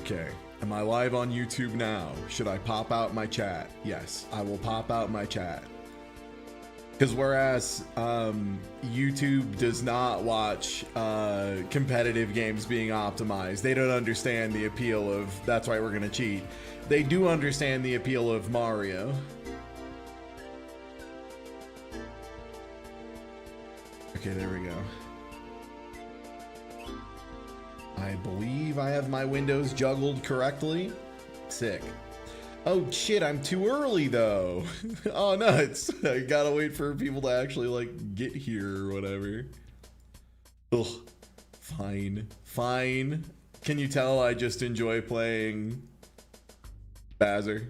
Okay. Am I live on YouTube now? Should I pop out my chat? Yes, I will pop out my chat. Because whereas YouTube does not watch competitive games being optimized, they don't understand the appeal of, that's why we're going to cheat. They do understand the appeal of Mario. Okay, there we go. I believe I have my windows juggled correctly. Sick. Oh shit, I'm too early though. Oh nuts. I gotta wait for people to actually like get here or whatever. Ugh. Fine. Fine. Can you tell I just enjoy playing BAZR?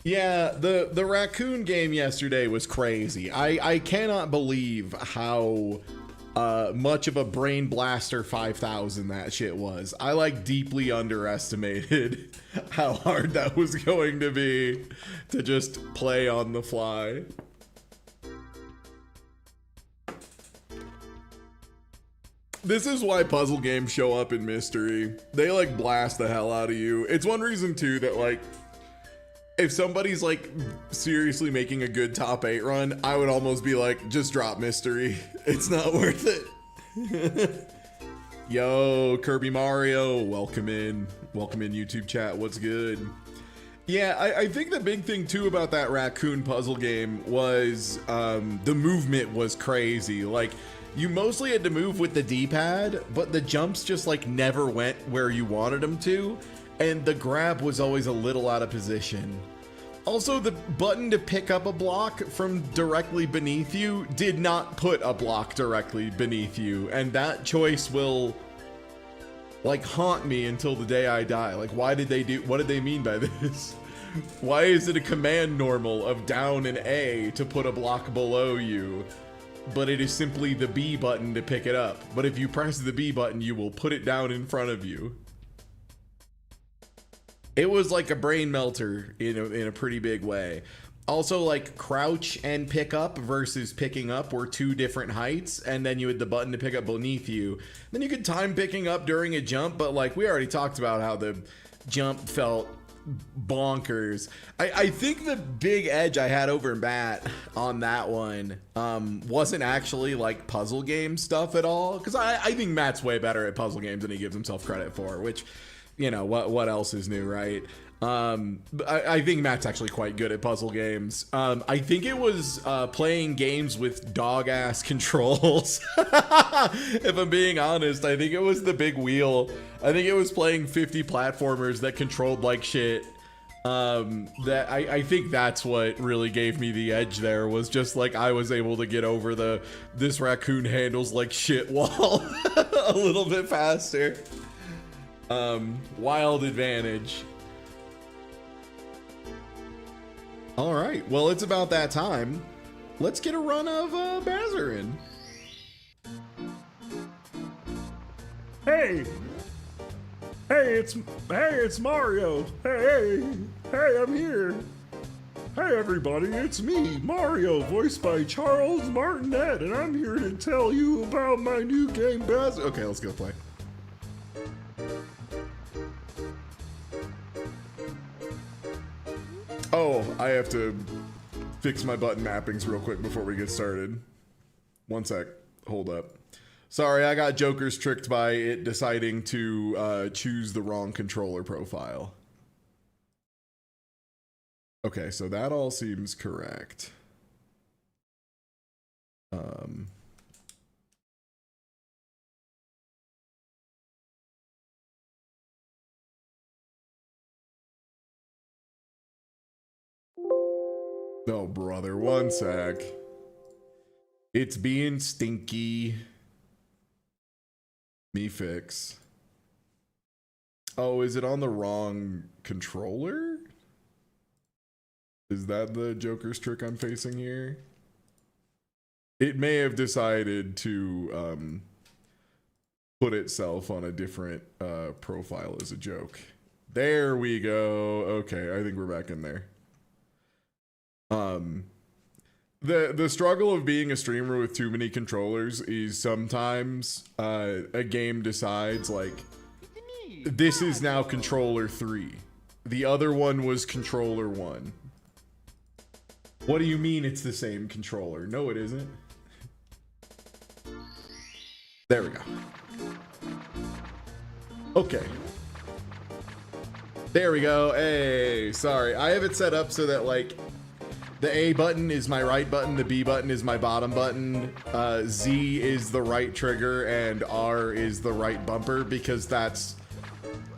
Yeah, the raccoon game yesterday was crazy. I cannot believe how much of a brain blaster 5000 that shit was. I like deeply underestimated how hard that was going to be to just play on the fly. This is why puzzle games show up in mystery. They like blast the hell out of you. It's one reason too that like if somebody's like seriously making a good top 8 run, I would almost be like, just drop mystery. It's not worth it. Yo, Kirby Mario, welcome in. Welcome in YouTube chat, what's good? Yeah, I think the big thing too about that raccoon puzzle game was the movement was crazy. Like, you mostly had to move with the D-pad, but the jumps just like never went where you wanted them to. And the grab was always a little out of position. Also, the button to pick up a block from directly beneath you did not put a block directly beneath you. And that choice will like haunt me until the day I die. Like, why did they do, what did they mean by this? Why is it a command normal of down and A to put a block below you, but it is simply the B button to pick it up? But if you press the B button, you will put it down in front of you. It was like a brain melter in a pretty big way. Also, like crouch and pick up versus picking up were two different heights, and then you had the button to pick up beneath you. Then you could time picking up during a jump, but like we already talked about how the jump felt bonkers. I think the big edge I had over Matt on that one wasn't actually like puzzle game stuff at all, because I think Matt's way better at puzzle games than he gives himself credit for, which, you know, what else is new, right? I think Matt's actually quite good at puzzle games. I think it was playing games with dog ass controls. If I'm being honest, I think it was the big wheel. I think it was playing 50 platformers that controlled like shit. I think that's what really gave me the edge there, was just like I was able to get over this raccoon handles like shit wall a little bit faster. Wild advantage. All right, well, it's about that time. Let's get a run of BAZR in. Hey, it's Mario. Hey, I'm here. Hey everybody, it's me, Mario, voiced by Charles Martinet, and I'm here to tell you about my new game, BAZR. Okay, let's go play. Oh, I have to fix my button mappings real quick before we get started. One sec. Hold up. Sorry, I got Joker's tricked by it deciding to choose the wrong controller profile. Okay, so that all seems correct. Oh, brother, one sec. It's being stinky. Me fix. Oh, is it on the wrong controller? Is that the Joker's trick I'm facing here? It may have decided to put itself on a different profile as a joke. There we go. Okay, I think we're back in there. The struggle of being a streamer with too many controllers is sometimes a game decides like this is now controller 3. The other one was controller 1. What do you mean it's the same controller? No, it isn't. There we go. Okay. There we go. Hey, sorry. I have it set up so that like the A button is my right button, the B button is my bottom button, Z is the right trigger, and R is the right bumper, because that's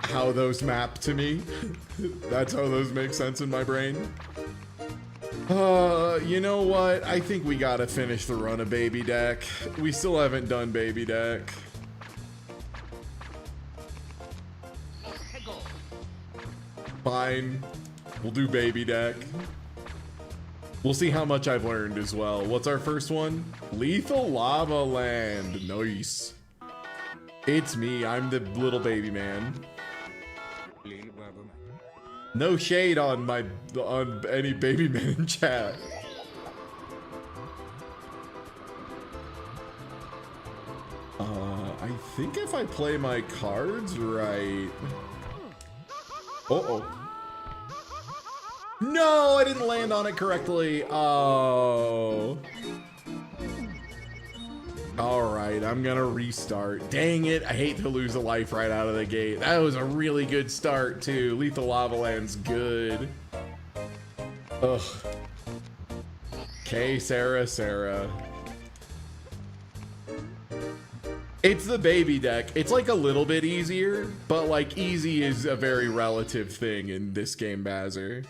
how those map to me. That's how those make sense in my brain. You know what? I think we gotta finish the run of Baby Deck. We still haven't done Baby Deck. Fine. We'll do Baby Deck. We'll see how much I've learned as well. What's our first one? Lethal Lava Land. Nice. It's me. I'm the little baby man. No shade on any baby men in chat. I think if I play my cards right. Uh-oh. No, I didn't land on it correctly. Oh. All right, I'm gonna restart. Dang it, I hate to lose a life right out of the gate. That was a really good start too. Lethal Lava Land's good. Ugh. Okay, Sarah. It's the baby deck. It's like a little bit easier, but like easy is a very relative thing in this game, BAZR.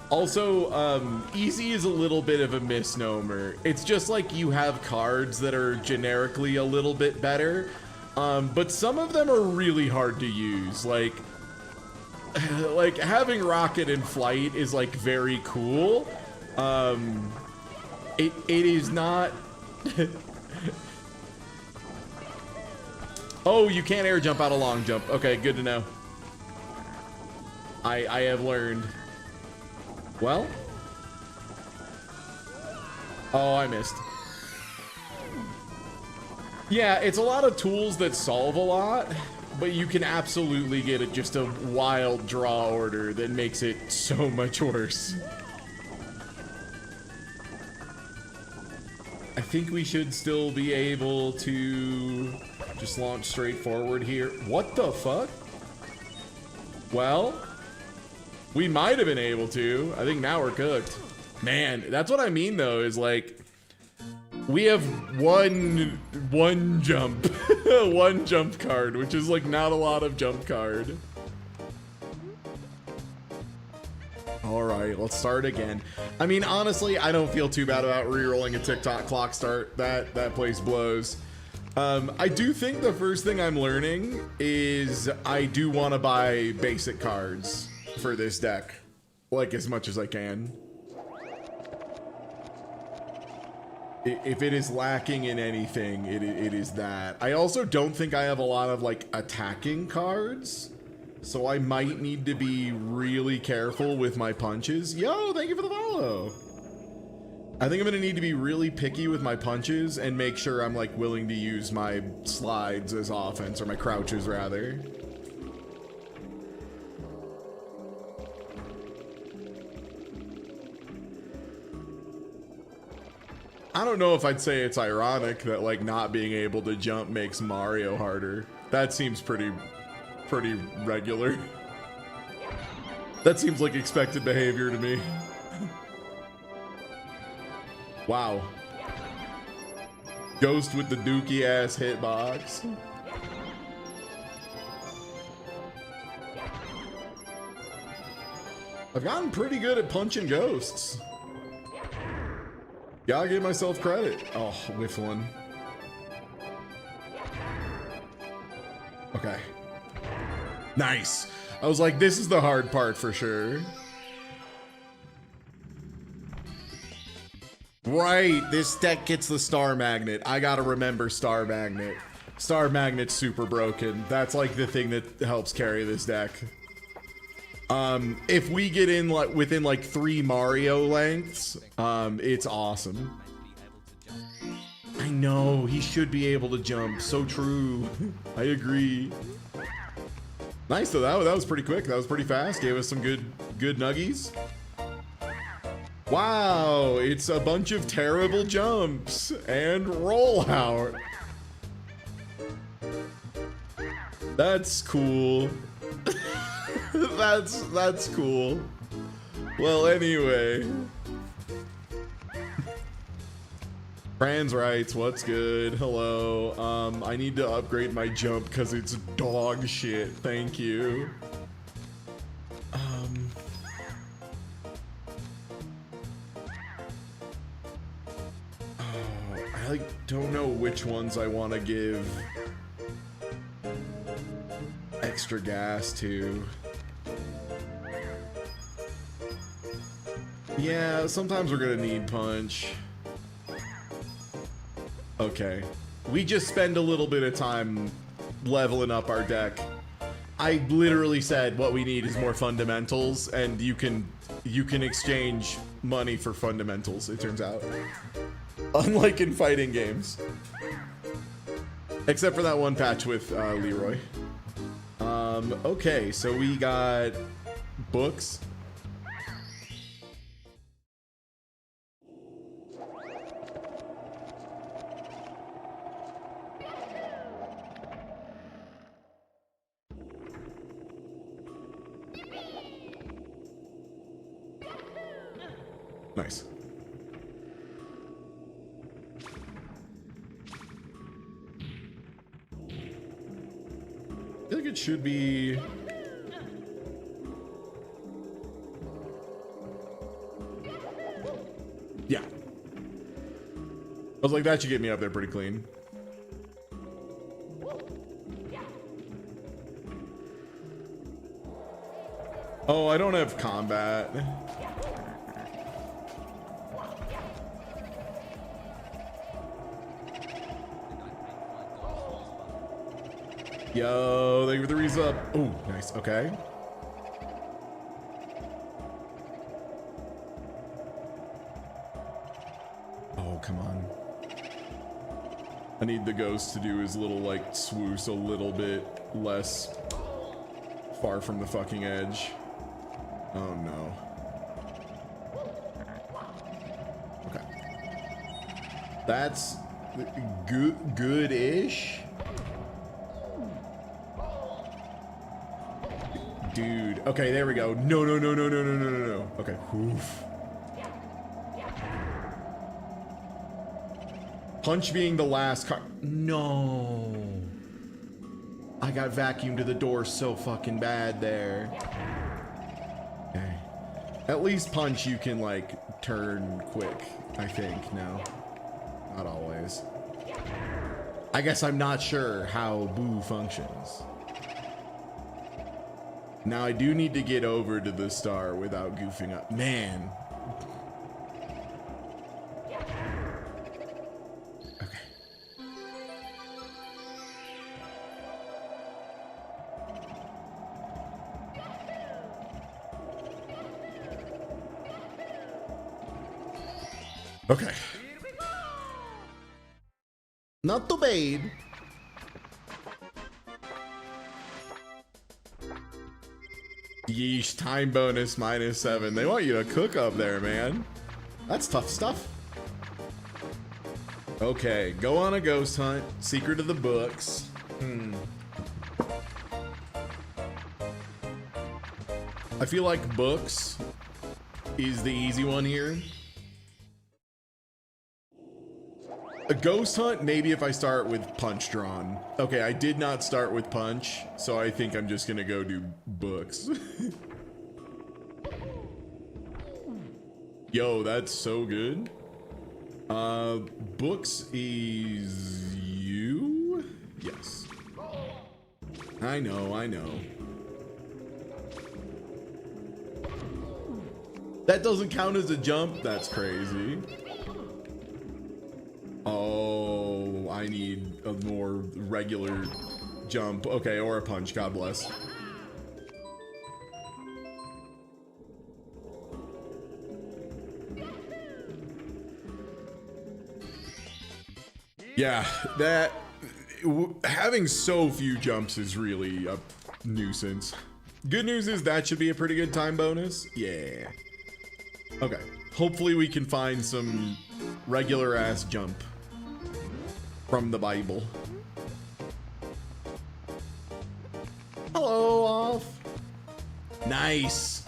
Also, easy is a little bit of a misnomer. It's just like you have cards that are generically a little bit better, but some of them are really hard to use. Like having Rocket and Flight is like very cool. It is not. Oh, you can't air jump out a long jump. Okay, good to know. I have learned. Well. Oh, I missed. Yeah, it's a lot of tools that solve a lot, but you can absolutely get just a wild draw order that makes it so much worse. I think we should still be able to just launch straight forward here. What the fuck? Well, we might have been able to. I think now we're cooked. Man, that's what I mean though, is like, we have one jump, one jump card, which is like not a lot of jump card. All right, let's start again. I mean, honestly, I don't feel too bad about re-rolling a TikTok clock start. That place blows. I do think the first thing I'm learning is I do want to buy basic cards for this deck, like as much as I can. If it is lacking in anything, it is that. I also don't think I have a lot of like attacking cards, so I might need to be really careful with my punches. Yo, thank you for the follow. I think I'm gonna need to be really picky with my punches and make sure I'm like willing to use my slides as offense, or my crouches rather. I don't know if I'd say it's ironic that like not being able to jump makes Mario harder. That seems pretty regular. That seems like expected behavior to me. Wow. Ghost with the dookie ass hitbox. I've gotten pretty good at punching ghosts. Gotta give myself credit. Oh, whiff one. Okay. Nice. I was like, this is the hard part for sure. Right, this deck gets the Star Magnet. I gotta remember Star Magnet. Star Magnet's super broken. That's like the thing that helps carry this deck. If we get in like within like 3 Mario lengths, it's awesome. I know, he should be able to jump. So true. I agree. Nice though, that was pretty quick. That was pretty fast. Gave us some good nuggies. Wow, it's a bunch of terrible jumps and roll out. That's cool. That's cool. Well, anyway. Fran's Rights, what's good? Hello. I need to upgrade my jump because it's dog shit. Thank you. I like don't know which ones I want to give extra gas to. Yeah, sometimes we're gonna need punch. Okay, we just spend a little bit of time leveling up our deck. I literally said what we need is more fundamentals, and you can exchange money for fundamentals, it turns out. Unlike in fighting games. Except for that one patch with Leroy. Okay, so we got books. Nice. I feel like it should be... Yeah. I was like, that should get me up there pretty clean. Oh, I don't have combat. Yo, they were the reason up. Oh, nice. Okay. Oh, come on. I need the ghost to do his little, like, swoosh a little bit less far from the fucking edge. Oh, no. Okay. That's good-ish. Dude, okay, there we go. No. Okay, oof. Punch being the last card. No. I got vacuumed to the door so fucking bad there. Okay. At least punch you can, like, turn quick, I think, now. Not always. I guess I'm not sure how boo functions. Now I do need to get over to the star without goofing up. Man. Okay. Okay. Not too bad. Yeesh, time bonus -7. They want you to cook up there, man. That's tough stuff. Okay, go on a ghost hunt. Secret of the books. I feel like books is the easy one here. A ghost hunt, maybe if I start with punch drawn. Okay, I did not start with punch, so I think I'm just gonna go do books. Yo, that's so good. Books is you? Yes. I know. That doesn't count as a jump? That's crazy. Oh, I need a more regular jump. Okay, or a punch, God bless. Yeah, that having so few jumps is really a nuisance. Good news is that should be a pretty good time bonus. Yeah. Okay. Hopefully we can find some regular ass jump from the Bible. Hello, off. Nice.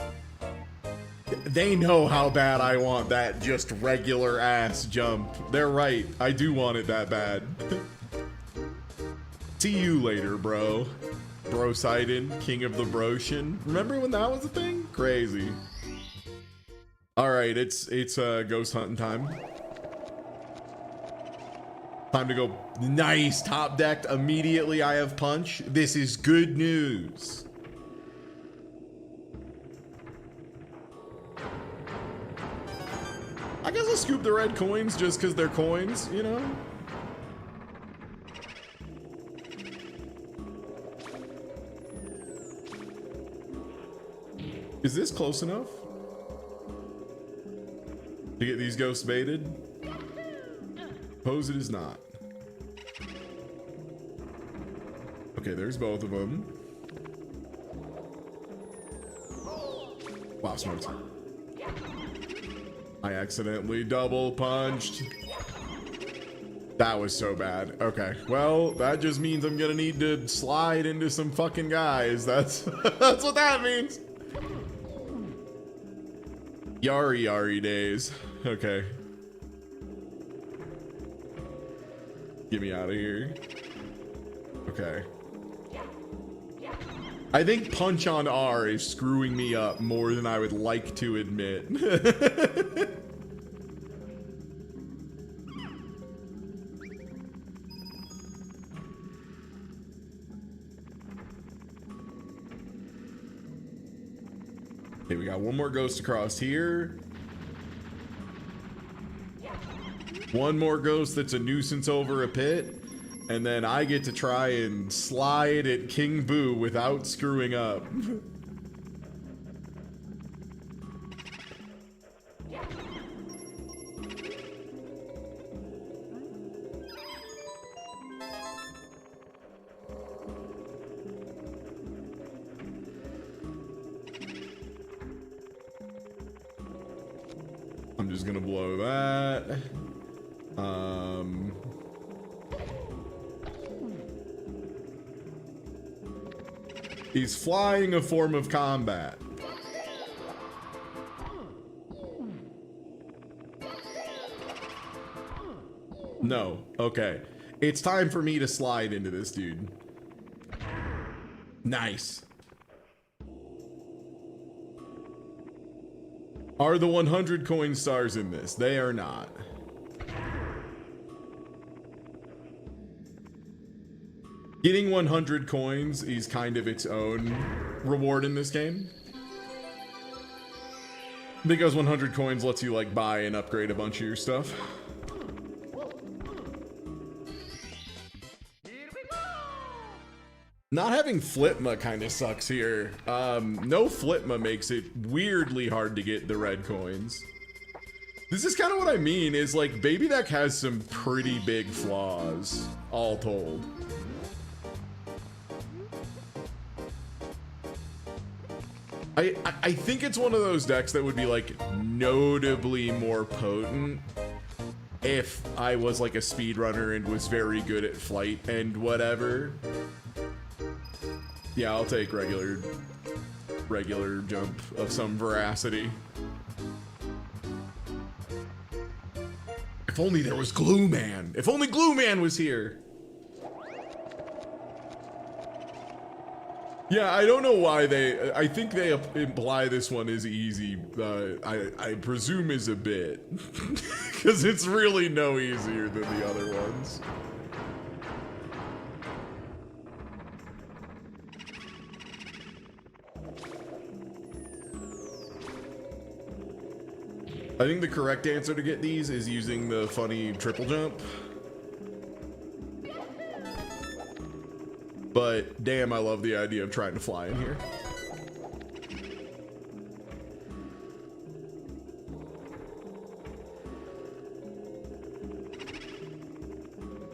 They know how bad I want that just regular ass jump. They're right. I do want it that bad. See you later, bro. Brosidon, king of the Broshin. Remember when that was a thing? Crazy. All right, it's ghost hunting time. Time to go. Nice, top decked immediately. I have punch. This is good news. I guess I'll scoop the red coins just because they're coins, you know? Is this close enough to get these ghosts baited? Suppose it is not. Okay, there's both of them. Wow, smoked. I accidentally double punched. That was so bad. Okay, well, that just means I'm gonna need to slide into some fucking guys. That's that's what that means. Yari Yari days. Okay. Get me out of here. Okay. I think punch on R is screwing me up more than I would like to admit. Okay, we got one more ghost across here. One more ghost that's a nuisance over a pit. And then I get to try and slide at King Boo without screwing up. I'm just gonna blow that. He's flying a form of combat. No. Okay. It's time for me to slide into this dude. Nice. Are the 100 coin stars in this? They are not. Getting 100 coins is kind of its own reward in this game. Because 100 coins lets you like buy and upgrade a bunch of your stuff. Not having Flipma kind of sucks here. No Flipma makes it weirdly hard to get the red coins. This is kind of what I mean, is like Baby Deck has some pretty big flaws, all told. I think it's one of those decks that would be like notably more potent if I was like a speedrunner and was very good at flight and whatever. Yeah, I'll take regular jump of some veracity. If only there was Glue Man. If only Glue Man was here. Yeah, I don't know why they. I think they imply this one is easy. I presume is a bit, because it's really no easier than the other ones. I think the correct answer to get these is using the funny triple jump. But damn, I love the idea of trying to fly in here.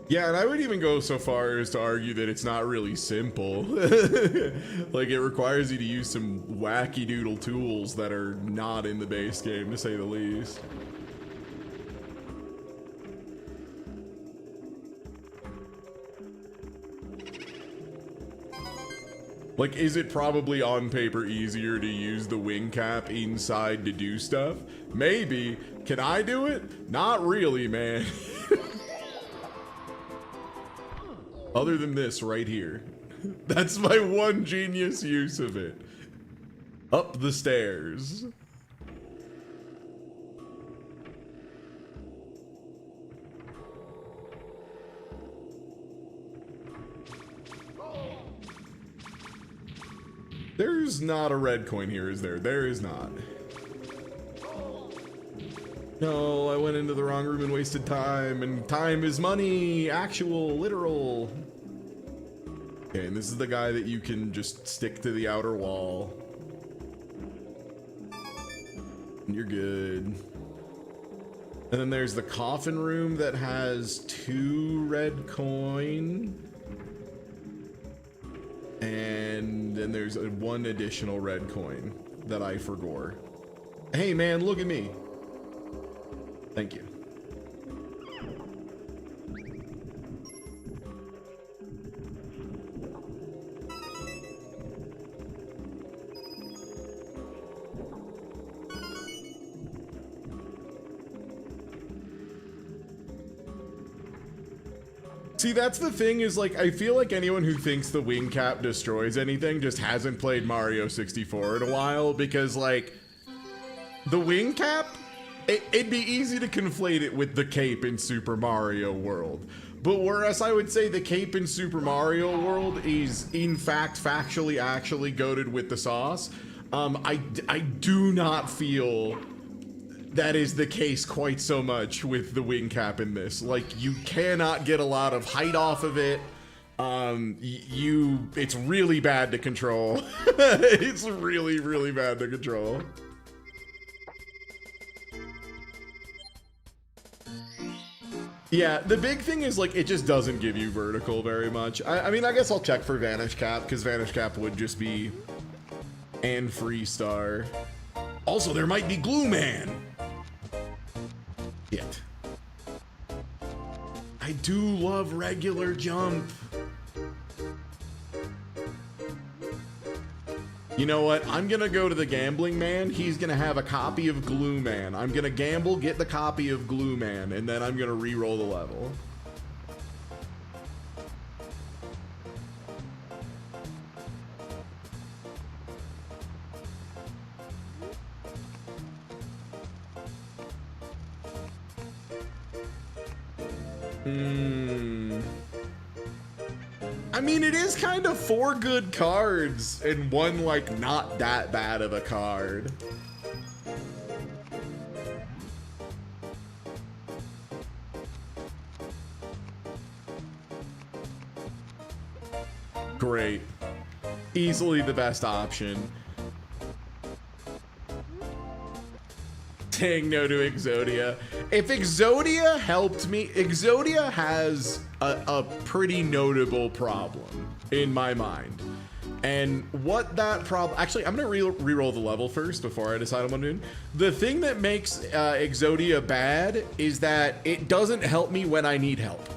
Yeah, and I would even go so far as to argue that it's not really simple. Like, it requires you to use some wacky doodle tools that are not in the base game, to say the least. Like, is it probably on paper easier to use the wing cap inside to do stuff? Maybe. Can I do it? Not really, man. Other than this right here. That's my one genius use of it. Up the stairs. There's not a red coin here, is there? There is not. No, I went into the wrong room and wasted time, and time is money, actual, literal. Okay, and this is the guy that you can just stick to the outer wall. And you're good. And then there's the coffin room that has 2 red coin. And then there's 1 additional red coin that I forgot. Hey man, look at me. Thank you. See, that's the thing is, like, I feel like anyone who thinks the wing cap destroys anything just hasn't played Mario 64 in a while, because, like, the wing cap, it'd be easy to conflate it with the cape in Super Mario World. But whereas I would say the cape in Super Mario World is, in fact, factually actually goated with the sauce, I do not feel that is the case quite so much with the wing cap in this. Like, you cannot get a lot of height off of it. It's really bad to control. It's really, really bad to control. Yeah, the big thing is, like, it just doesn't give you vertical very much. I mean, I guess I'll check for Vanish Cap, because Vanish Cap would just be... and Free Star. Also, there might be Glue Man. Shit. I do love regular jump. You know what? I'm gonna go to the gambling man. He's gonna have a copy of Glue Man. I'm gonna gamble, get the copy of Glue Man, and then I'm gonna re-roll the level. I mean, it is kind of 4 good cards and 1, like, not that bad of a card. Great. Easily the best option. Saying no to Exodia. If Exodia helped me, Exodia has a pretty notable problem in my mind. And what that problem, actually, I'm gonna re-roll the level first before I decide on what I'm doing. The thing that makes Exodia bad is that it doesn't help me when I need help.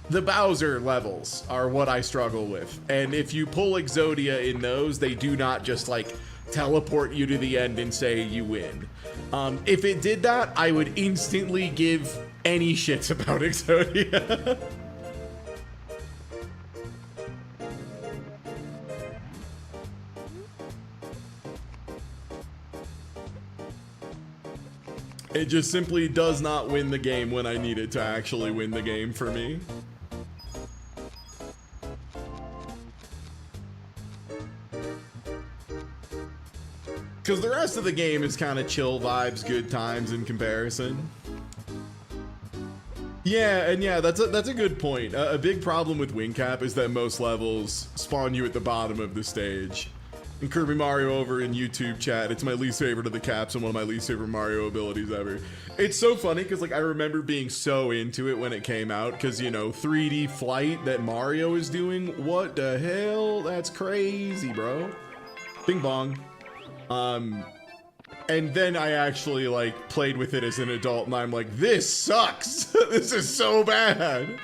The Bowser levels are what I struggle with. And if you pull Exodia in those, they do not just, like, teleport you to the end and say you win. If it did that, I would instantly give any shits about Exodia. It just simply does not win the game when I need it to actually win the game for me. Because the rest of the game is kind of chill vibes, good times in comparison. Yeah, and yeah, that's a good point. A big problem with Wing Cap is that most levels spawn you at the bottom of the stage. And Kirby Mario over in YouTube chat. It's my least favorite of the caps and one of my least favorite Mario abilities ever. It's so funny because like I remember being so into it when it came out because, you know, 3D flight that Mario is doing. What the hell? That's crazy, bro. Bing bong. And then I actually like played with it as an adult and I'm like, this sucks. This is so bad.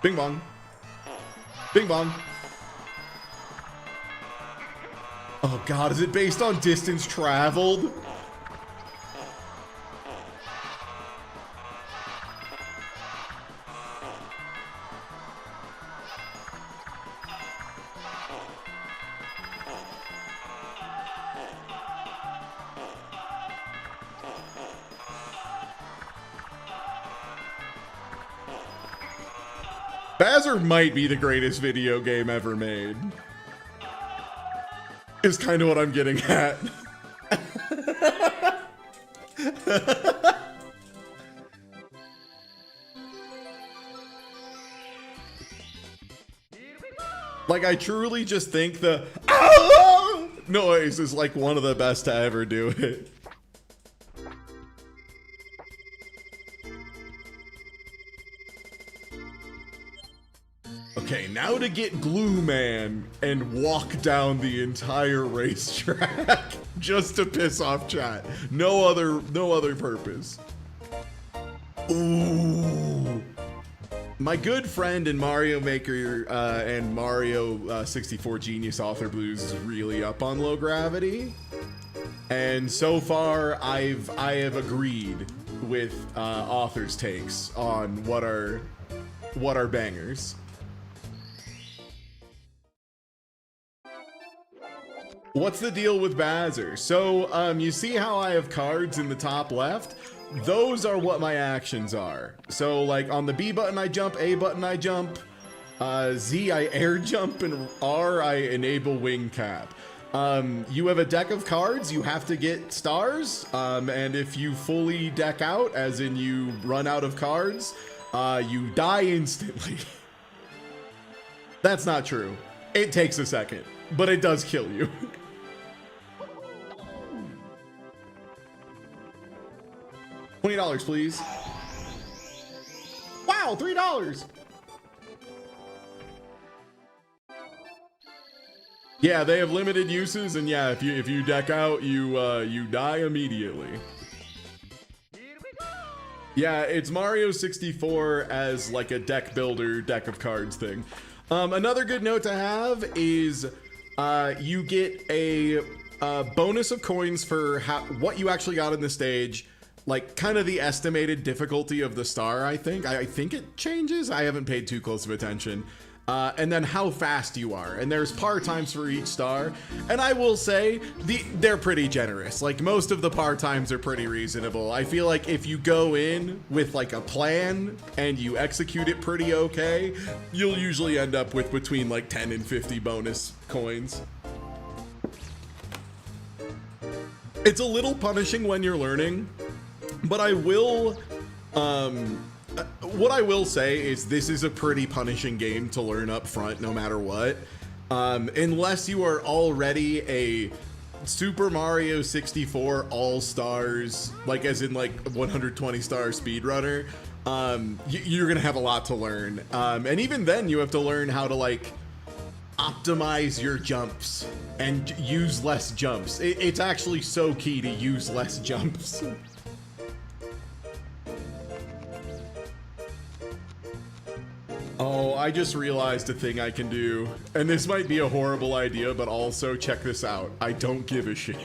Bing bong. Bing bong. Oh God, is it based on distance traveled? BAZR might be the greatest video game ever made. Is kind of what I'm getting at. Like, I truly just think the ough noise is like one of the best to ever do it. Okay, now to get Glue Man and walk down the entire racetrack just to piss off chat. No other purpose. Ooh. My good friend and Mario Maker and Mario 64 Genius Author Blues is really up on low gravity. And so far I have agreed with author's takes on what are bangers. What's the deal with BAZR? So, you see how I have cards in the top left? Those are what my actions are. So, like, on the B button I jump, A button I jump, Z I air jump, and R I enable wing cap. You have a deck of cards, you have to get stars, and if you fully deck out, as in you run out of cards, you die instantly. That's not true. It takes a second, but it does kill you. $20, please. Wow, $3. Yeah, they have limited uses, and yeah, if you deck out, you die immediately. Yeah, it's Mario 64 as like a deck builder, deck of cards thing. Another good note to have is you get a bonus of coins for what you actually got in the stage. Like kind of the estimated difficulty of the star, I think. I think it changes. I haven't paid too close of attention. And then how fast you are. And there's par times for each star. And I will say, they're pretty generous. Like most of the par times are pretty reasonable. I feel like if you go in with like a plan and you execute it pretty okay, you'll usually end up with between like 10 and 50 bonus coins. It's a little punishing when you're learning. But I will, what I will say is this is a pretty punishing game to learn up front no matter what. Unless you are already a Super Mario 64 All-Stars, like as in like 120 star speedrunner, you're gonna have a lot to learn. And even then you have to learn how to like optimize your jumps and use less jumps. It's actually so key to use less jumps. Oh, I just realized a thing I can do. And this might be a horrible idea, but also check this out. I don't give a shit.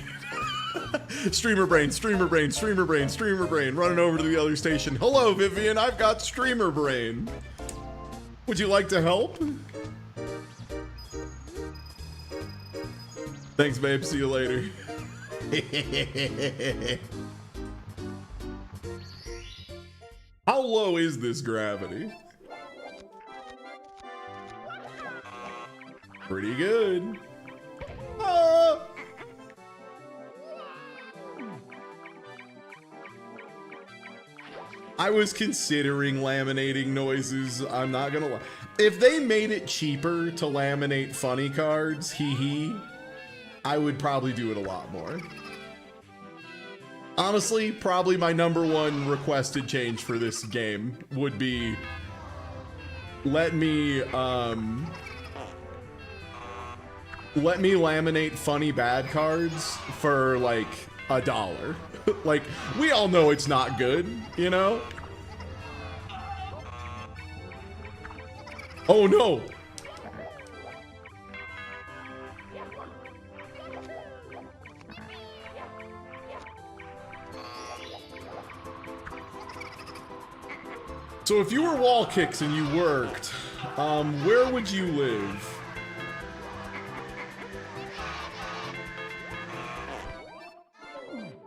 Streamer brain, streamer brain, streamer brain, streamer brain. Running over to the other station. Hello, Vivian, I've got streamer brain. Would you like to help? Thanks, babe. See you later. How low is this gravity? Pretty good. Ah! I was considering laminating noises. I'm not gonna lie. If they made it cheaper to laminate funny cards, hee hee, I would probably do it a lot more. Honestly, probably my #1 requested change for this game would be let me laminate funny bad cards for like $1. Like, we all know it's not good, you know? Oh no! So if you were wall kicks and you worked, where would you live?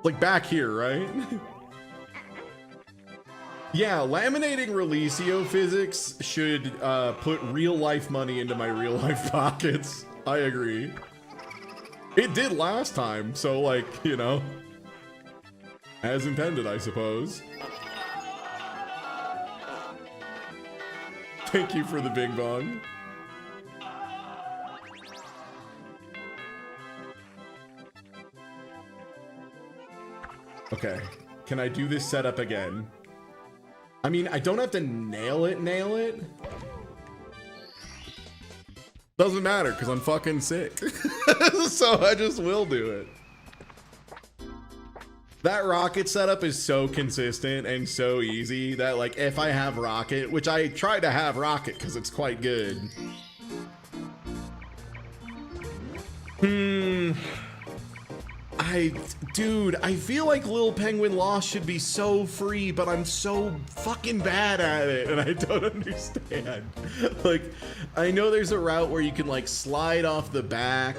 Like back here, right? Yeah, laminating Releasio physics should put real life money into my real life pockets. I agree. It did last time, so like, you know, as intended, I suppose. Thank you for the bing bong. Okay, can I do this setup again? I mean, I don't have to nail it. Doesn't matter, because I'm fucking sick. So I just will do it. That rocket setup is so consistent and so easy that, like, if I have rocket, which I try to have rocket because it's quite good. Dude, I feel like Lil Penguin Lost should be so free, but I'm so fucking bad at it, and I don't understand. Like, I know there's a route where you can, like, slide off the back,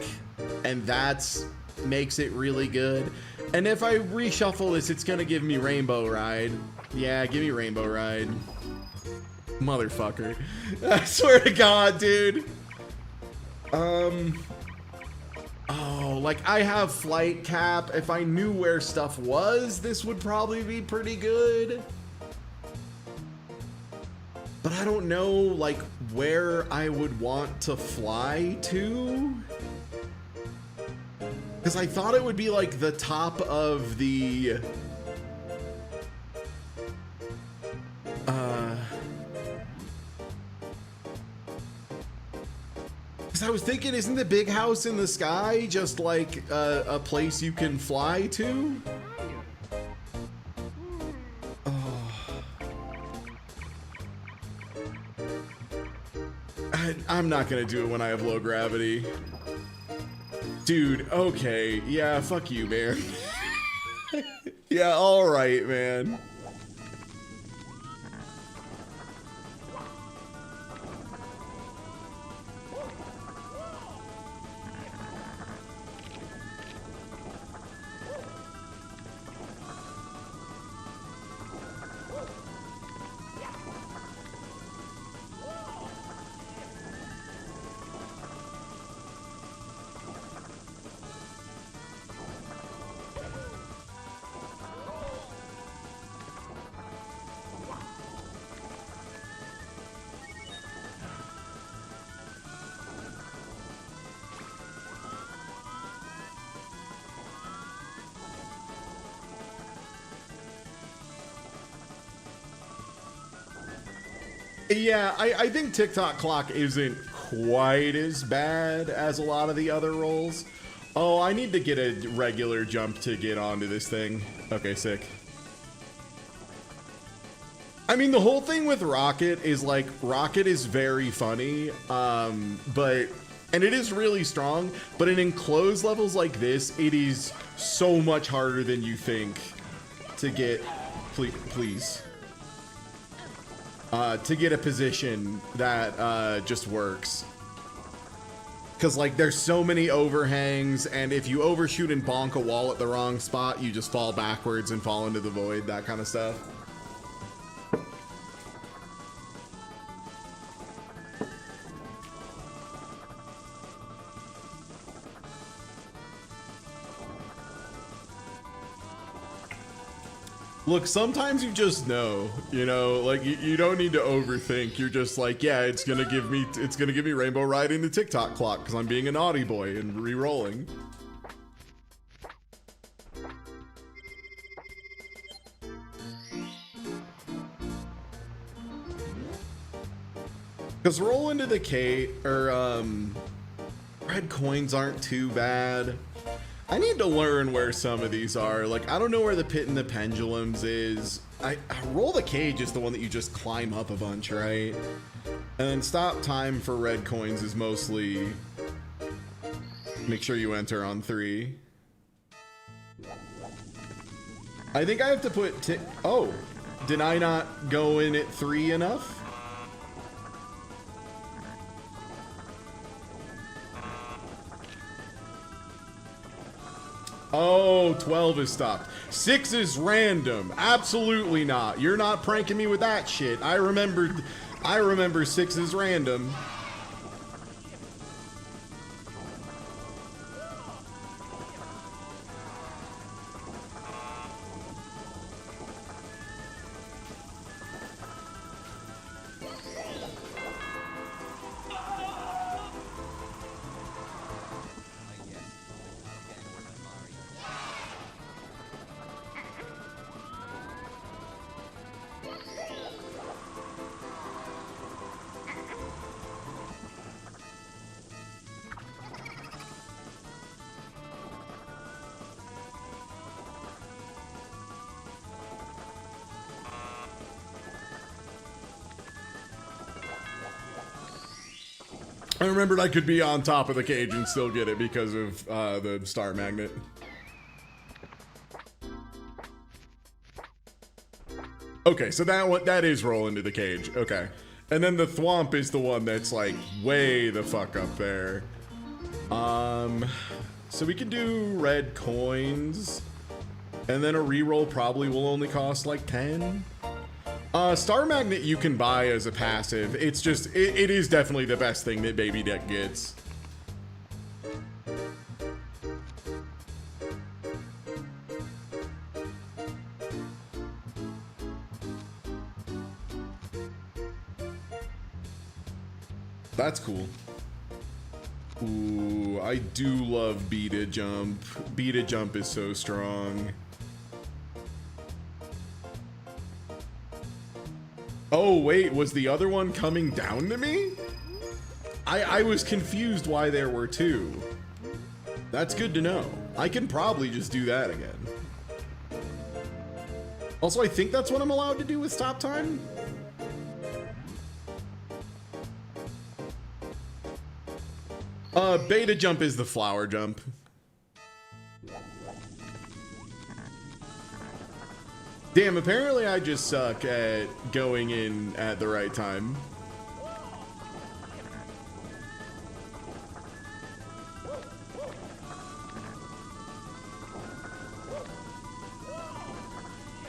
and that's makes it really good. And if I reshuffle this, it's gonna give me Rainbow Ride. Yeah, give me Rainbow Ride. Motherfucker. I swear to God, dude. Oh, like, I have flight cap. If I knew where stuff was, this would probably be pretty good. But I don't know, like, where I would want to fly to. Because I thought it would be, like, the top of the... Because I was thinking, isn't the big house in the sky just, like, a place you can fly to? I'm not gonna do it when I have low gravity. Dude, okay. Yeah, fuck you, man. Yeah, alright, man. Yeah, I think TikTok clock isn't quite as bad as a lot of the other rolls. Oh, I need to get a regular jump to get onto this thing. Okay, sick. I mean, the whole thing with Rocket is, like, Rocket is very funny, and it is really strong, but in enclosed levels like this, it is so much harder than you think to get, please. To get a position that just works. Because, like, there's so many overhangs, and if you overshoot and bonk a wall at the wrong spot, you just fall backwards and fall into the void, that kind of stuff. Look, sometimes you just know, you know, like you don't need to overthink. You're just like, yeah, it's gonna give me Rainbow Ride in the TikTok clock because I'm being a naughty boy and re-rolling. Because roll into the K or red coins aren't too bad. I need to learn where some of these are. Like, I don't know where the pit and the pendulums is. I roll the cage is the one that you just climb up a bunch, right? And then stop time for red coins is mostly make sure you enter on 3. I think I have to put oh, did I not go in at 3 enough? Oh, 12 is stopped. 6 is random. Absolutely not. You're not pranking me with that shit. I remember 6 is random. I remembered I could be on top of the cage and still get it because of the star magnet. Okay, so that is roll into the cage. Okay. And then the thwomp is the one that's like way the fuck up there. So we can do red coins. And then a reroll probably will only cost like 10. Star Magnet you can buy as a passive. It's just, it is definitely the best thing that Baby Deck gets. That's cool. Ooh, I do love Beta Jump. Beta Jump is so strong. Oh, wait, was the other one coming down to me? I was confused why there were 2. That's good to know. I can probably just do that again. Also, I think that's what I'm allowed to do with stop time. Beta jump is the flower jump. Damn, apparently I just suck at going in at the right time.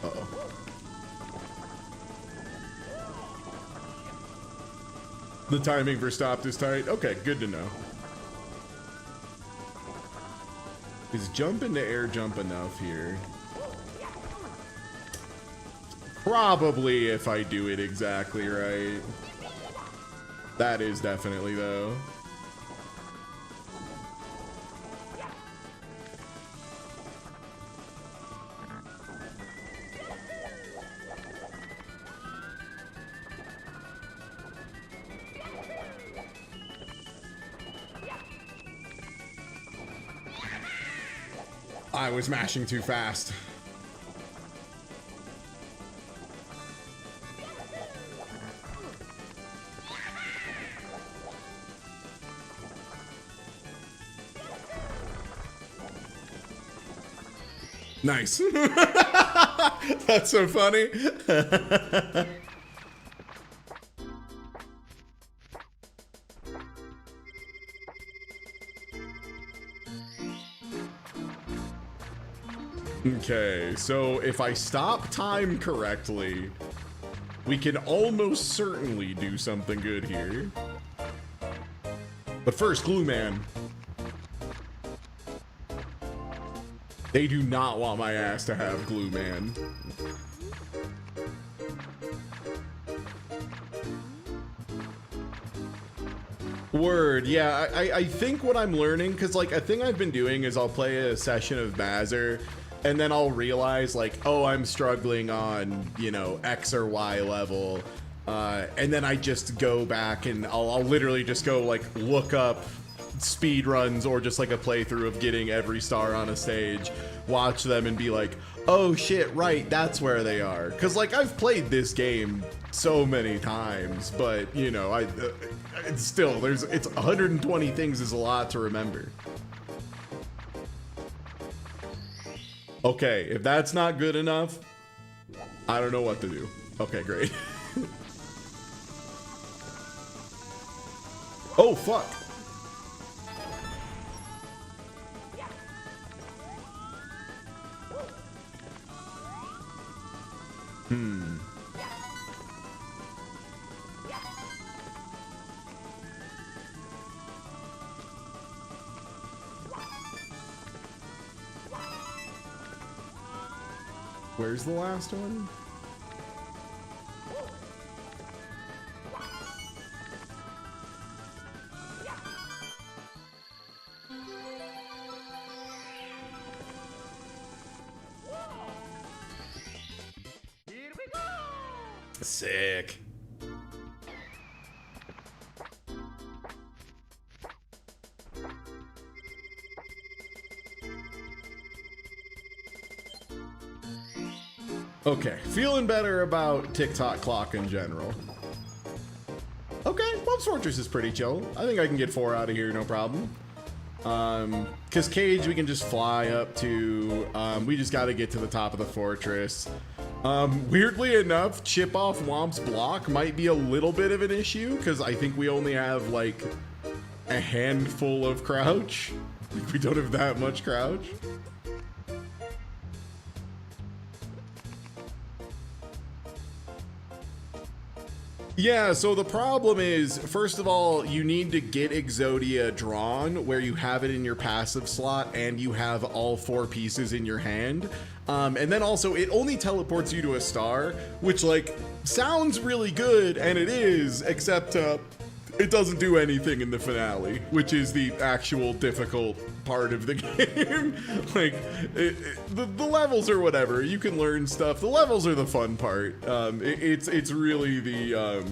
Uh-oh. The timing for stopped is tight. Okay, good to know. Is jump into air jump enough here? Probably if I do it exactly right. That is definitely though. I was mashing too fast. Nice. That's so funny. Okay, so if I stop time correctly, we can almost certainly do something good here. But first, Glue Man. They do not want my ass to have glue, man. Word, yeah, I think what I'm learning, because like a thing I've been doing is I'll play a session of BAZR and then I'll realize like, oh, I'm struggling on, you know, X or Y level. And then I just go back and I'll literally just go like look up speed runs or just like a playthrough of getting every star on a stage, watch them and be like, oh shit, right, that's where they are. Because like I've played this game so many times, but you know, it's still, it's 120 things is a lot to remember. Okay, if that's not good enough, I don't know what to do. Okay, great. Oh, fuck. Where's the last one? Sick. Okay, feeling better about TikTok clock in general. Okay, Bob's Fortress is pretty chill. I think I can get 4 out of here, no problem. Cause Cage we can just fly up to, we just gotta get to the top of the fortress. Weirdly enough, chip off Womp's block might be a little bit of an issue, cause I think we only have like a handful of crouch. We don't have that much crouch. Yeah, so the problem is, first of all, you need to get Exodia drawn where you have it in your passive slot and you have all 4 pieces in your hand. And then also, it only teleports you to a star, which, like, sounds really good, and it is, except it doesn't do anything in the finale, which is the actual difficult part of the game. Like, the levels or whatever, you can learn stuff. The levels are the fun part. It's really the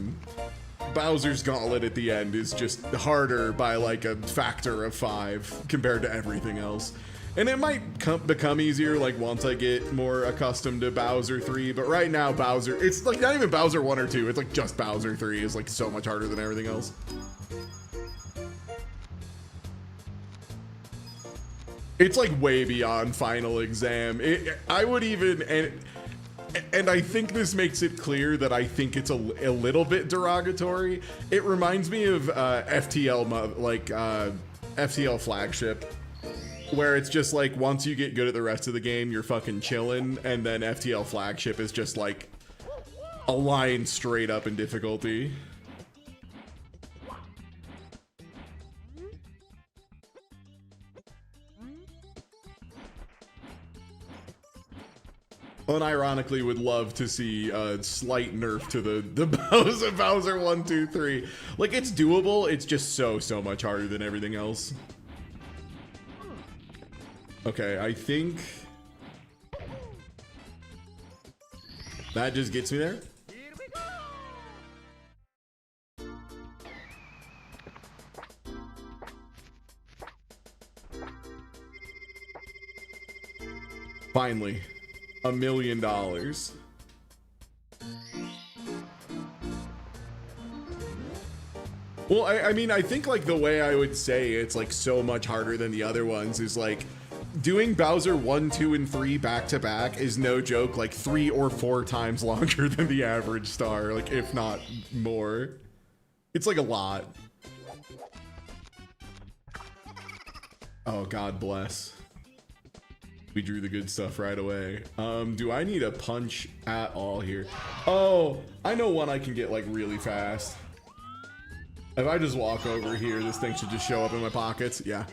Bowser's Gauntlet at the end is just harder by like a factor of 5 compared to everything else. And it might become easier like once I get more accustomed to Bowser 3, but right now Bowser, it's like not even Bowser 1 or 2, it's like just Bowser 3 is like so much harder than everything else. It's like way beyond final exam. I would even, and I think this makes it clear that I think it's a little bit derogatory. It reminds me of FTL, like FTL Flagship, where it's just like once you get good at the rest of the game, you're fucking chilling, and then FTL Flagship is just like a line straight up in difficulty. Unironically would love to see a slight nerf to the Bowser 1, 2, 3. Like, it's doable, it's just so much harder than everything else. Okay, I think that just gets me there. Finally, $1 million. Well, I mean, I think like the way I would say it's like so much harder than the other ones is like doing Bowser 1, 2, and 3 back to back is no joke, like 3 or 4 times longer than the average star, like if not more. It's like a lot. Oh, God bless. We drew the good stuff right away. Do I need a punch at all here? Oh, I know one I can get like really fast. If I just walk over here, this thing should just show up in my pockets. Yeah.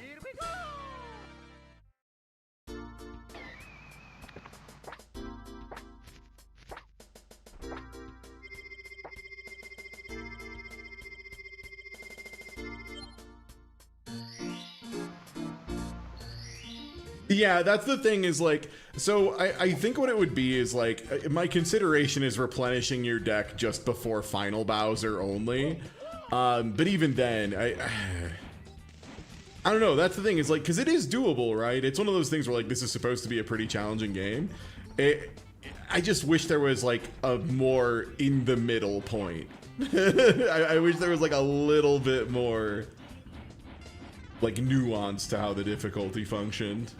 Yeah, that's the thing is like, so I think what it would be is like, my consideration is replenishing your deck just before final Bowser only. But even then, I don't know, that's the thing is like, cause it is doable, right? It's one of those things where like, this is supposed to be a pretty challenging game. I just wish there was like a more in the middle point. I wish there was like a little bit more like nuance to how the difficulty functioned.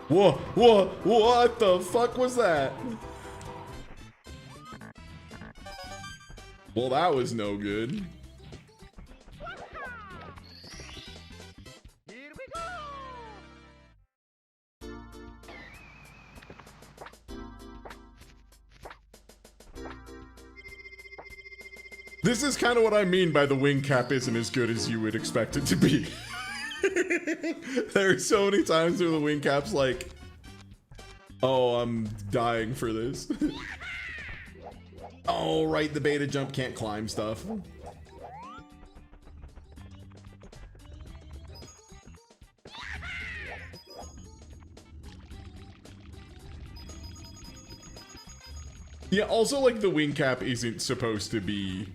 What the fuck was that? Well, that was no good. This is kind of what I mean by the wing cap isn't as good as you would expect it to be. There are so many times where the wing cap's like, oh, I'm dying for this. Oh, right, the beta jump can't climb stuff. Yeah, also, like, the wing cap isn't supposed to be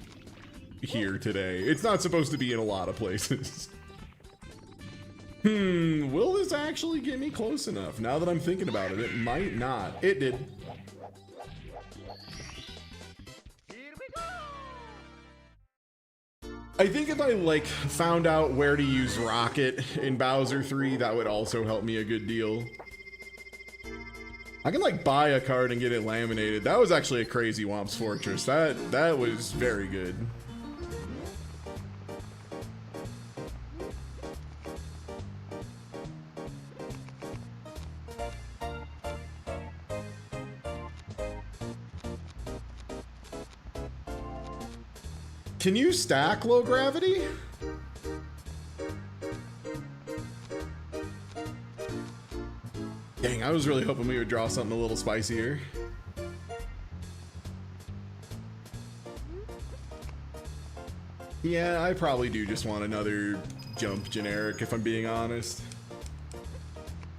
here today. It's not supposed to be in a lot of places. Will this actually get me close enough? Now that I'm thinking about it, it might not. It did. I think if I, like, found out where to use Rocket in Bowser 3, that would also help me a good deal. I can, like, buy a card and get it laminated. That was actually a crazy Whomp's Fortress. That was very good. Can you stack low gravity? Dang, I was really hoping we would draw something a little spicier. Yeah, I probably do just want another jump generic, if I'm being honest.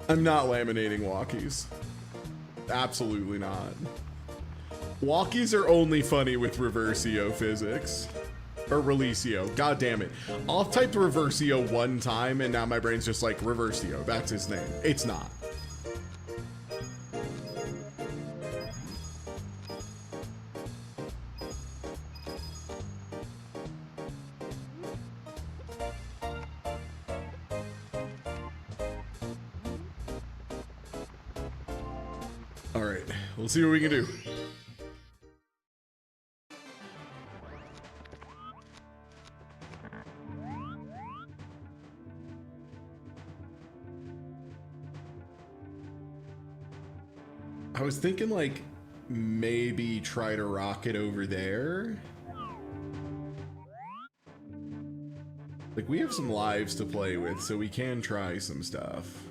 I'm not laminating walkies. Absolutely not. Walkies are only funny with Reversio physics. Or Releasio, god damn it. I'll type Reversio one time and now my brain's just like, Reversio, that's his name. It's not. Alright, we'll see what we can do. I was thinking, like, maybe try to rocket over there. Like, we have some lives to play with, so we can try some stuff.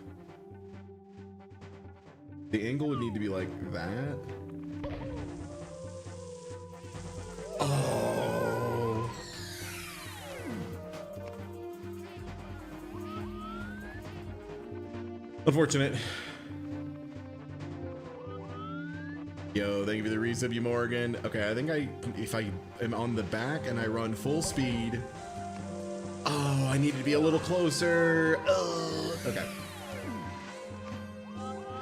The angle would need to be like that. Oh. Unfortunate. Yo, thank you for the resub, you Morgan. Okay, I think if I am on the back and I run full speed. Oh, I need to be a little closer. Okay.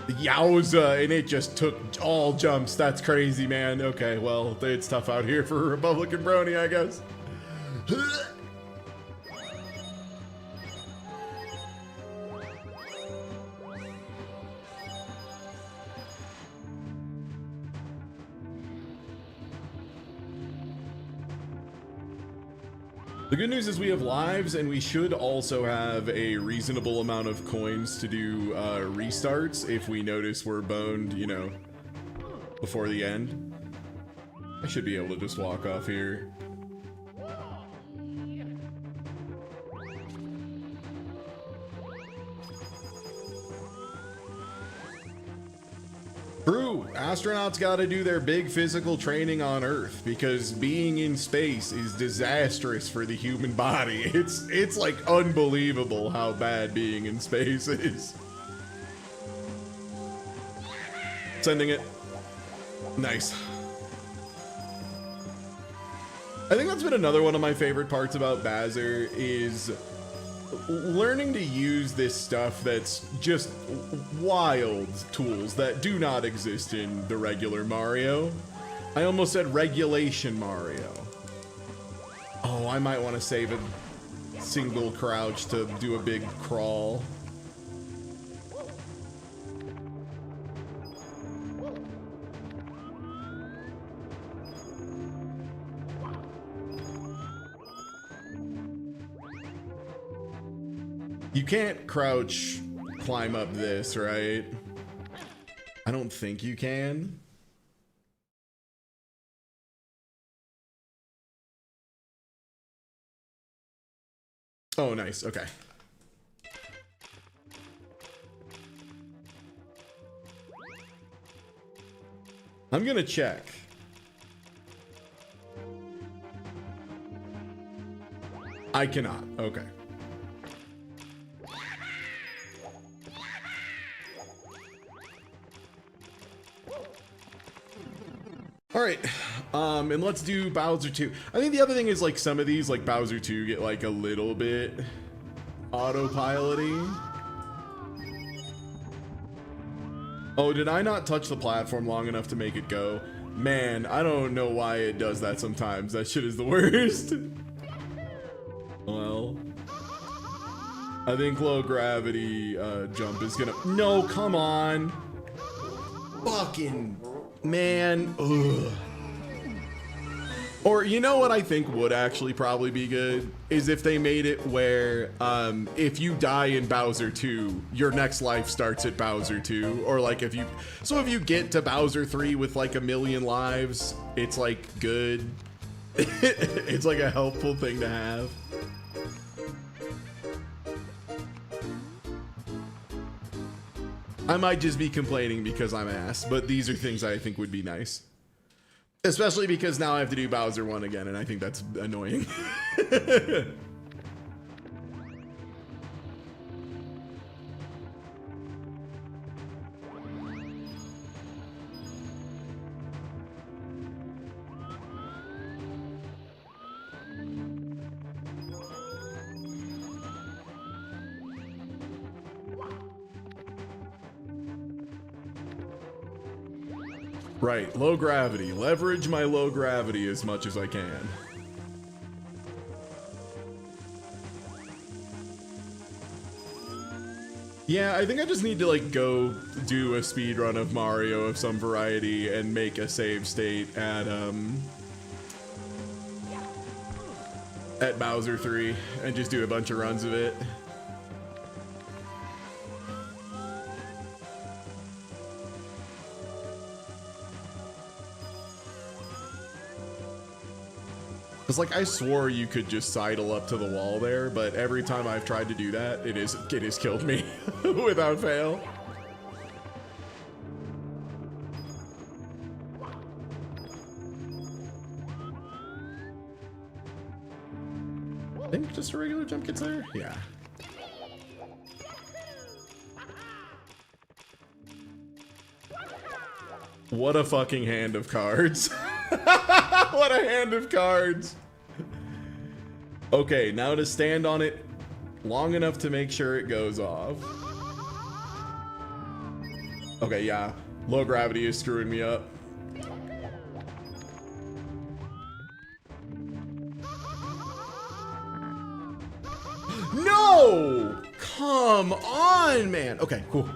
Yowza, and it just took all jumps. That's crazy, man. Okay, well, it's tough out here for Republican Brony, I guess. The good news is we have lives, and we should also have a reasonable amount of coins to do restarts if we notice we're boned, you know, before the end. I should be able to just walk off here. True, astronauts got to do their big physical training on Earth because being in space is disastrous for the human body. It's like unbelievable how bad being in space is. Sending it. Nice. I think that's been another one of my favorite parts about BAZR is learning to use this stuff that's just wild tools that do not exist in the regular Mario. I almost said regulation Mario. Oh, I might want to save a single crouch to do a big crawl. You can't crouch climb up this, right? I don't think you can. Oh, nice. Okay. I'm gonna check. I cannot. Okay. All right, and let's do Bowser 2. I think the other thing is like some of these, like Bowser 2, get like a little bit autopilot-y. Oh, did I not touch the platform long enough to make it go? Man, I don't know why it does that sometimes. That shit is the worst. Well, I think low gravity jump is gonna... No, come on. Fucking... Man, ugh. Or you know what I think would actually probably be good is if they made it where if you die in Bowser 2, your next life starts at Bowser 2, or like if you get to Bowser 3 with like 1,000,000 lives, it's like good. It's like a helpful thing to have. I might just be complaining because I'm ass, but these are things I think would be nice. Especially because now I have to do Bowser 1 again, and I think that's annoying. Right, low gravity. Leverage my low gravity as much as I can. Yeah, I think I just need to like go do a speed run of Mario of some variety and make a save state at Bowser 3 and just do a bunch of runs of it. Cause like I swore you could just sidle up to the wall there, but every time I've tried to do that, it has killed me without fail. I think just a regular jump gets there. Yeah. What a fucking hand of cards. What a hand of cards. Okay, now to stand on it long enough to make sure it goes off. Okay, yeah. Low gravity is screwing me up. No! Come on, man. Okay, cool.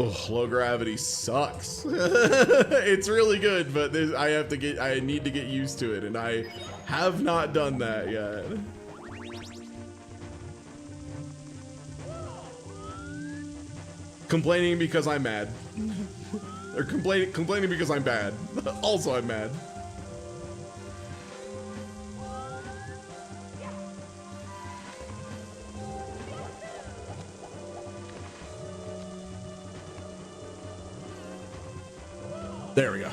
Oh, low gravity sucks. It's really good, but I need to get used to it, and I have not done that yet. Complaining because I'm mad. Or complaining because I'm bad. Also, I'm mad. There we go.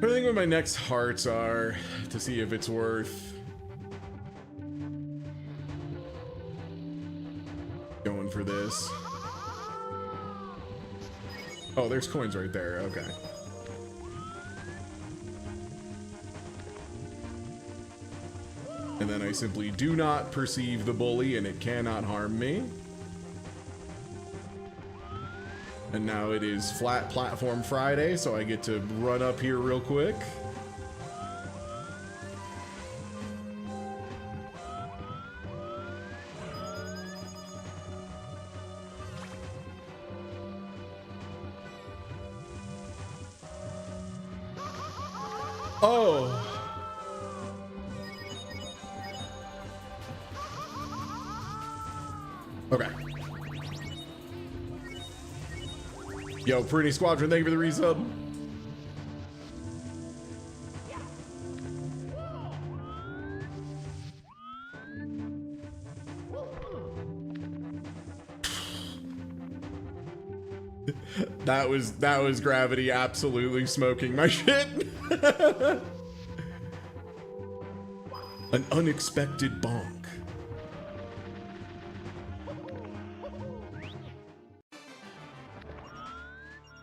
I think what my next hearts are to see if it's worth going for this. Oh, there's coins right there. Okay. And then I simply do not perceive the bully and it cannot harm me. And now it is Flat Platform Friday, so I get to run up here real quick. Oh. Okay. Yo, Pretty Squadron, thank you for the resub. That was gravity absolutely smoking my shit. An unexpected bonk.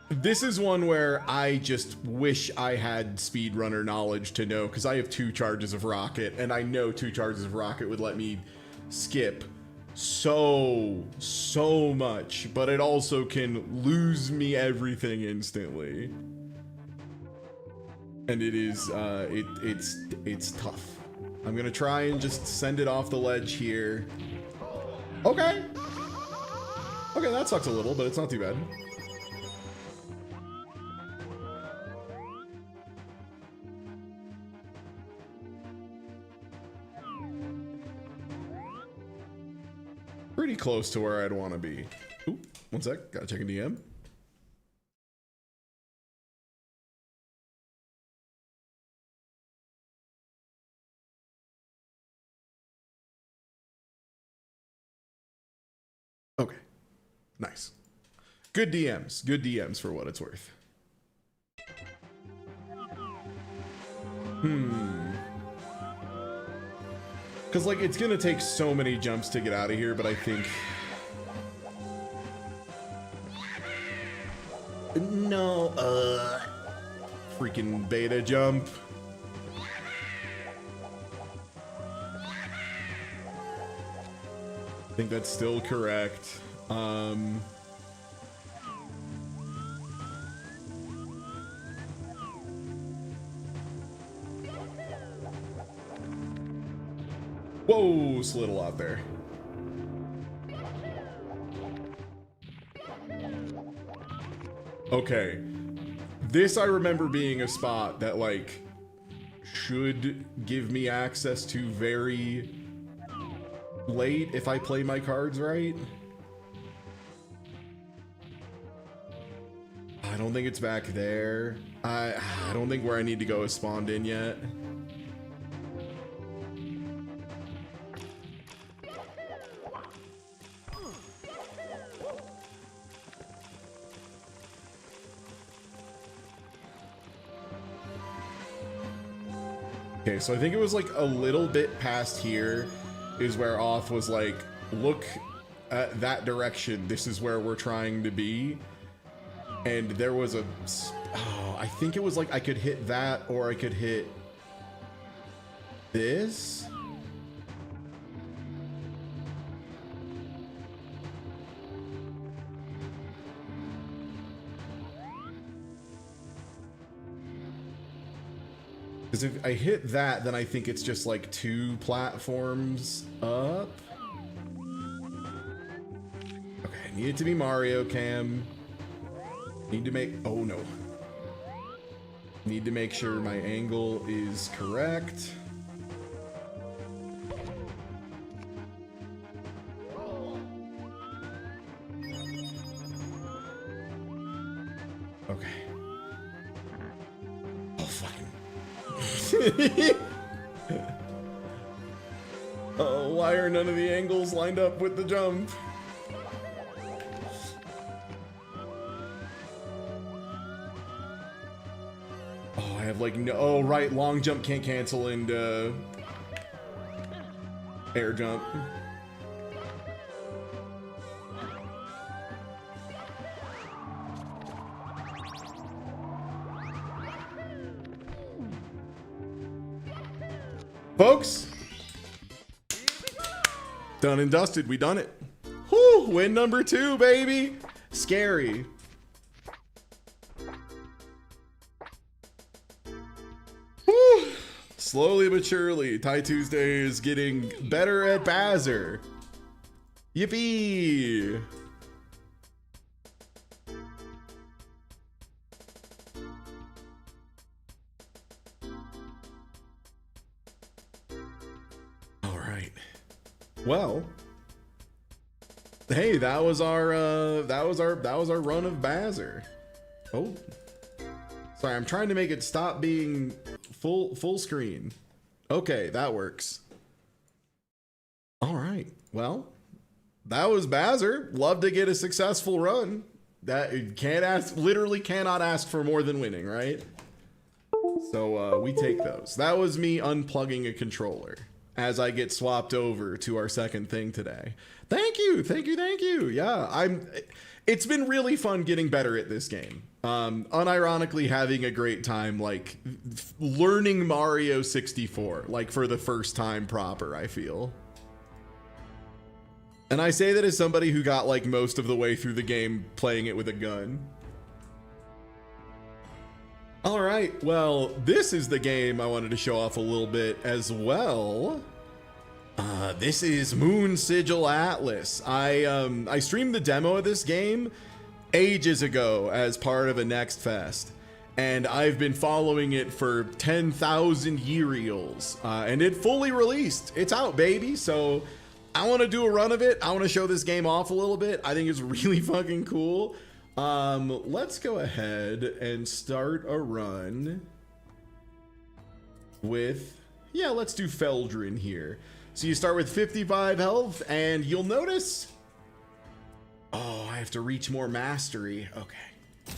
This is one where I just wish I had speedrunner knowledge to know, because I have 2 charges of rocket, and I know 2 charges of rocket would let me skip so much, but it also can lose me everything instantly. And it is, it's tough. I'm gonna try and just send it off the ledge here. Okay. Okay, that sucks a little, but it's not too bad. Pretty close to where I'd want to be. Oop, one sec, gotta check a DM. Okay, nice. Good DMs for what it's worth. Because, like, it's gonna take so many jumps to get out of here, but I think... No, freaking beta jump. I think that's still correct. Whoa, slid a lot there. Okay. This I remember being a spot that, like, should give me access to very late if I play my cards right. I don't think it's back there. I don't think where I need to go is spawned in yet. Okay, so I think it was like a little bit past here is where Oth was like, look at that direction. This is where we're trying to be. And there was a, oh, I think it was like I could hit that or I could hit this. Because if I hit that, then I think it's just like 2 platforms up. Okay, I need it to be Mario Cam. Need to make, oh no. Need to make sure my angle is correct. Okay. Oh, fucking. Oh, why are none of the angles lined up with the jump? Oh, I have like no. Oh, right. Long jump can't cancel into air jump. Folks, done and dusted. We done it. Whew, win number 2, baby. Scary. Whew. Slowly but surely, Ty Tuesday is getting better at BAZR. Yippee. Well, hey, that was our run of BAZR. Oh, sorry, I'm trying to make it stop being full screen. Okay, that works. All right, well, that was BAZR. Love to get a successful run. That can't ask, literally cannot ask for more than winning, right? So we take those. That was me unplugging a controller as I get swapped over to our second thing today. Thank you. Yeah, it's been really fun getting better at this game. Unironically having a great time, like learning Mario 64, like for the first time proper, I feel. And I say that as somebody who got like most of the way through the game playing it with a gun. All right, well, this is the game I wanted to show off a little bit as well. This is Moon Sigil Atlas. I streamed the demo of this game ages ago as part of a Next Fest, and I've been following it for 10,000 years, and it fully released. It's out, baby, so I want to do a run of it. I want to show this game off a little bit. I think it's really fucking cool. Let's go ahead and start a run with, yeah, let's do Feldrin here. So you start with 55 health, and you'll notice, oh, I have to reach more mastery. Okay.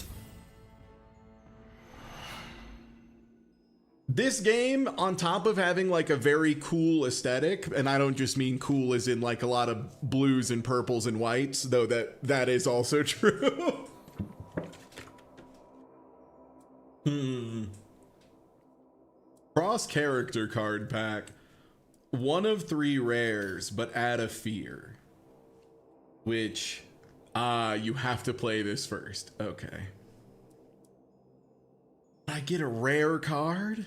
This game, on top of having like a very cool aesthetic, and I don't just mean cool as in like a lot of blues and purples and whites, though that is also true. Cross character card pack. 1 of 3 rares, but add a fear. Which, you have to play this first. Okay. I get a rare card?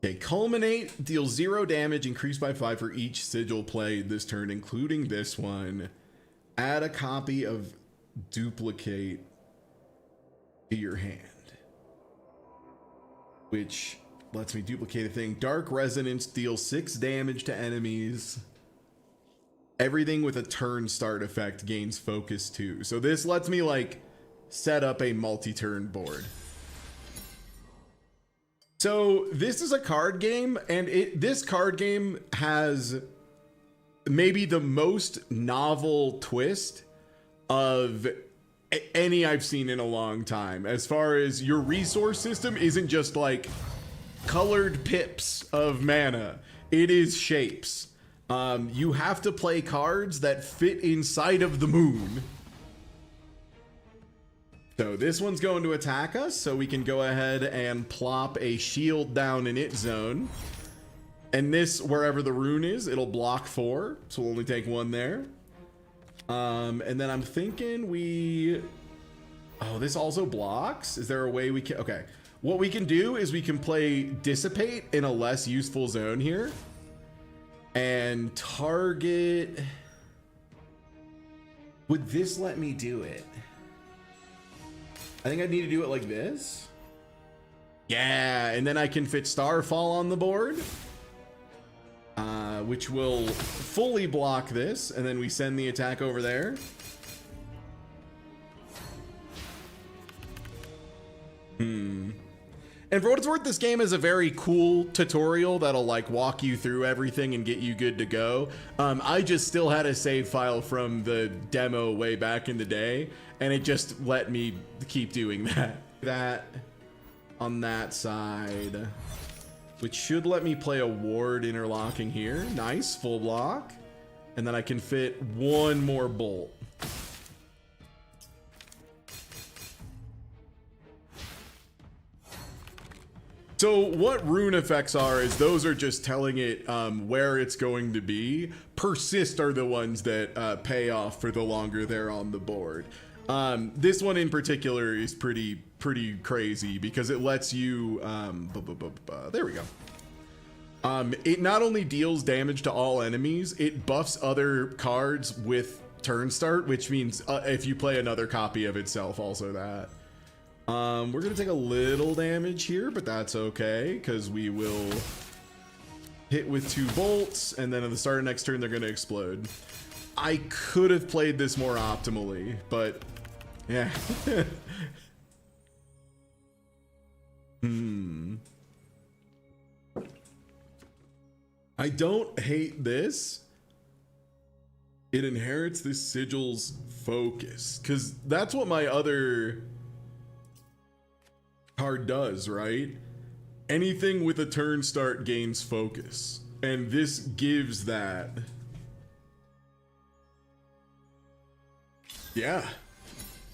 Okay, Culminate, deals 0 damage, increase by 5 for each sigil played this turn, including this one. Add a copy of Duplicate to your hand. Which lets me duplicate a thing. Dark Resonance deals 6 damage to enemies. Everything with a turn start effect gains focus 2. So this lets me like set up a multi-turn board. So this is a card game, and this card game has maybe the most novel twist of any I've seen in a long time. As far as your resource system isn't just like colored pips of mana, it is shapes. You have to play cards that fit inside of the moon. So this one's going to attack us, so we can go ahead and plop a shield down in its zone. And this, wherever the rune is, it'll block 4, so we'll only take 1 there. And then I'm thinking oh, this also blocks? Is there a way we can, okay. What we can do is we can play Dissipate in a less useful zone here. And target, would this let me do it? I think I need to do it like this. Yeah, and then I can fit Starfall on the board. Which will fully block this, and then we send the attack over there. And for what it's worth, this game is a very cool tutorial that'll like walk you through everything and get you good to go. I just still had a save file from the demo way back in the day, and it just let me keep doing that. That on that side, which should let me play a ward interlocking here. Nice, full block. And then I can fit one more bolt. So what rune effects are is those are just telling it where it's going to be. Persist are the ones that pay off for the longer they're on the board. This one in particular is pretty crazy because it lets you, there we go. It not only deals damage to all enemies, it buffs other cards with turn start, which means if you play another copy of itself, also that. We're gonna take a little damage here, but that's okay, because we will hit with 2 bolts, and then at the start of next turn, they're gonna explode. I could have played this more optimally, but yeah. I don't hate this. It inherits this sigil's focus, because that's what my other card does, right? Anything with a turn start gains focus, and this gives that. Yeah,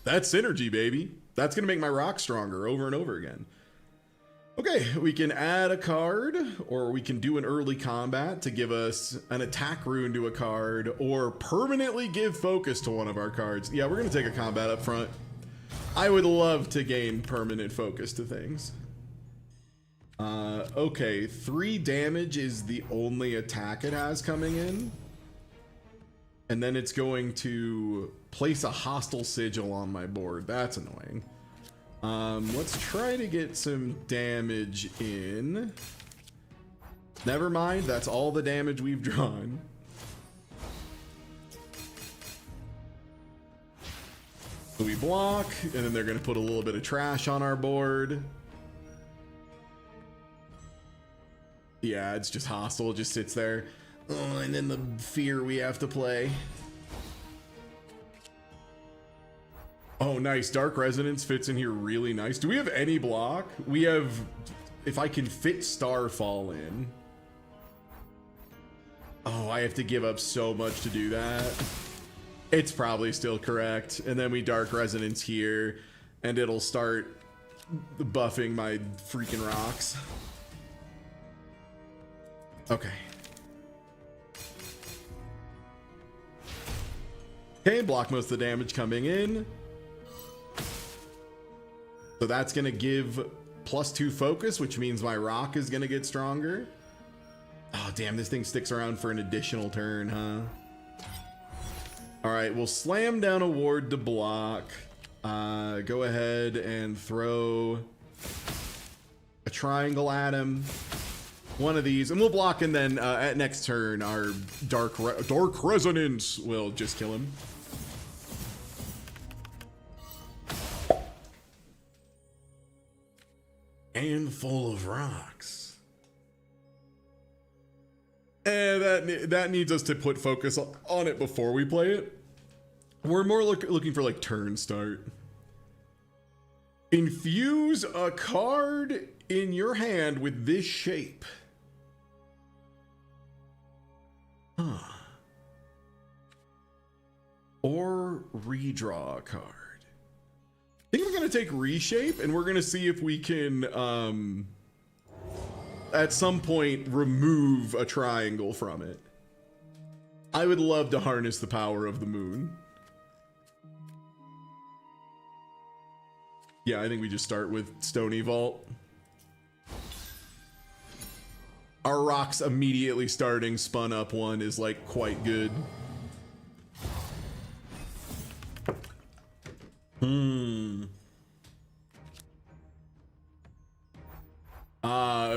that's synergy, baby. That's gonna make my rock stronger over and over again. Okay, we can add a card, or we can do an early combat to give us an attack rune to a card, or permanently give focus to one of our cards. Yeah, we're gonna take a combat up front. I would love to gain permanent focus to things. Okay, 3 damage is the only attack it has coming in. And then it's going to place a hostile sigil on my board. That's annoying. Let's try to get some damage in. Never mind, that's all the damage we've drawn. So we block, and then they're gonna put a little bit of trash on our board. Yeah, it's just hostile, it just sits there. Oh, and then the fear we have to play. Oh, nice, Dark Resonance fits in here really nice. Do we have any block? We have, if I can fit Starfall in. Oh, I have to give up so much to do that. It's probably still correct. And then we Dark Resonance here, and it'll start buffing my freaking rocks. Okay. Okay, block most of the damage coming in. So that's gonna give +2 focus, which means my rock is gonna get stronger. Oh, damn, this thing sticks around for an additional turn, huh? All right, we'll slam down a ward to block. Go ahead and throw a triangle at him. One of these, and we'll block, and then at next turn, our Dark Resonance will just kill him. And full of rocks. And that needs us to put focus on it before we play it. We're more looking for like turn start. Infuse a card in your hand with this shape. Huh. Or redraw a card. I think we're gonna take reshape, and we're gonna see if we can at some point remove a triangle from it. I would love to harness the power of the moon. Yeah, I think we just start with Stony Vault. Our rocks immediately starting spun up one is like quite good.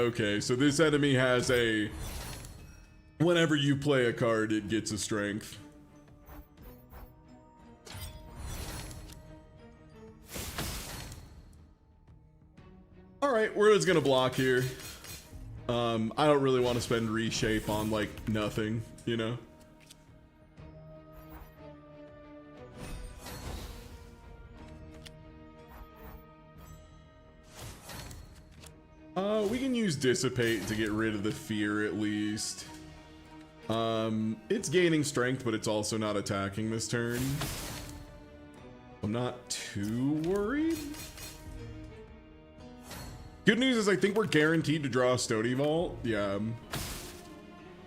Okay, so this enemy has a, whenever you play a card, it gets a strength. All right, we're just gonna block here. I don't really want to spend reshape on like nothing, you know? We can use dissipate to get rid of the fear at least. It's gaining strength, but it's also not attacking this turn. I'm not too worried. Good news is I think we're guaranteed to draw a Stony Vault. Yeah.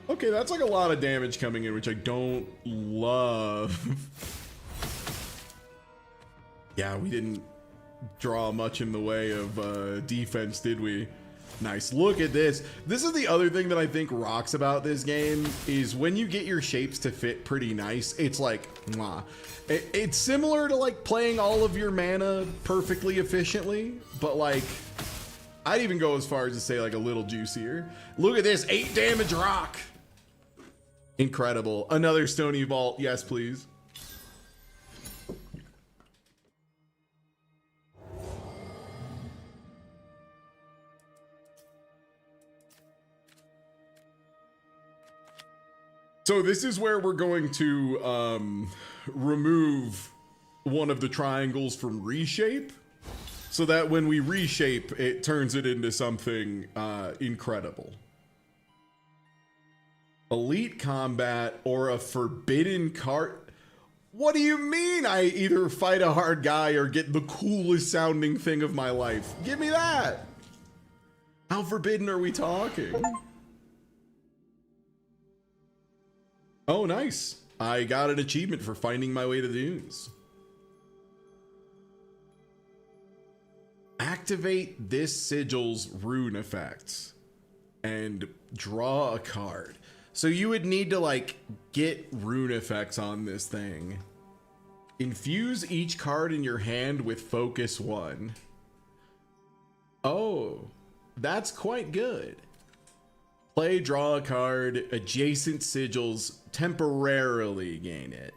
Okay, that's like a lot of damage coming in, which I don't love. Yeah, we didn't draw much in the way of defense, did we? Nice. Look at this. This is the other thing that I think rocks about this game is when you get your shapes to fit pretty nice, it's like, mwah. It's similar to like playing all of your mana perfectly efficiently, but like, I'd even go as far as to say like a little juicier. Look at this, 8 damage rock. Incredible. Another Stony Vault. Yes, please. So this is where we're going to remove one of the triangles from reshape, so that when we reshape, it turns it into something incredible. Elite combat or a forbidden card. What do you mean I either fight a hard guy or get the coolest sounding thing of my life? Give me that. How forbidden are we talking? Oh, nice. I got an achievement for finding my way to the dunes. Activate this sigil's rune effects and draw a card. So you would need to like get rune effects on this thing. Infuse each card in your hand with focus 1. Oh, that's quite good. Play, draw a card, adjacent sigils temporarily gain it.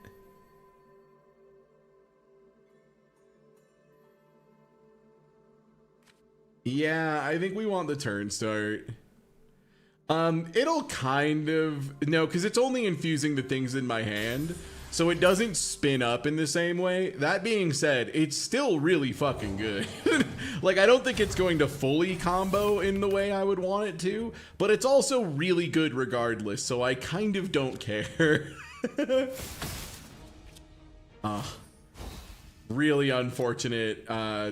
Yeah, I think we want the turn start. It'll kind of, no, because it's only infusing the things in my hand, so it doesn't spin up in the same way. That being said, it's still really fucking good. Like, I don't think it's going to fully combo in the way I would want it to, but it's also really good regardless, so I kind of don't care. Really unfortunate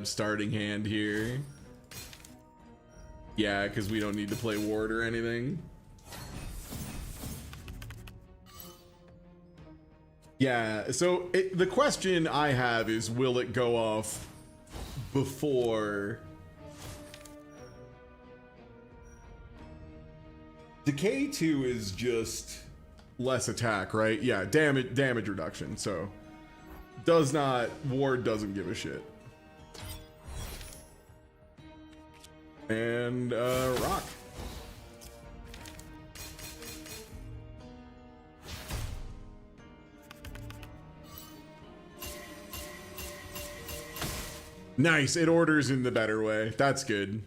starting hand here. Yeah, because we don't need to play ward or anything. Yeah, so the question I have is, will it go off before... Decay 2 is just less attack, right? Yeah, damage reduction, so does not... Ward doesn't give a shit. And rock. Nice, it orders in the better way. That's good.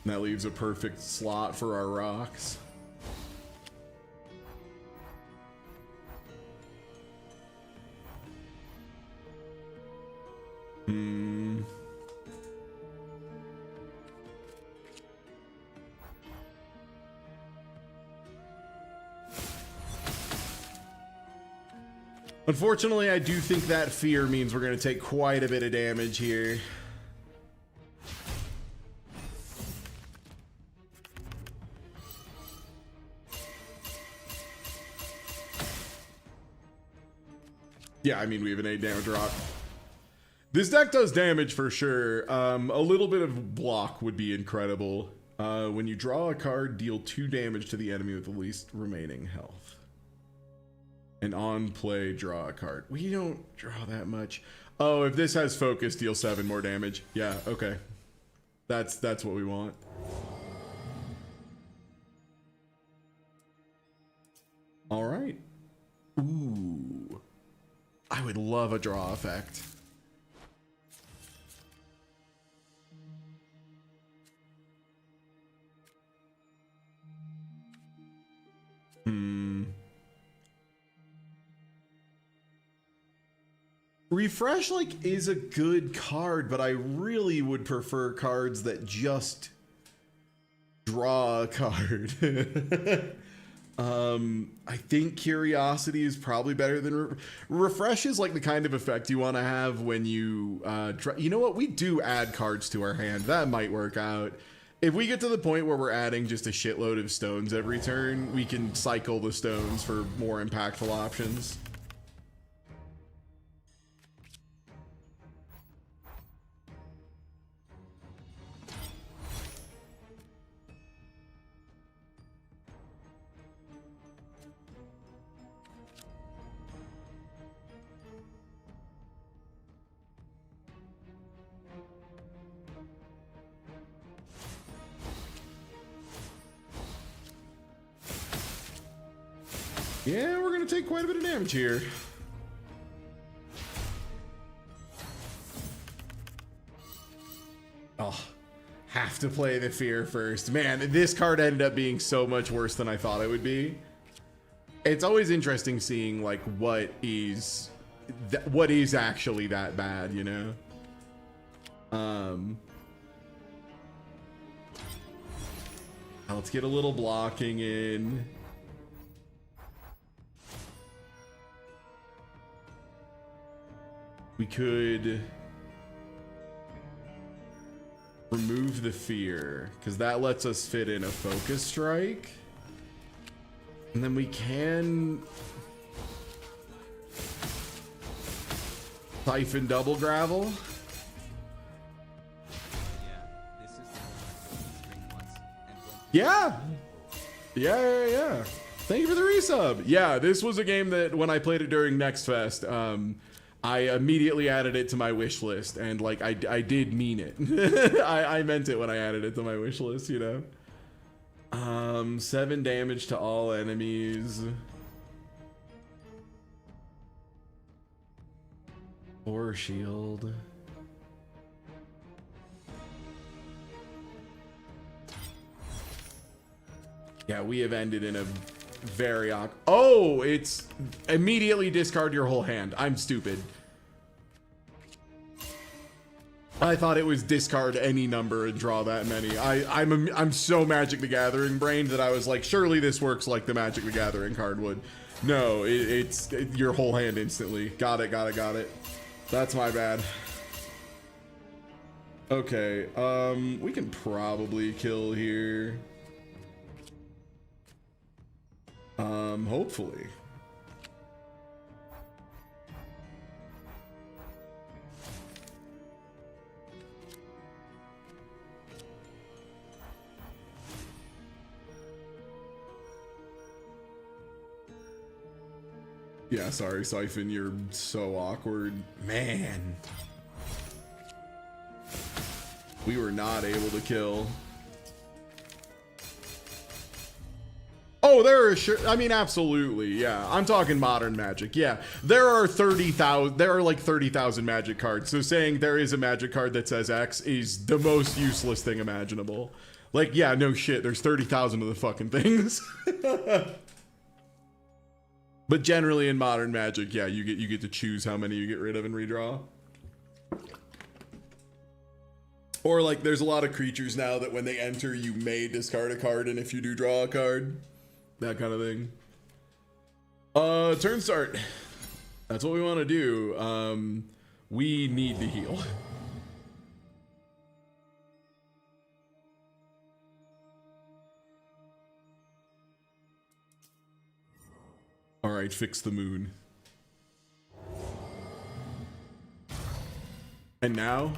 And that leaves a perfect slot for our rocks. Unfortunately, I do think that fear means we're going to take quite a bit of damage here. Yeah, I mean, we have an 8 damage rock. This deck does damage for sure. A little bit of block would be incredible. When you draw a card, deal 2 damage to the enemy with the least remaining health. And on play, draw a card. We don't draw that much. Oh, if this has focus, deal 7 more damage. Yeah, okay. That's what we want. All right. Ooh. I would love a draw effect. Refresh like is a good card, but I really would prefer cards that just draw a card. I think Curiosity is probably better than Refresh is like the kind of effect you want to have when you you know what, we do add cards to our hand. That might work out. If we get to the point where we're adding just a shitload of stones every turn, we can cycle the stones for more impactful options. Yeah, we're gonna take quite a bit of damage here. Oh, have to play the fear first. Man, this card ended up being so much worse than I thought it would be. It's always interesting seeing like what is actually that bad, you know? Let's get a little blocking in. We could remove the fear, because that lets us fit in a focus strike. And then we can siphon double gravel. Yeah. Yeah. Thank you for the resub. Yeah, this was a game that when I played it during Next Fest, I immediately added it to my wish list, and like I did mean it. I meant it when I added it to my wish list, you know. 7 damage to all enemies. Or shield. Yeah, we have ended in a very awkward. Oh, it's immediately discard your whole hand. I'm stupid. I thought it was discard any number and draw that many. I'm so Magic the Gathering brained that I was like, surely this works like the Magic the Gathering card would. No, it's your whole hand instantly. Got it. That's my bad. Okay, we can probably kill here. Hopefully. Yeah, sorry, Siphon, you're so awkward. Man. We were not able to kill. Oh, there are sure. I mean, absolutely. Yeah, I'm talking modern Magic. Yeah, there are 30,000. There are like 30,000 Magic cards. So saying there is a Magic card that says X is the most useless thing imaginable. Like, yeah, no shit. There's 30,000 of the fucking things. But generally in modern Magic, yeah, you get to choose how many you get rid of and redraw. Or like, there's a lot of creatures now that when they enter, you may discard a card, and if you do draw a card, that kind of thing. Turn start. That's what we want to do. We need to heal. All right, fix the moon. And now,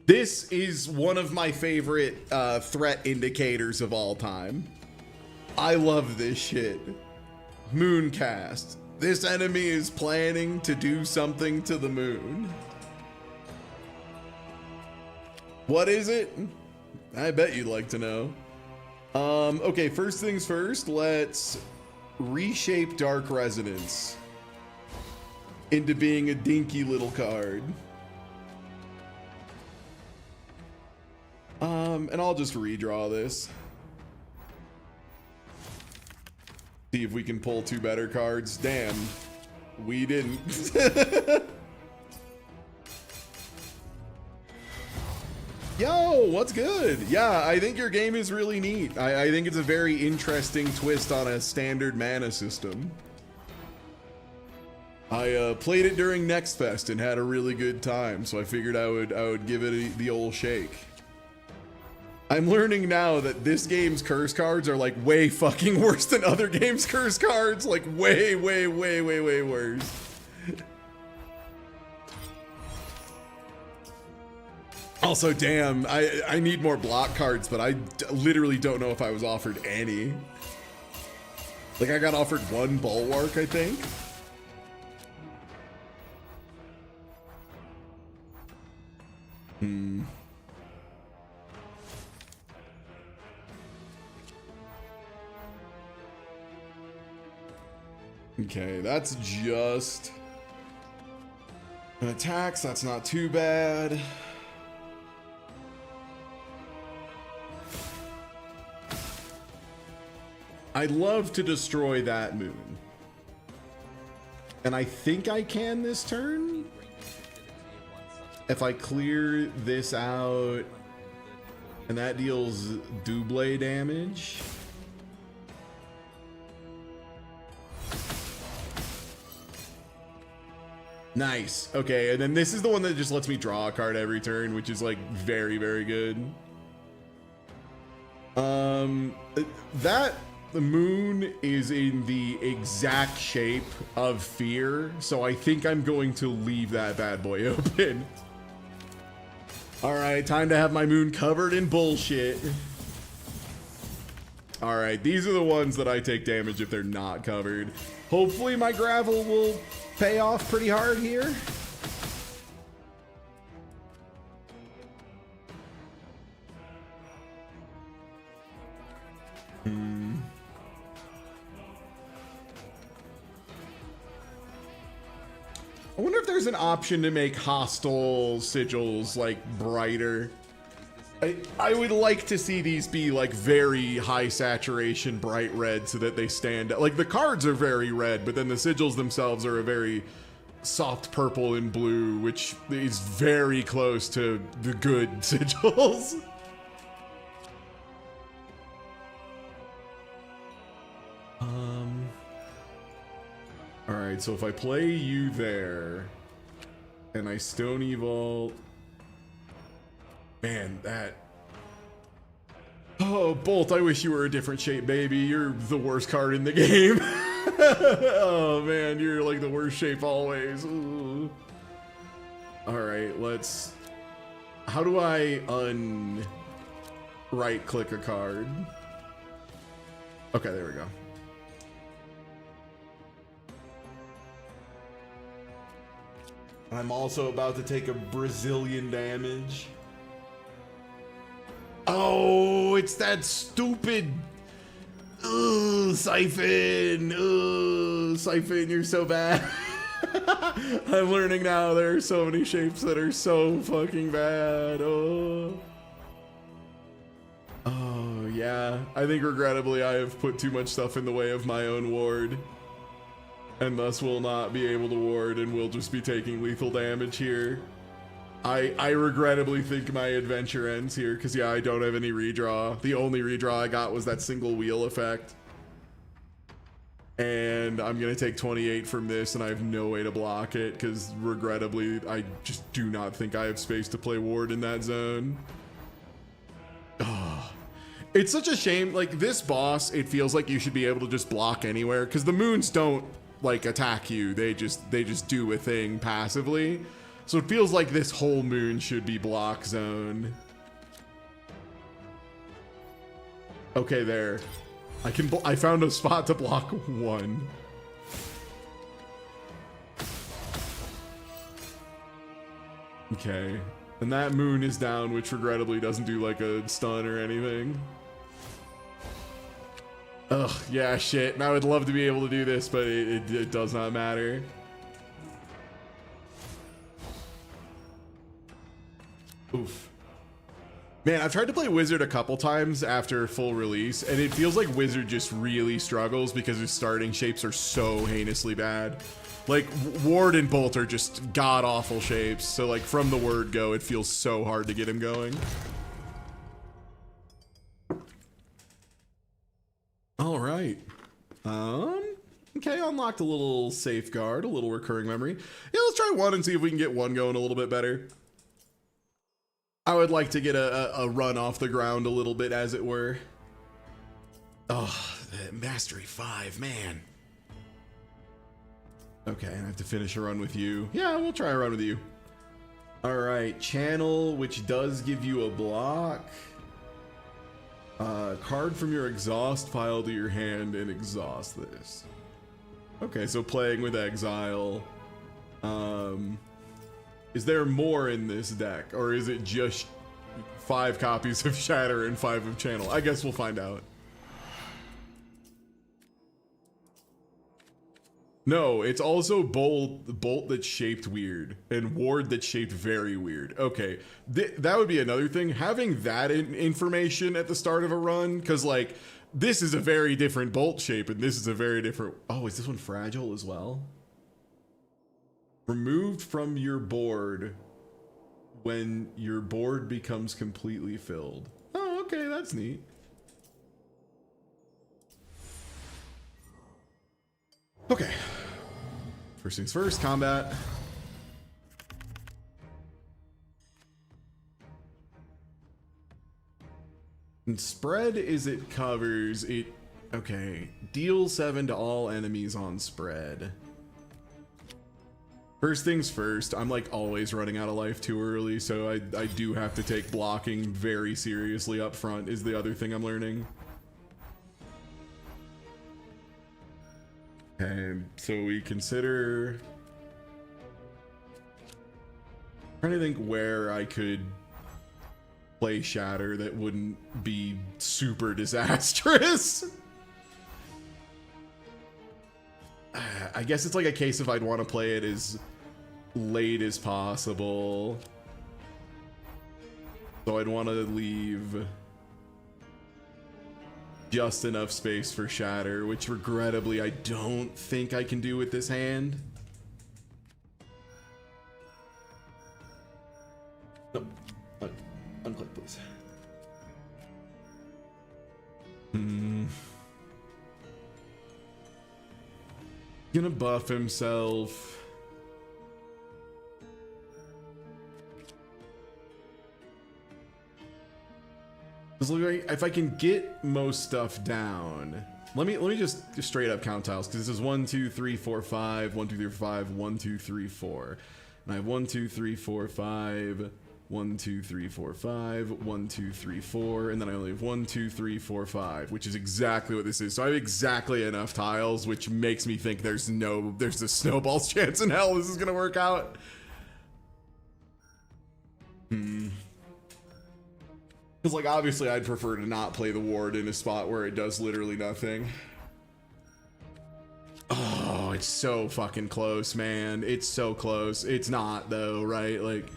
this is one of my favorite threat indicators of all time. I love this shit. Mooncast. This enemy is planning to do something to the moon. What is it? I bet you'd like to know. Okay, first things first, let's reshape Dark Resonance into being a dinky little card. And I'll just redraw this. See if we can pull 2 better cards. Damn, we didn't. Yo, what's good? Yeah, I think your game is really neat. I think it's a very interesting twist on a standard mana system. I played it during Next Fest and had a really good time, so I figured I would give it the old shake. I'm learning now that this game's curse cards are like way fucking worse than other games' curse cards. Like way worse. Also, damn, I need more block cards, but I literally don't know if I was offered any. Like I got offered 1 Bulwark, I think. Okay, that's just an attacks. That's not too bad. I'd love to destroy that moon. And I think I can this turn. If I clear this out, and that deals double damage. Nice. Okay, and then this is the one that just lets me draw a card every turn, which is like very good. That the moon is in the exact shape of fear, so I think I'm going to leave that bad boy open. All right, time to have my moon covered in bullshit. All right, these are the ones that I take damage if they're not covered. Hopefully my gravel will pay off pretty hard here. I wonder if there's an option to make hostile sigils like brighter. I would like to see these be like very high saturation bright red so that they stand out. Like the cards are very red, but then the sigils themselves are a very soft purple and blue, which is very close to the good sigils. All right, so if I play you there and I Stony Vault, man, that... Oh, Bolt, I wish you were a different shape, baby. You're the worst card in the game. Oh, man, you're like the worst shape always. Ooh. All right, let's... How do I right-click a card? Okay, there we go. I'm also about to take a Brazilian damage. Oh, it's that stupid Siphon. Siphon, you're so bad. I'm learning now there are so many shapes that are so fucking bad. Oh, yeah. I think regrettably I have put too much stuff in the way of my own ward. And thus will not be able to ward and will just be taking lethal damage here. I regrettably think my adventure ends here because, yeah, I don't have any redraw. The only redraw I got was that single wheel effect. And I'm going to take 28 from this and I have no way to block it because regrettably I just do not think I have space to play ward in that zone. Oh, it's such a shame. Like this boss, it feels like you should be able to just block anywhere because the moons don't like attack you. They just do a thing passively. So it feels like this whole moon should be block zone. Okay, there. I found a spot to block 1. Okay. And that moon is down, which regrettably doesn't do like a stun or anything. Ugh, yeah, shit. And I would love to be able to do this, but it does not matter. Oof. Man, I've tried to play Wizard a couple times after full release, and it feels like Wizard just really struggles because his starting shapes are so heinously bad. Like, Ward and Bolt are just god-awful shapes, so like from the word go, it feels so hard to get him going. All right. Okay, unlocked a little safeguard, a little recurring memory. Yeah, let's try one and see if we can get one going a little bit better. I would like to get a run off the ground a little bit, as it were. Oh, Mastery 5, man. Okay, I have to finish a run with you. Yeah, we'll try a run with you. All right, channel, which does give you a block. Card from your exhaust pile to your hand and exhaust this. Okay, so playing with exile. Is there more in this deck, or is it just 5 copies of Shatter and 5 of Channel? I guess we'll find out. No, it's also Bolt that's shaped weird and Ward that's shaped very weird. Okay, that would be another thing. Having that information at the start of a run, because like this is a very different Bolt shape and this is a very different. Oh, is this one fragile as well? Removed from your board when your board becomes completely filled. Oh, okay, that's neat. Okay. First things first, combat. And spread is it covers it. Okay. Deal 7 to all enemies on spread. First things first, I'm like always running out of life too early, so I do have to take blocking very seriously up front is the other thing I'm learning. Okay, so we consider... I'm trying to think where I could play Shatter that wouldn't be super disastrous. I guess it's like a case if I'd want to play it as late as possible. So I'd want to leave just enough space for Shatter, which regrettably I don't think I can do with this hand. No, unclick please. Gonna buff himself. If I can get most stuff down, let me just straight up count tiles, because this is 1 2 3 4 5 1 2 3 4 5 1 2 3 4, and I have 1 2 3 4 5 1 2 3 4 5 1 2 3 4, and then I only have 1 2 3 4 5, which is exactly what this is. So I have exactly enough tiles, which makes me think there's a snowball's chance in hell this is gonna work out. Because, like, obviously I'd prefer to not play the ward in a spot where it does literally nothing. Oh, it's so fucking close, man. It's so close. It's not, though, right? Like...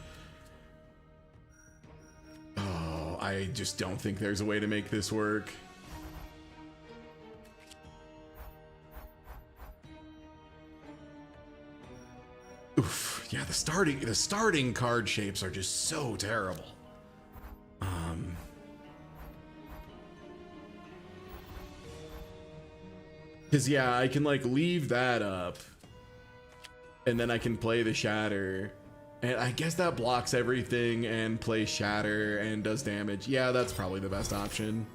Oh, I just don't think there's a way to make this work. Oof. Yeah, the starting card shapes are just so terrible. Cause yeah, I can like leave that up and then I can play the Shatter, and I guess that blocks everything and plays Shatter and does damage. Yeah, that's probably the best option.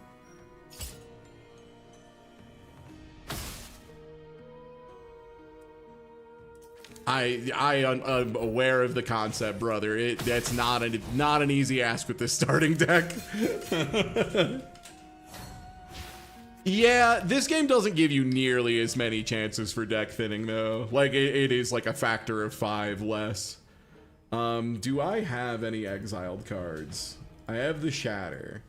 I'm aware of the concept, brother. That's not an easy ask with this starting deck. Yeah, this game doesn't give you nearly as many chances for deck thinning, though. Like, it is like a factor of 5 less. Do I have any exiled cards? I have the Shatter.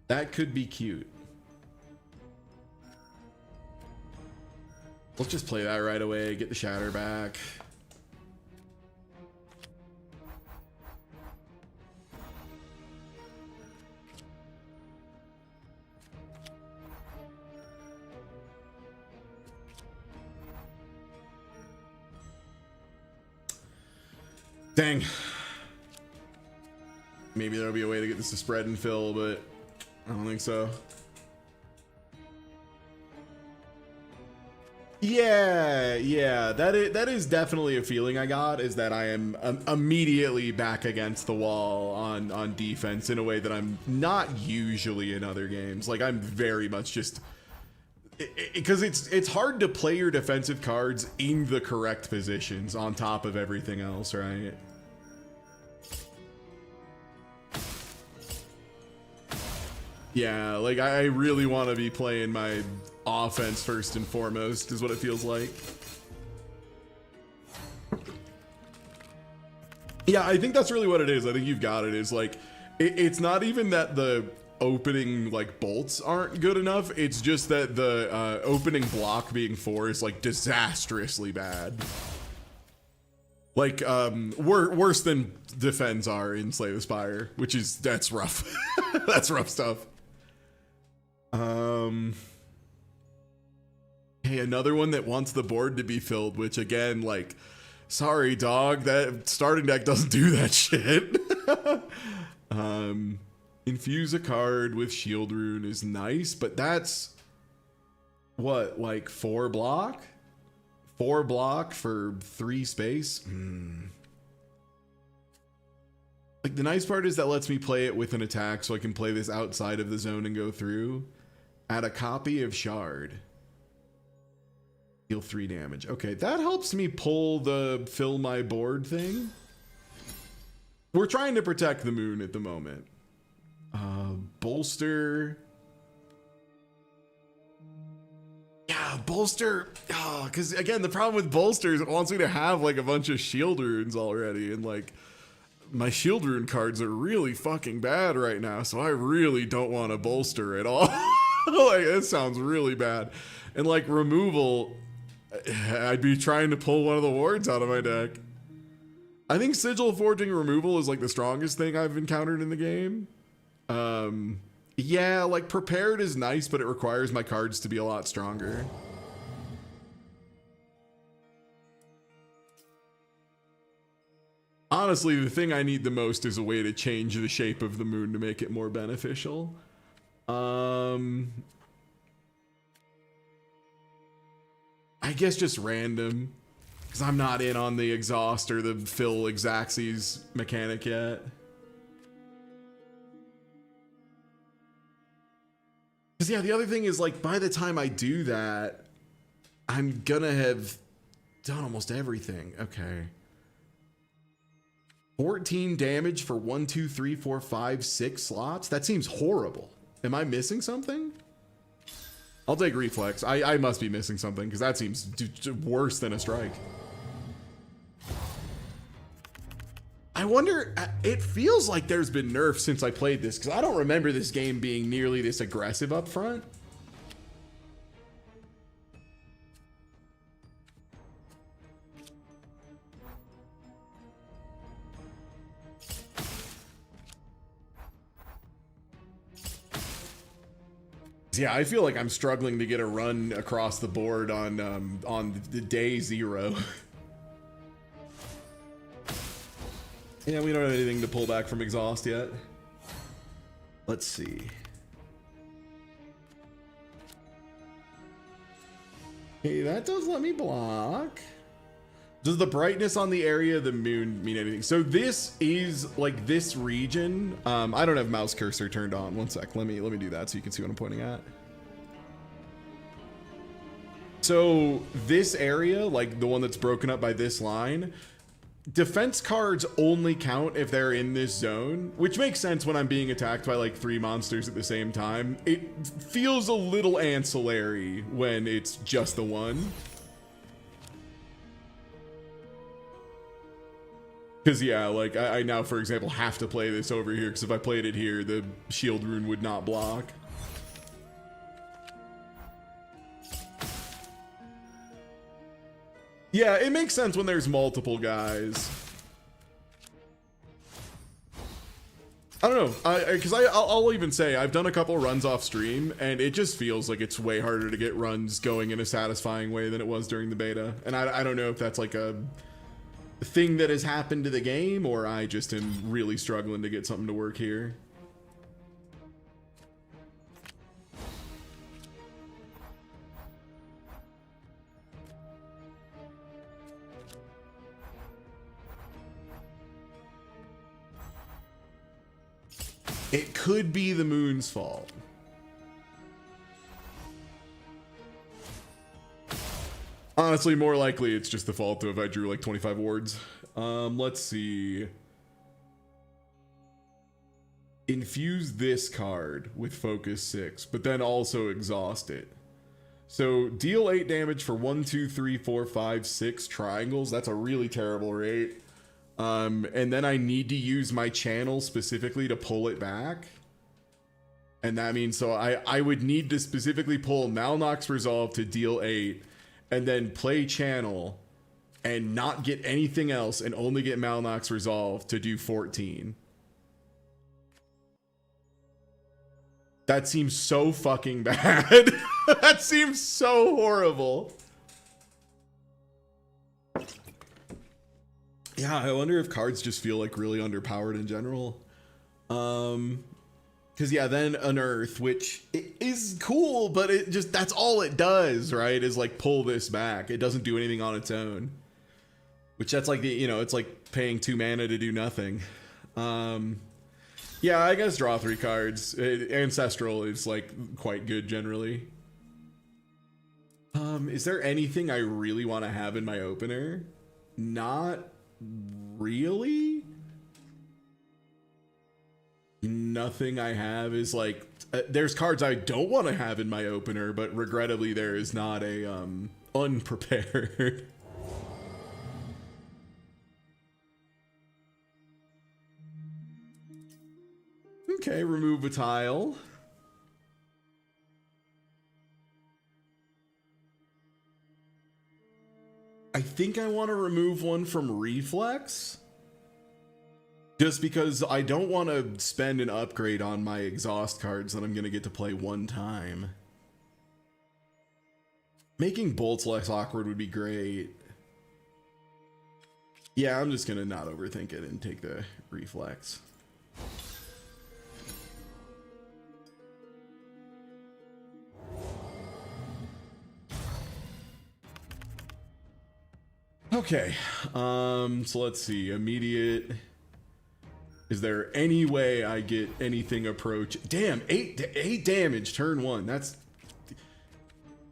That could be cute. Let's just play that right away, get the Shatter back. Dang. Maybe there'll be a way to get this to spread and fill, but I don't think so. Yeah, that is definitely a feeling I got, is that I am immediately back against the wall on defense in a way that I'm not usually in other games. Like, I'm very much just, because it's hard to play your defensive cards in the correct positions on top of everything else, right? Yeah, like I really want to be playing my offense first and foremost, is what it feels like. Yeah, I think that's really what it is. I think you've got it. Is like, it's not even that the opening like bolts aren't good enough. It's just that the opening block being 4 is like disastrously bad. Like worse than defends are in Slay the Spire, which is, that's rough. That's rough stuff. Hey, another one that wants the board to be filled, which again, like, sorry dog, that starting deck doesn't do that shit. Infuse a card with Shield Rune is nice, but that's what, like 4 block? 4 block for 3 space? Like, the nice part is that lets me play it with an attack, so I can play this outside of the zone and go through. Add a copy of Shard. Deal 3 damage. Okay, that helps me pull the fill my board thing. We're trying to protect the moon at the moment. Bolster. Yeah, bolster. Oh, because again, the problem with bolster is it wants me to have like a bunch of shield runes already, and like my shield rune cards are really fucking bad right now, so I really don't want to bolster at all. Like, it sounds really bad. And like removal, I'd be trying to pull one of the wards out of my deck. I think Sigil Forging removal is like the strongest thing I've encountered in the game. Yeah, like prepared is nice, but it requires my cards to be a lot stronger. Honestly, the thing I need the most is a way to change the shape of the moon to make it more beneficial. I guess just random, because I'm not in on the exhaust or the fill Exaxes mechanic yet. Because yeah, the other thing is like by the time I do that, I'm gonna have done almost everything. Okay. 14 damage for 1, 2, 3, 4, 5, 6 slots? That seems horrible. Am I missing something? I'll take reflex. I must be missing something because that seems worse than a strike. I wonder, it feels like there's been nerfs since I played this because I don't remember this game being nearly this aggressive up front. Yeah, I feel like I'm struggling to get a run across the board on the day 0. Yeah, we don't have anything to pull back from exhaust yet. Let's see. Okay, that does let me block. Does the brightness on the area of the moon mean anything? So this is like this region. I don't have mouse cursor turned on. One sec. Let me do that so you can see what I'm pointing at. So this area, like the one that's broken up by this line, defense cards only count if they're in this zone, which makes sense when I'm being attacked by like 3 monsters at the same time. It feels a little ancillary when it's just the one. Because yeah, like I now, for example, have to play this over here because if I played it here, the shield rune would not block. Yeah, it makes sense when there's multiple guys. I don't know, because I'll even say I've done a couple runs off stream, and it just feels like it's way harder to get runs going in a satisfying way than it was during the beta. And I don't know if that's like a thing that has happened to the game, or I just am really struggling to get something to work here. It could be the moon's fault. Honestly, more likely it's just the fault of I drew like 25 wards. Let's see. Infuse this card with focus 6, but then also exhaust it. So deal 8 damage for 1, 2, 3, 4, 5, 6 triangles. That's a really terrible rate. And then I need to use my channel specifically to pull it back. And that means, so I would need to specifically pull Malnox Resolve to deal 8, and then play channel and not get anything else and only get Malnox Resolve to do 14. That seems so fucking bad. That seems so horrible. Yeah, I wonder if cards just feel like really underpowered in general. Because yeah, then Unearth, which is cool, but it just, that's all it does, right? Is like pull this back. It doesn't do anything on its own. Which that's like the, you know, it's like paying 2 mana to do nothing. Yeah, I guess draw 3 cards. Ancestral is like quite good generally. Is there anything I really want to have in my opener? Not really. Nothing I have is like, there's cards I don't want to have in my opener, but regrettably there is not a unprepared. Okay, remove a tile. I think I want to remove one from Reflex. Just because I don't want to spend an upgrade on my exhaust cards that I'm going to get to play one time. Making bolts less awkward would be great. Yeah, I'm just going to not overthink it and take the Reflex. Okay, so let's see, immediate. Is there any way I get anything approach? Damn, 8 damage turn 1. That's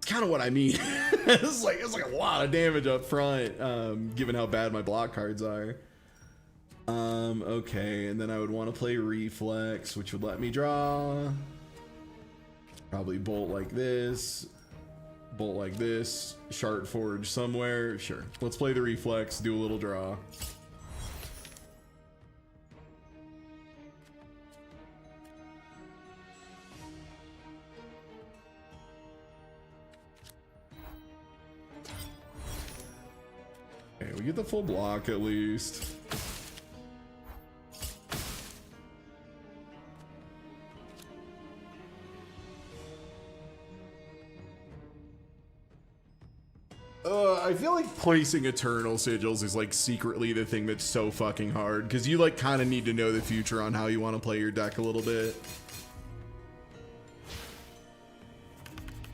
kind of what I mean. it's like a lot of damage up front, given how bad my block cards are. Okay, and then I would want to play Reflex, which would let me draw. Probably bolt like this. Bolt like this, Shard Forge somewhere. Sure, let's play the Reflex, do a little draw. Okay, we get the full block at least. I feel like placing Eternal Sigils is like secretly the thing that's so fucking hard, because you like kind of need to know the future on how you want to play your deck a little bit.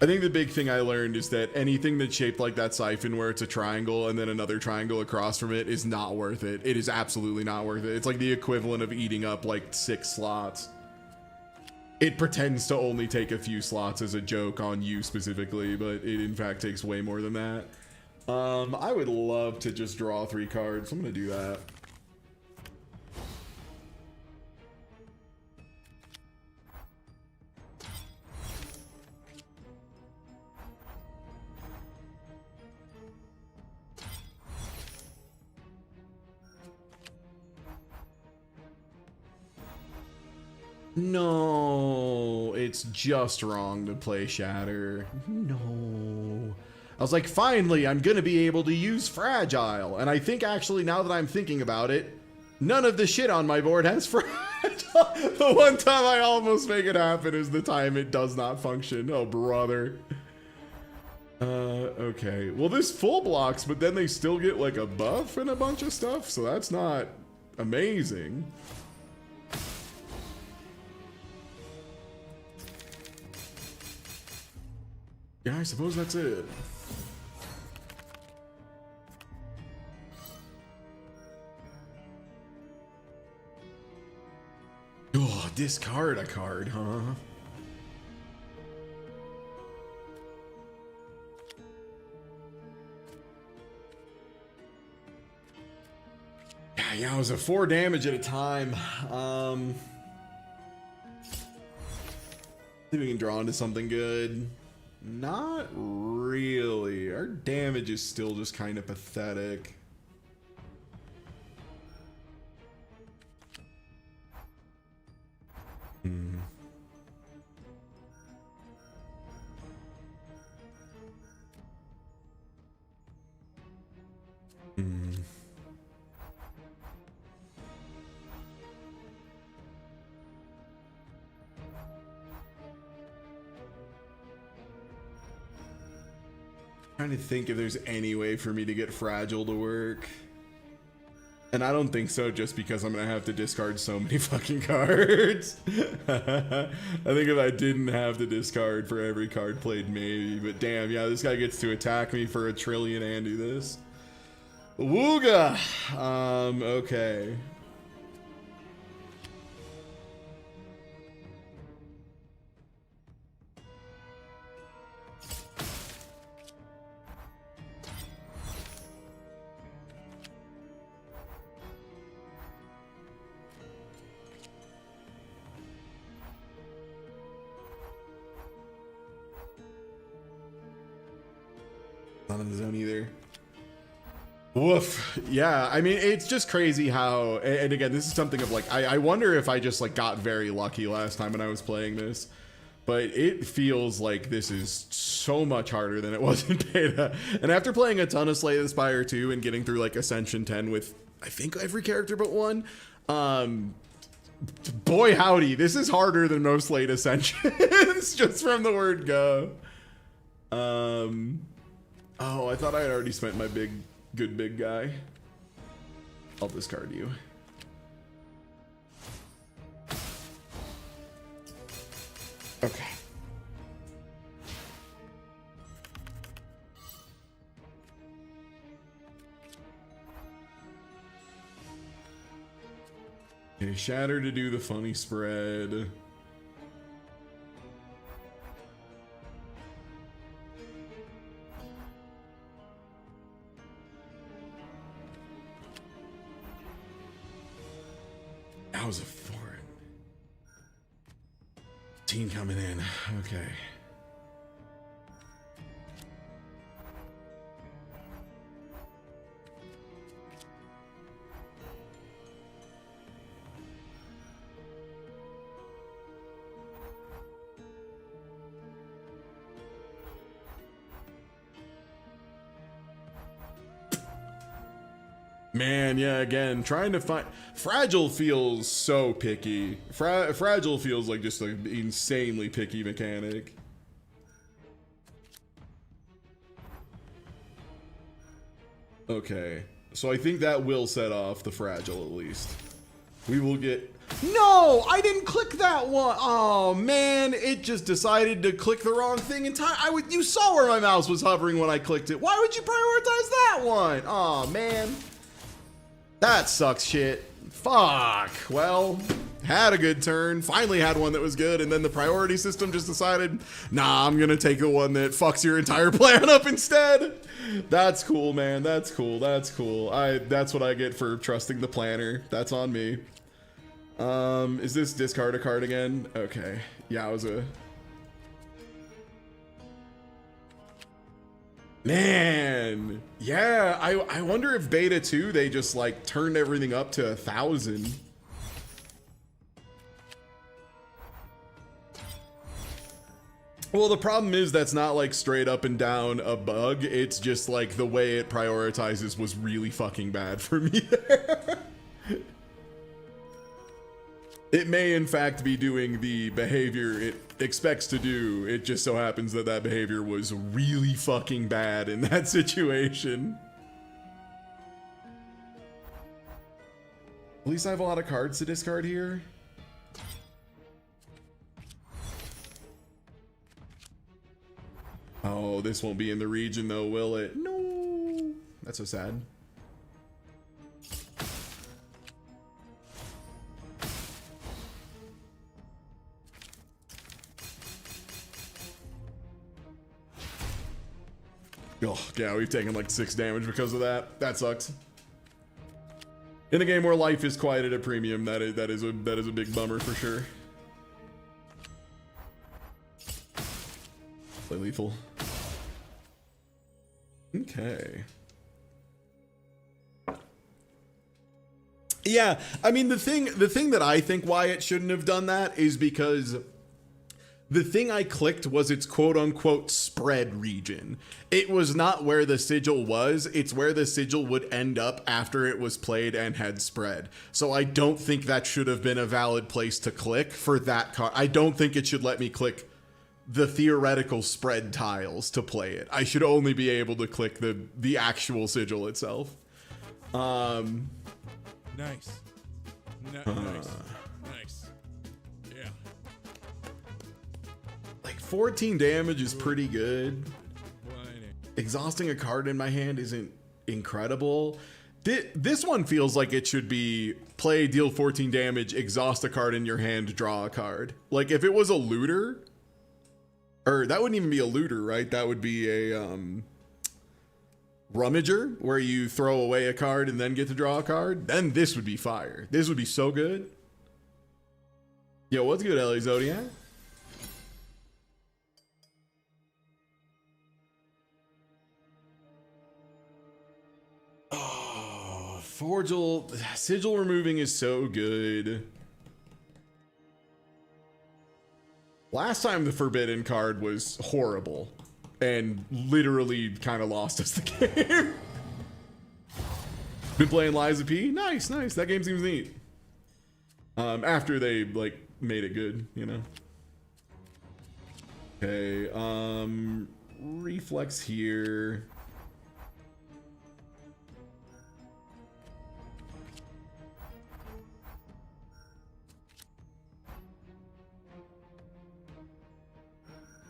I think the big thing I learned is that anything that's shaped like that siphon where it's a triangle and then another triangle across from it is not worth it. It is absolutely not worth it. It's like the equivalent of eating up like 6 slots. It pretends to only take a few slots as a joke on you specifically, but it in fact takes way more than that. I would love to just draw 3 cards. I'm gonna do that. No, it's just wrong to play Shatter. No. I was like, finally, I'm gonna be able to use Fragile. And I think actually, now that I'm thinking about it, none of the shit on my board has Fragile. The one time I almost make it happen is the time it does not function. Oh, brother. Okay. Well, this full blocks, but then they still get like a buff and a bunch of stuff, so that's not amazing. Yeah, I suppose that's it. Oh, discard a card, huh? Yeah, it was a 4 damage at a time. See if we can draw into something good. Not really. Our damage is still just kind of pathetic. Trying to think if there's any way for me to get fragile to work. And I don't think so, just because I'm gonna have to discard so many fucking cards. I think if I didn't have to discard for every card played, maybe. But damn, yeah, this guy gets to attack me for a trillion and do this. Wooga! Okay. Not in the zone either. Woof. Yeah, I mean, it's just crazy how, and again, this is something of like, I wonder if I just like got very lucky last time when I was playing this, but it feels like this is so much harder than it was in beta. And after playing a ton of Slay the Spire 2 and getting through like Ascension 10 with, I think, every character but one, boy howdy, this is harder than most late Ascensions, just from the word go. Oh, I thought I had already spent my good big guy. I'll discard you. Okay. Okay, Shatter to do the funny spread. That was a foreign team coming in. Okay. Man, yeah, again, trying to find... Fragile feels so picky. Fragile feels like just an insanely picky mechanic. Okay, so I think that will set off the Fragile at least. We will get... No! I didn't click that one! Oh, man, it just decided to click the wrong thing in time. You saw where my mouse was hovering when I clicked it. Why would you prioritize that one? Oh, man. That sucks shit. Fuck. Well, had a good turn. Finally had one that was good, and then the priority system just decided, nah, I'm gonna take the one that fucks your entire plan up instead. That's cool, man. That's cool. That's cool. That's what I get for trusting the planner. That's on me. Is this discard a card again? Okay. Yeah, it was a... Man, yeah, I wonder if beta 2 they just like turned everything up to 1,000. Well, the problem is that's not like straight up and down a bug. It's just like the way it prioritizes was really fucking bad for me there. It may in fact be doing the behavior it expects to do. It just so happens that that behavior was really fucking bad in that situation. At least I have a lot of cards to discard here. Oh, this won't be in the region though, will it? No. That's so sad. Oh, yeah, we've taken like 6 damage because of that. That sucks. In a game where life is quite at a premium, that is a big bummer for sure. Play lethal. Okay. Yeah, I mean the thing that I think why it shouldn't have done that is because the thing I clicked was its quote-unquote spread region. It was not where the sigil was, it's where the sigil would end up after it was played and had spread. So I don't think that should have been a valid place to click for that card. I don't think it should let me click the theoretical spread tiles to play it. I should only be able to click the actual sigil itself. Nice. Nice. Nice. Yeah. Like 14 damage is pretty good. Exhausting a card in my hand isn't incredible. This one feels like it should be play, deal 14 damage, exhaust a card in your hand, draw a card. Like if it was a looter, or that wouldn't even be a looter, right? That would be a rummager where you throw away a card and then get to draw a card. Then this would be fire. This would be so good. Yo, what's good, Ellie Zodiac? Oh, sigil removing is so good. Last time the forbidden card was horrible and literally kind of lost us the game. Been playing Lies of P? Nice. That game seems neat. After they like made it good, you know. Okay, reflex here.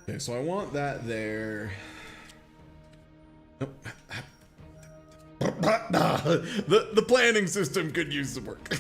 Okay, so I want that there. Nope. The planning system could use some work.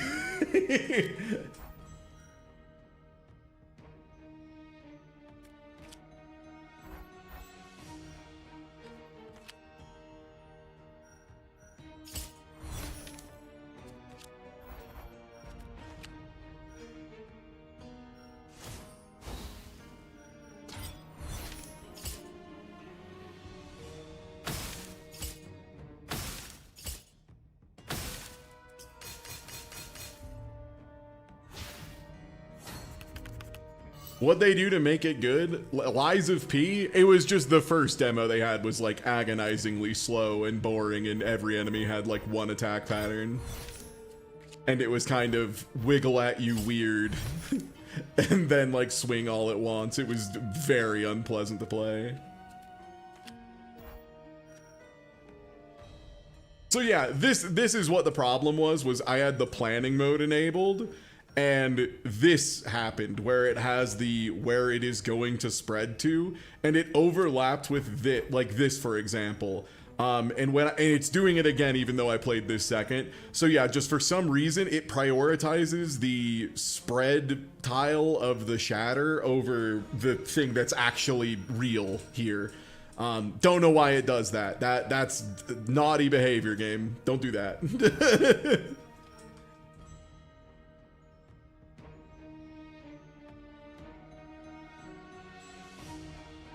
What they do to make it good, Lies of P, it was just the first demo they had was like agonizingly slow and boring, and every enemy had like one attack pattern. And it was kind of wiggle at you weird and then like swing all at once. It was very unpleasant to play. So yeah, this is what the problem was I had the planning mode enabled. And this happened where it has where it is going to spread to, and it overlapped with this, for example. And it's doing it again, even though I played this second. So yeah, just for some reason, it prioritizes the spread tile of the shatter over the thing that's actually real here. Don't know why it does that. That's naughty behavior, game. Don't do that.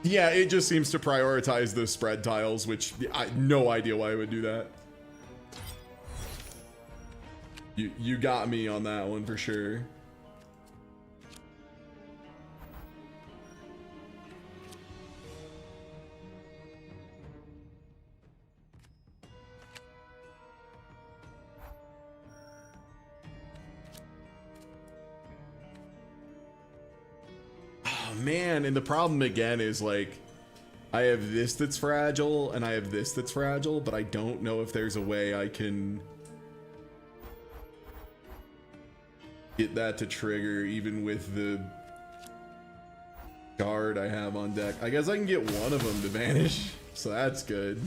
Yeah, it just seems to prioritize the spread tiles, which I no idea why it would do that. You got me on that one for sure. man, and the problem again is like, I have this that's fragile, and I have this that's fragile, but I don't know if there's a way I can get that to trigger even with the guard I have on deck. I guess I can get one of them to vanish, so that's good.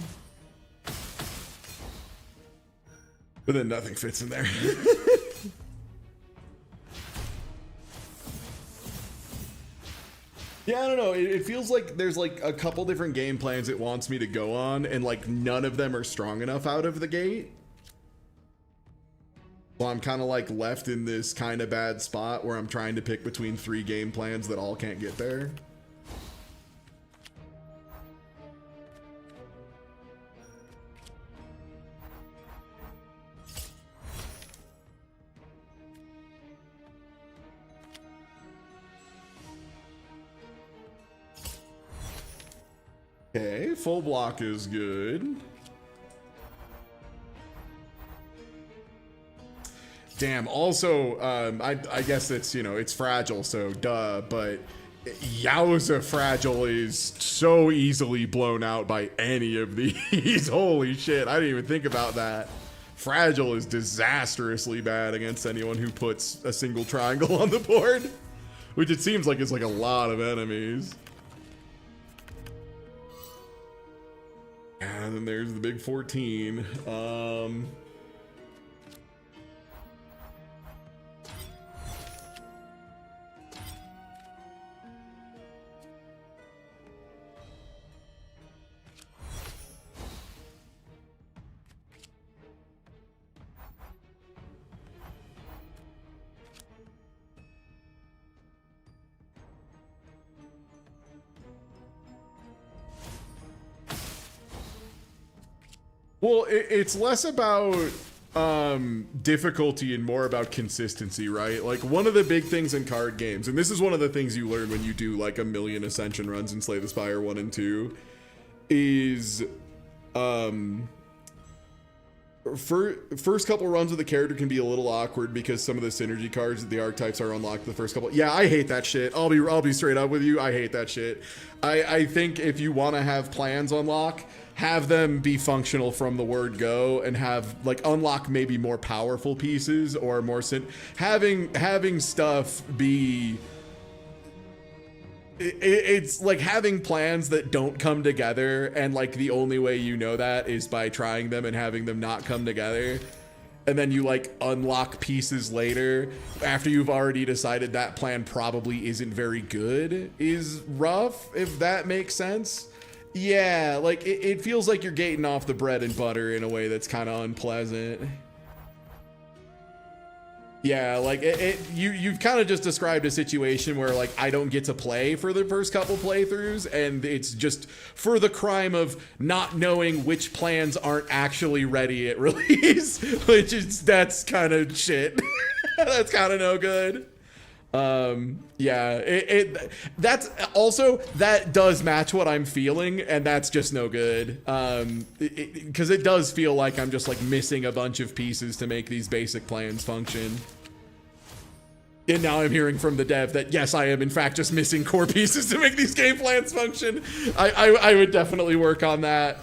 But then nothing fits in there. Yeah, I don't know. It feels like there's like a couple different game plans it wants me to go on, and like none of them are strong enough out of the gate. So I'm kind of like left in this kind of bad spot where I'm trying to pick between 3 game plans that all can't get there. Okay, full block is good. Damn, also, I guess it's, you know, it's fragile, so duh, but Yowza Fragile is so easily blown out by any of these. Holy shit, I didn't even think about that. Fragile is disastrously bad against anyone who puts a single triangle on the board, which it seems like is like a lot of enemies. And then there's the big 14. Well, it's less about difficulty and more about consistency, right? Like one of the big things in card games, and this is one of the things you learn when you do like a million Ascension runs in Slay the Spire 1 and 2, is first couple runs of the character can be a little awkward because some of the synergy cards that the archetypes are unlocked the first couple. Yeah, I hate that shit. I'll be straight up with you. I hate that shit. I think if you want to have plans unlock, have them be functional from the word go, and have like unlock maybe more powerful pieces or more having stuff be. It's like having plans that don't come together, and like the only way you know that is by trying them and having them not come together, and then you like unlock pieces later after you've already decided that plan probably isn't very good is rough, if that makes sense. Yeah, like it feels like you're gating off the bread and butter in a way that's kind of unpleasant. Yeah, like you've kind of just described a situation where like I don't get to play for the first couple playthroughs, and it's just for the crime of not knowing which plans aren't actually ready at release, which is, that's kind of shit. That's kind of no good. Yeah, that's also, that does match what I'm feeling, and that's just no good. Because it does feel like I'm just like missing a bunch of pieces to make these basic plans function. And now I'm hearing from the dev that yes, I am in fact just missing core pieces to make these game plans function. I would definitely work on that.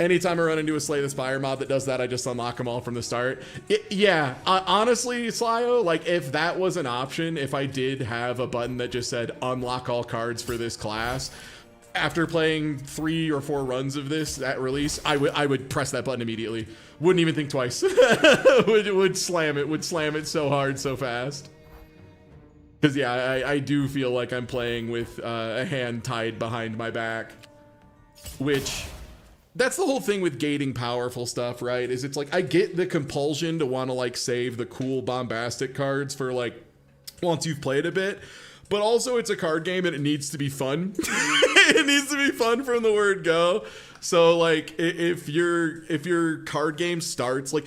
Anytime I run into a Slay the Spire mod that does that, I just unlock them all from the start. Yeah, honestly, Slyo, like if that was an option, if I did have a button that just said unlock all cards for this class, after playing 3 or 4 runs of this at release, I would press that button immediately. Wouldn't even think twice. would slam it so hard, so fast. Because yeah, I do feel like I'm playing with a hand tied behind my back, which... That's the whole thing with gating powerful stuff, right? Is it's like, I get the compulsion to want to like save the cool bombastic cards for like, once you've played a bit, but also it's a card game and it needs to be fun. It needs to be fun from the word go. So like, if your card game starts, like,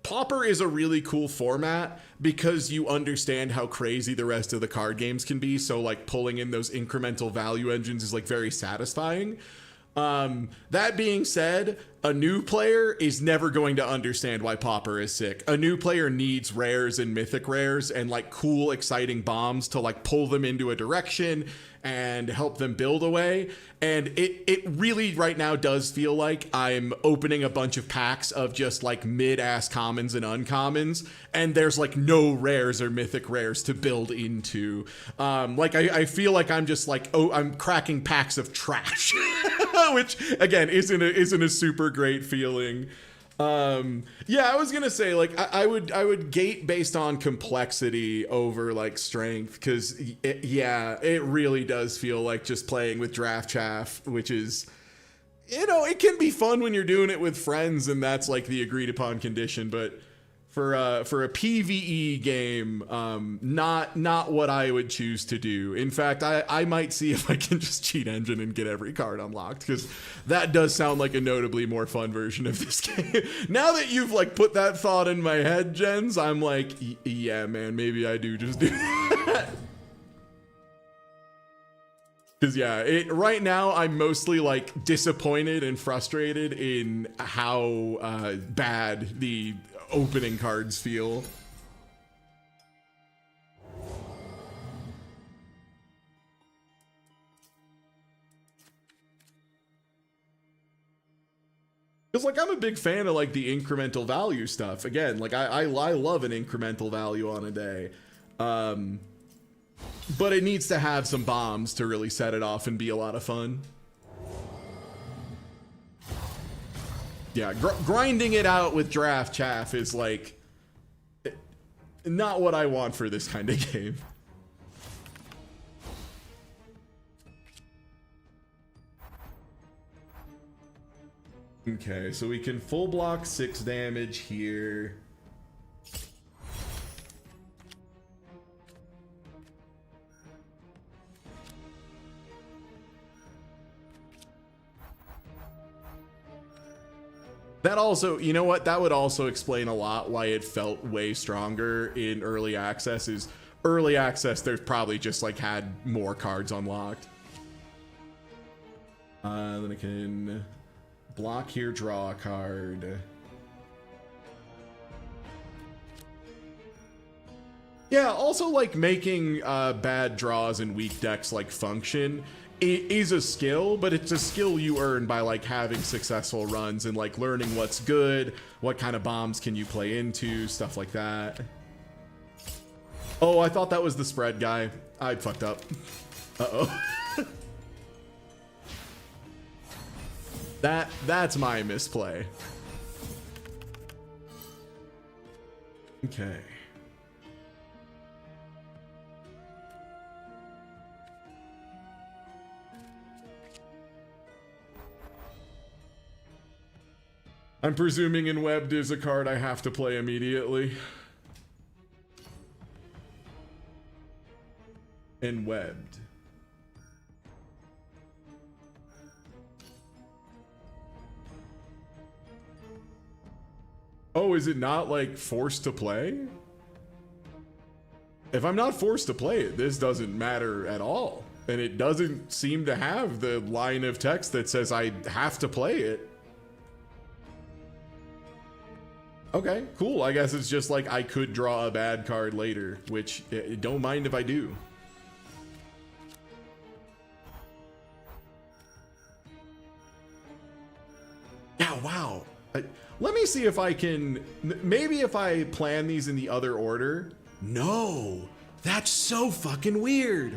Pauper is a really cool format because you understand how crazy the rest of the card games can be. So like pulling in those incremental value engines is like very satisfying. That being said, a new player is never going to understand why Pauper is sick. A new player needs rares and mythic rares and like cool, exciting bombs to like pull them into a direction and help them build away. And it really right now does feel like I'm opening a bunch of packs of just like mid-ass commons and uncommons, and there's like no rares or mythic rares to build into. Like I feel like I'm just like, oh, I'm cracking packs of trash, which again isn't a super great feeling. Yeah, I was gonna say like I would gate based on complexity over like strength, because it really does feel like just playing with draft chaff, which is, you know, it can be fun when you're doing it with friends and that's like the agreed upon condition, but for a PvE game, not what I would choose to do. In fact, I might see if I can just cheat engine and get every card unlocked, because that does sound like a notably more fun version of this game. Now that you've like put that thought in my head, Jens, I'm like, yeah, man, maybe I do just do that. Because yeah, right now I'm mostly like disappointed and frustrated in how bad the opening cards feel. Because like I'm a big fan of like the incremental value stuff. Again, like I love an incremental value on a day. But it needs to have some bombs to really set it off and be a lot of fun. Yeah, grinding it out with draft chaff is like not what I want for this kind of game. Okay, so we can full block 6 damage here. That also, you know what? That would also explain a lot why it felt way stronger in early access. Is early access, there's probably just like had more cards unlocked. Then I can block here, draw a card. Yeah, also like making bad draws and weak decks like function. It is a skill, but it's a skill you earn by like having successful runs and like learning what's good, what kind of bombs can you play into, stuff like that. Oh, I thought that was the spread guy. I fucked up. Uh-oh. That's my misplay. Okay. I'm presuming in Webbed is a card I have to play immediately. In Webbed. Oh, is it not like forced to play? If I'm not forced to play it, this doesn't matter at all. And it doesn't seem to have the line of text that says I have to play it. Okay, cool. I guess it's just like I could draw a bad card later, which don't mind if I do. Yeah, wow. Let me see if I can, maybe if I plan these in the other order. No, that's so fucking weird.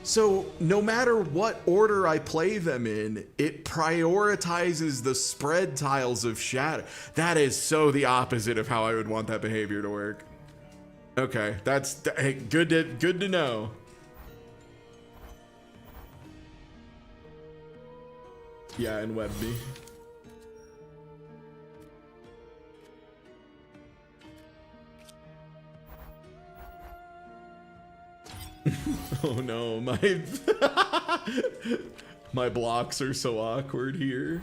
So no matter what order I play them in, it prioritizes the spread tiles of shadow. That is so the opposite of how I would want that behavior to work. Okay, that's hey, good to know. Yeah, and Webby. Oh no, my blocks are so awkward here.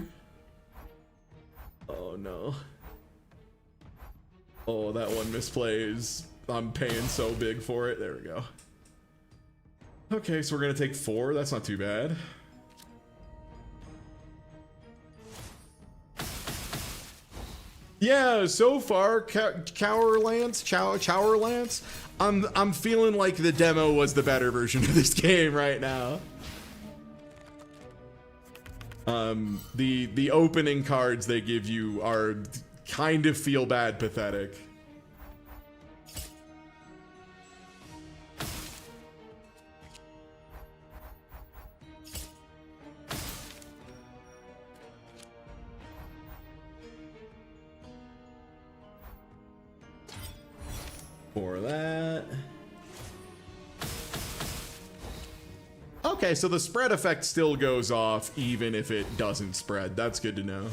Oh no. Oh, that one misplays. I'm paying so big for it. There we go. Okay, so we're gonna take 4. That's not too bad. Yeah, so far, Chowerlance, I'm feeling like the demo was the better version of this game right now. The opening cards they give you are kind of feel bad pathetic. For that. Okay, so the spread effect still goes off even if it doesn't spread. That's good to know.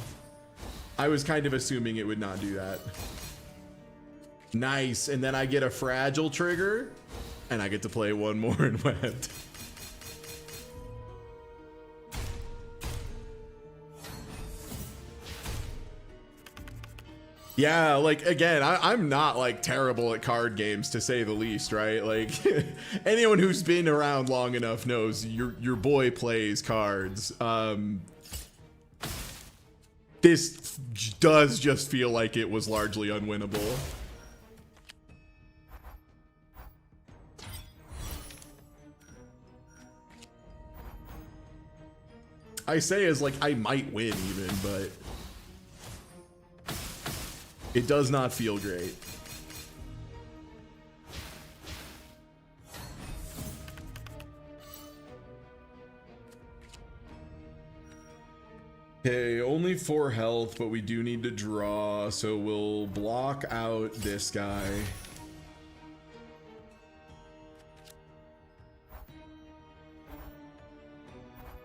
I was kind of assuming it would not do that. Nice, and then I get a fragile trigger, and I get to play one more in wet. Yeah, like, again, I'm not, like, terrible at card games, to say the least, right? Like, anyone who's been around long enough knows your boy plays cards. This does just feel like it was largely unwinnable. I say as, like, I might win even, but it does not feel great. Okay, only 4 health, but we do need to draw, so we'll block out this guy.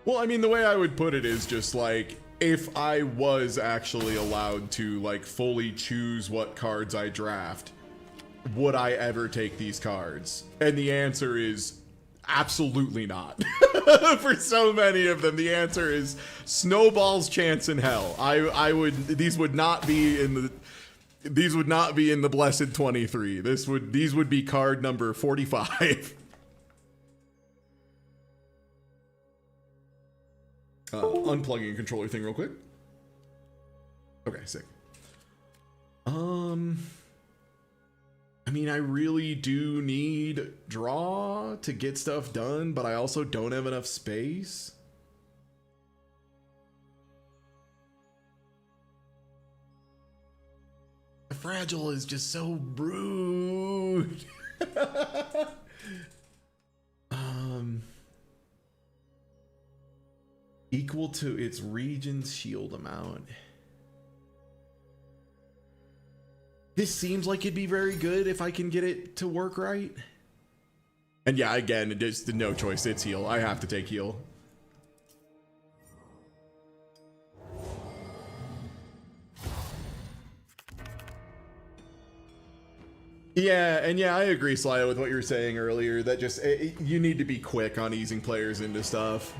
Well, I mean, the way I would put it is just like, if I was actually allowed to, like, fully choose what cards I draft, would I ever take these cards? And the answer is absolutely not. For so many of them, the answer is snowball's chance in hell. These would not be in the blessed 23. These would be card number 45. Unplugging a controller thing real quick. Okay, sick. I mean, I really do need draw to get stuff done, but I also don't have enough space. Fragile is just so rude. Equal to its region's shield amount. This seems like it'd be very good if I can get it to work right. And yeah, again, it's no choice. It's heal. I have to take heal. Yeah, and yeah, I agree, Sly, with what you were saying earlier. That just, you need to be quick on easing players into stuff.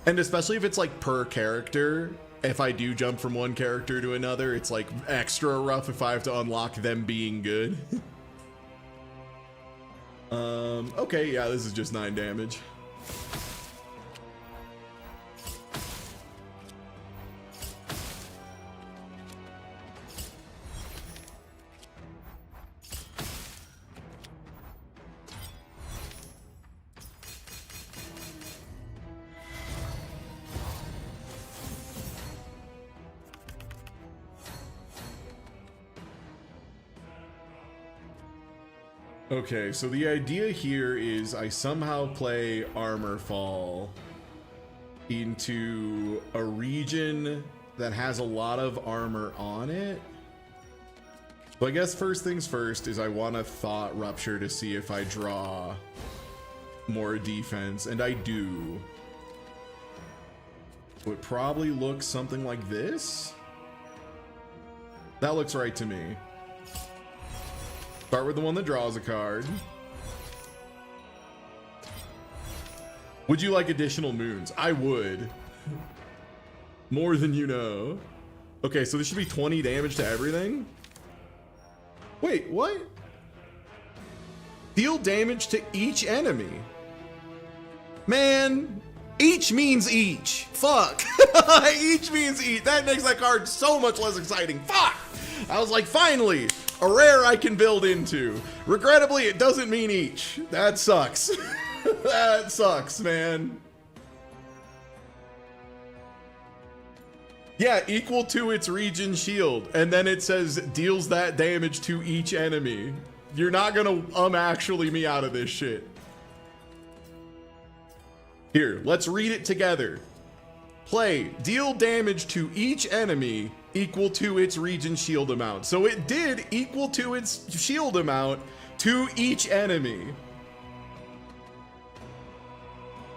And especially if it's like per character, if I do jump from one character to another, it's like extra rough if I have to unlock them being good. Okay, yeah, this is just 9 damage. Okay, so the idea here is I somehow play Armor Fall into a region that has a lot of armor on it. So I guess first things first is I want to Thought Rupture to see if I draw more defense, and I do. So it probably looks something like this. That looks right to me. Start with the one that draws a card. Would you like additional moons? I would. More than you know. Okay, so this should be 20 damage to everything. Wait, what? Deal damage to each enemy. Man, Each means each. Fuck. Each means each. That makes that card so much less exciting. Fuck. I was like, finally, a rare I can build into. Regrettably, it doesn't mean each. That sucks. That sucks, man. Yeah, equal to its region shield. And then it says deals that damage to each enemy. You're not gonna actually me out of this shit. Here, let's read it together. Play, deal damage to each enemy equal to its region shield amount. So it did equal to its shield amount to each enemy.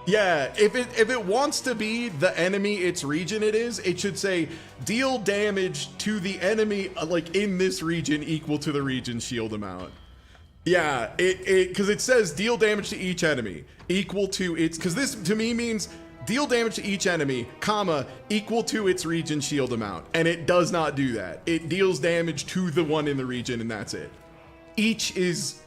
Yeah, if it wants to be the enemy its region it is, it should say deal damage to the enemy like in this region equal to the region shield amount. Yeah, because it says deal damage to each enemy equal to its, because this to me means deal damage to each enemy, comma, equal to its region shield amount. And it does not do that. It deals damage to the one in the region and that's it. Each is,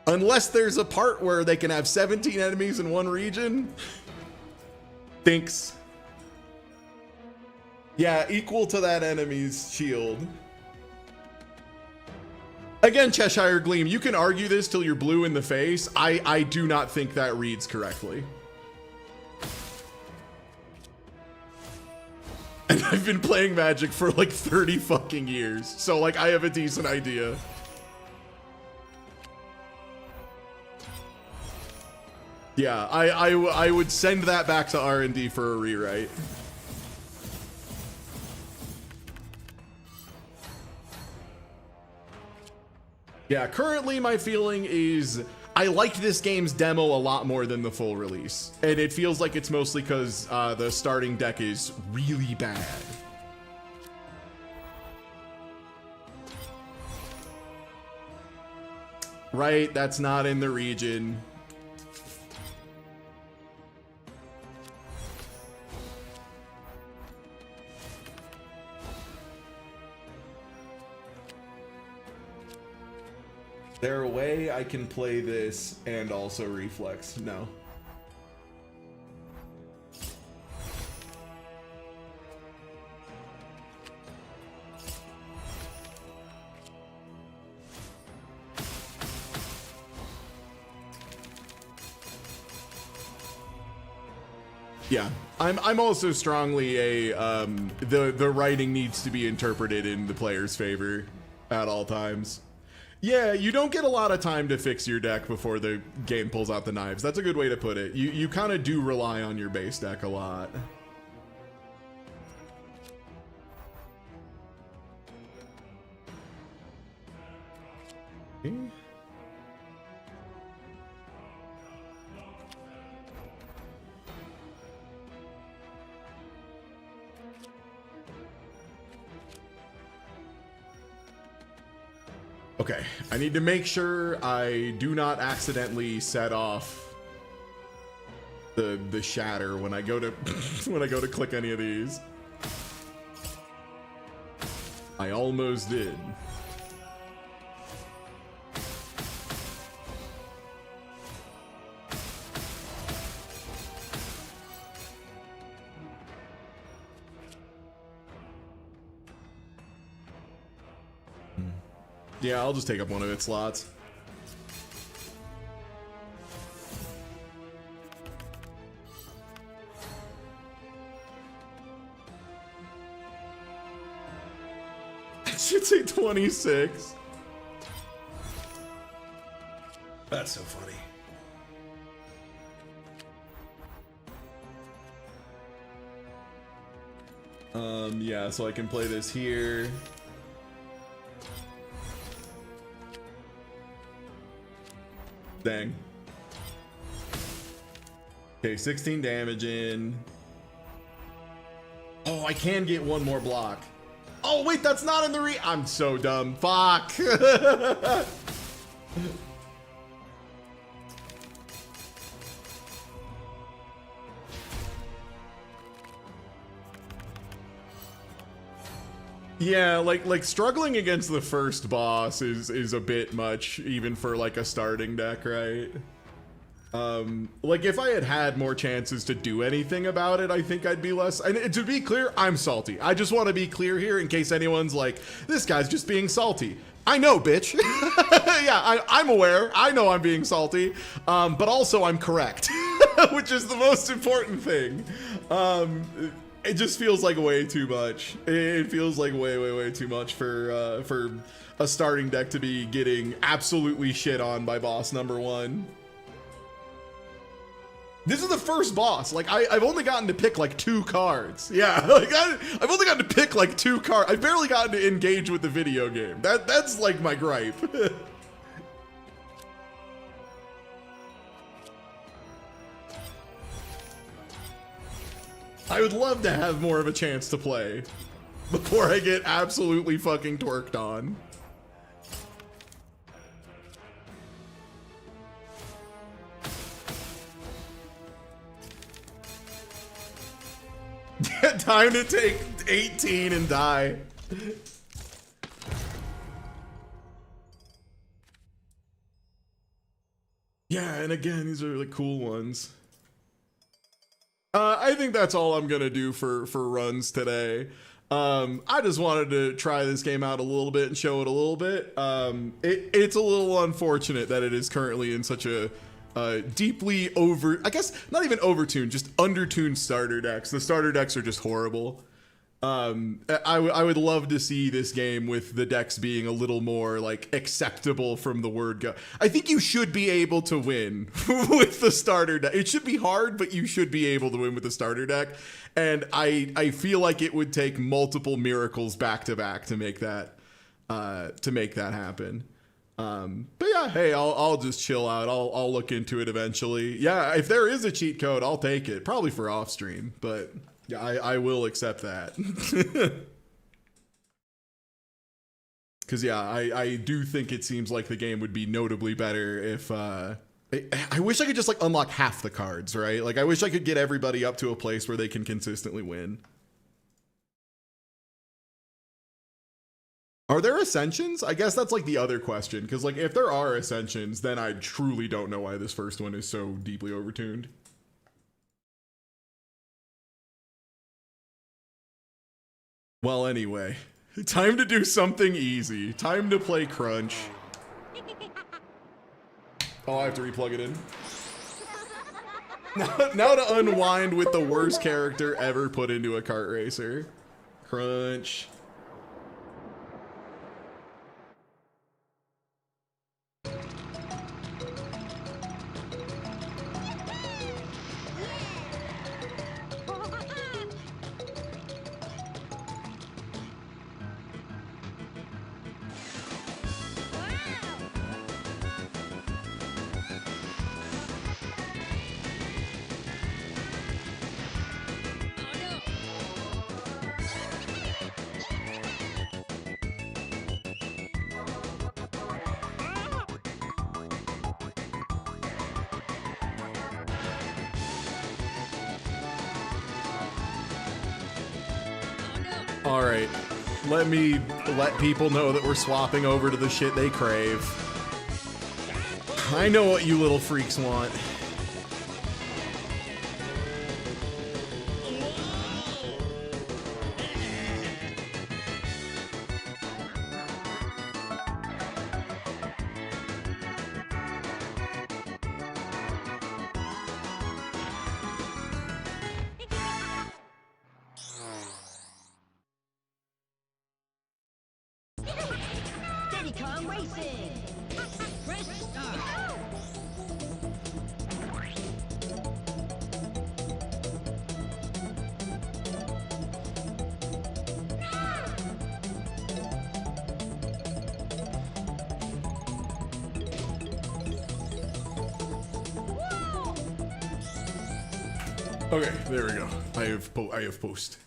unless there's a part where they can have 17 enemies in one region, thinks. Yeah, equal to that enemy's shield. Again, Cheshire Gleam, you can argue this till you're blue in the face. I do not think that reads correctly. And I've been playing Magic for like 30 fucking years. So like I have a decent idea. Yeah, I would send that back to R&D for a rewrite. Yeah, currently my feeling is I liked this game's demo a lot more than the full release. And it feels like it's mostly because the starting deck is really bad. Right, that's not in the region. There a way I can play this and also reflex? No. Yeah, I'm also strongly a the writing needs to be interpreted in the player's favor at all times. Yeah, you don't get a lot of time to fix your deck before the game pulls out the knives. That's a good way to put it. You kind of do rely on your base deck a lot. Okay, I need to make sure I do not accidentally set off the shatter when I go to when I go to click any of these. I almost did. Yeah, I'll just take up one of its slots. It should say 26. That's so funny. Yeah, so I can play this here. Dang. Okay, 16 damage in. Oh, I can get one more block. Oh, wait, that's not in the I'm so dumb. Fuck. Yeah, like struggling against the first boss is a bit much, even for like a starting deck, right? Like if I had had more chances to do anything about it, I think I'd be less. And to be clear, I'm salty. I just want to be clear here in case anyone's like, this guy's just being salty. I know, bitch. Yeah, I'm aware. I know I'm being salty, but also I'm correct, which is the most important thing. It just feels like way too much. It feels like way too much for a starting deck to be getting absolutely shit on by boss number 1. This is the first boss. Like I've only gotten to pick like 2 cards. Yeah, like I've only gotten to pick like 2 cards. I've barely gotten to engage with the video game. That's like my gripe. I would love to have more of a chance to play before I get absolutely fucking twerked on. Time to take 18 and die. Yeah, and again, these are the cool ones. I think that's all I'm gonna do for runs today. I just wanted to try this game out a little bit and show it a little bit. It's a little unfortunate that it is currently in such a deeply I guess not even overtuned, just undertuned starter decks. The starter decks are just horrible. I would love to see this game with the decks being a little more like acceptable from the word go. I think you should be able to win with the starter deck. It should be hard, but you should be able to win with the starter deck. And I feel like it would take multiple miracles back to back to make that happen. But yeah, hey, I'll just chill out. I'll look into it eventually. Yeah, if there is a cheat code, I'll take it. Probably for off stream, but yeah, I will accept that. Because yeah, I do think it seems like the game would be notably better if I wish I could just like unlock half the cards, right? Like I wish I could get everybody up to a place where they can consistently win. Are there ascensions? I guess that's like the other question, because like if there are ascensions, then I truly don't know why this first one is so deeply overtuned. Well, anyway, time to do something easy. Time to play Krunch. Oh, I have to replug it in. Now to unwind with the worst character ever put into a kart racer. Krunch. All right, let me let people know that we're swapping over to the shit they crave. I know what you little freaks want. Okay, there we go. I have post.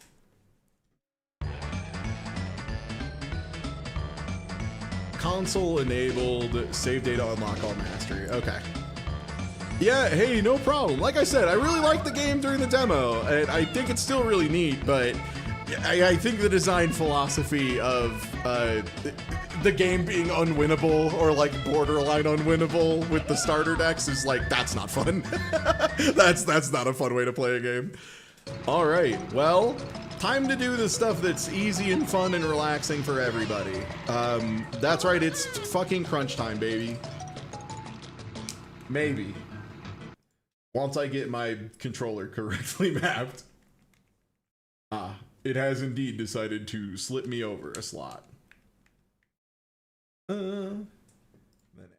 Console enabled, save data, unlock all mastery. Okay. Yeah, hey, no problem. Like I said, I really liked the game during the demo, and I think it's still really neat, but I think the design philosophy of the game being unwinnable or like borderline unwinnable with the starter decks is like, that's not fun. that's not a fun way to play a game. All right, well, time to do the stuff that's easy and fun and relaxing for everybody. That's right, it's fucking crunch time, baby. Maybe. Once I get my controller correctly mapped. It has indeed decided to slip me over a slot. Then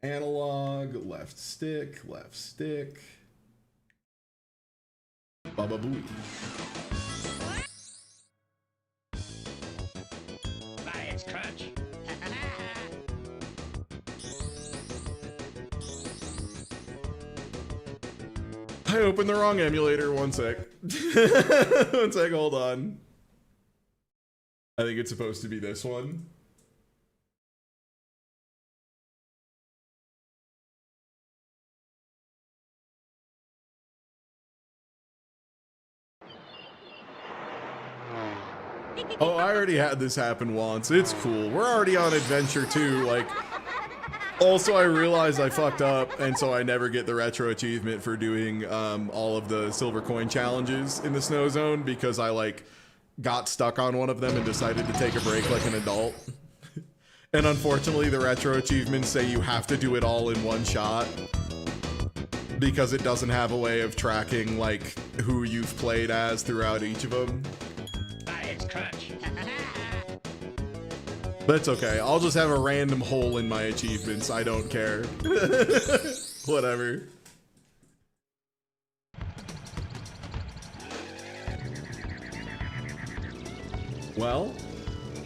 analog, left stick. Baba booey. It's Crunch. I opened the wrong emulator. One sec. One sec, hold on. I think it's supposed to be this one. Oh, I already had this happen once. It's cool. We're already on adventure 2. Like, also I realized I fucked up, and so I never get the retro achievement for doing all of the silver coin challenges in the snow zone because I like got stuck on one of them and decided to take a break like an adult. And unfortunately, the retro achievements say you have to do it all in one shot because it doesn't have a way of tracking like who you've played as throughout each of them. It's Crunch. But it's okay. I'll just have a random hole in my achievements. I don't care. Whatever. Well,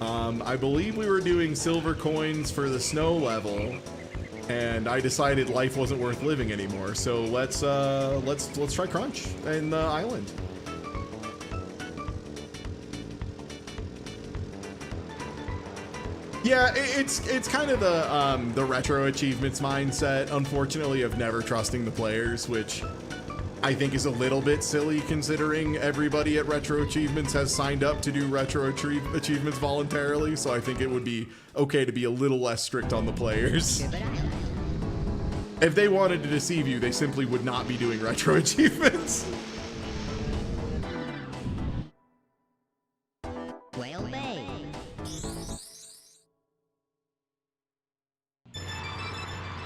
I believe we were doing silver coins for the snow level, and I decided life wasn't worth living anymore. So let's try Crunch and the island. Yeah, it's kind of the retro achievements mindset, unfortunately, of never trusting the players, which I think is a little bit silly considering everybody at Retro Achievements has signed up to do retro achievements voluntarily, so I think it would be okay to be a little less strict on the players. If they wanted to deceive you, they simply would not be doing retro achievements. Whale Bay.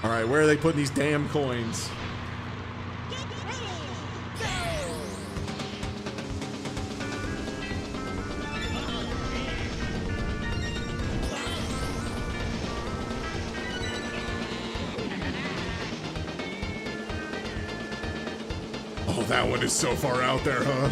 All right, where are they putting these damn coins? Oh, that one is so far out there, huh?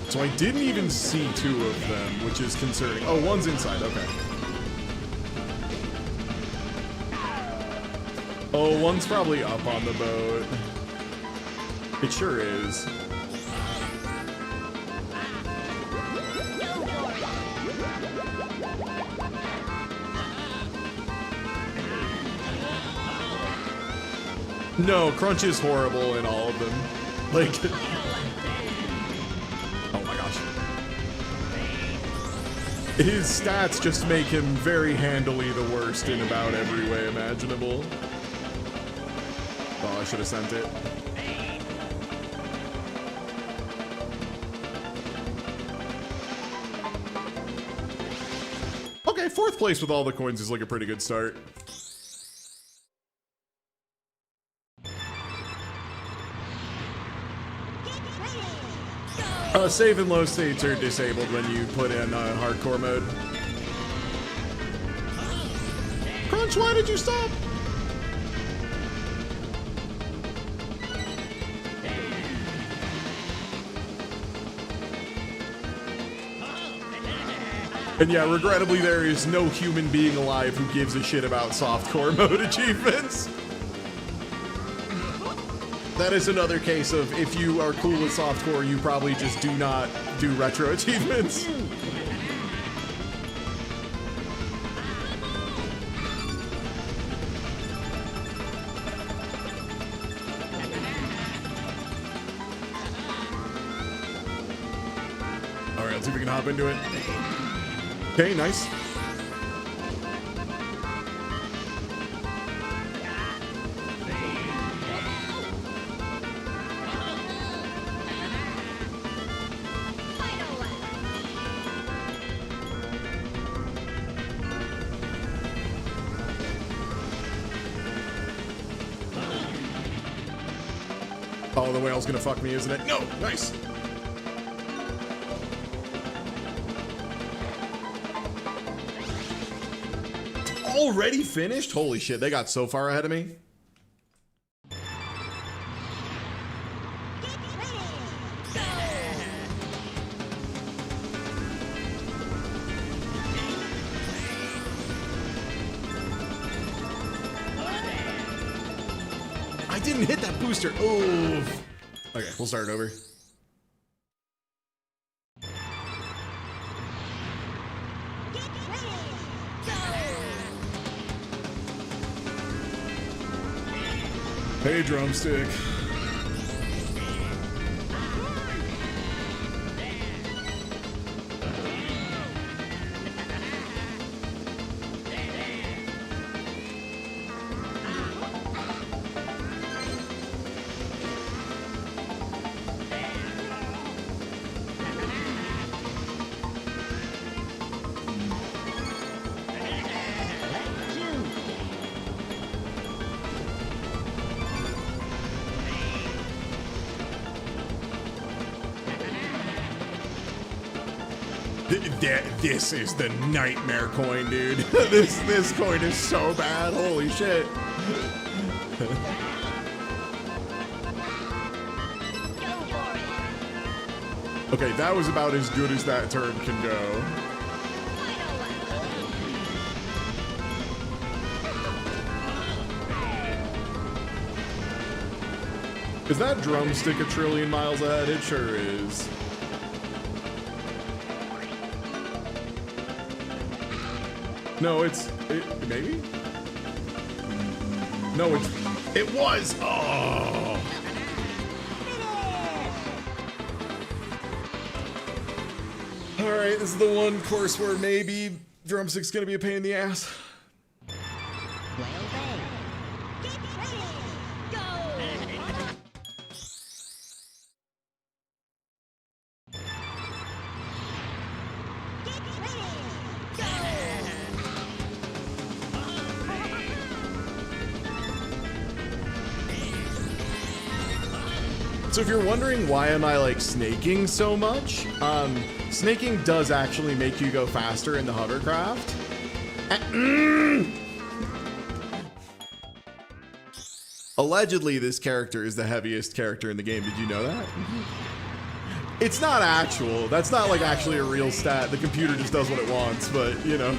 So I didn't even see two of them, which is concerning. Oh, one's inside, okay. Oh, one's probably up on the boat. It sure is. No, Crunch is horrible in all of them. Like... oh my gosh. His stats just make him very handily the worst in about every way imaginable. Oh, I should have sent it. Okay, 4th place with all the coins is like a pretty good start. Save and low states are disabled when you put in hardcore mode. Crunch, why did you stop? And yeah, regrettably, there is no human being alive who gives a shit about softcore mode achievements. That is another case of if you are cool with softcore, you probably just do not do retro achievements. See if we can hop into it. Okay, nice. Oh, the whale's gonna fuck me, isn't it? No! Nice! Already finished? Holy shit, they got so far ahead of me. I didn't hit that booster. Oof. Okay, we'll start it over. Hey, drumstick. This is the nightmare coin, dude. This coin is so bad. Holy shit. Okay, that was about as good as that turn can go. Is that drumstick a trillion miles ahead? It sure is. No, maybe? No, it was. Oh. All right, this is the one course where maybe drumstick's gonna be a pain in the ass. So if you're wondering why am I like snaking so much, snaking does actually make you go faster in the hovercraft. Allegedly, this character is the heaviest character in the game. Did you know that? It's not actual. That's not like actually a real stat. The computer just does what it wants, but you know.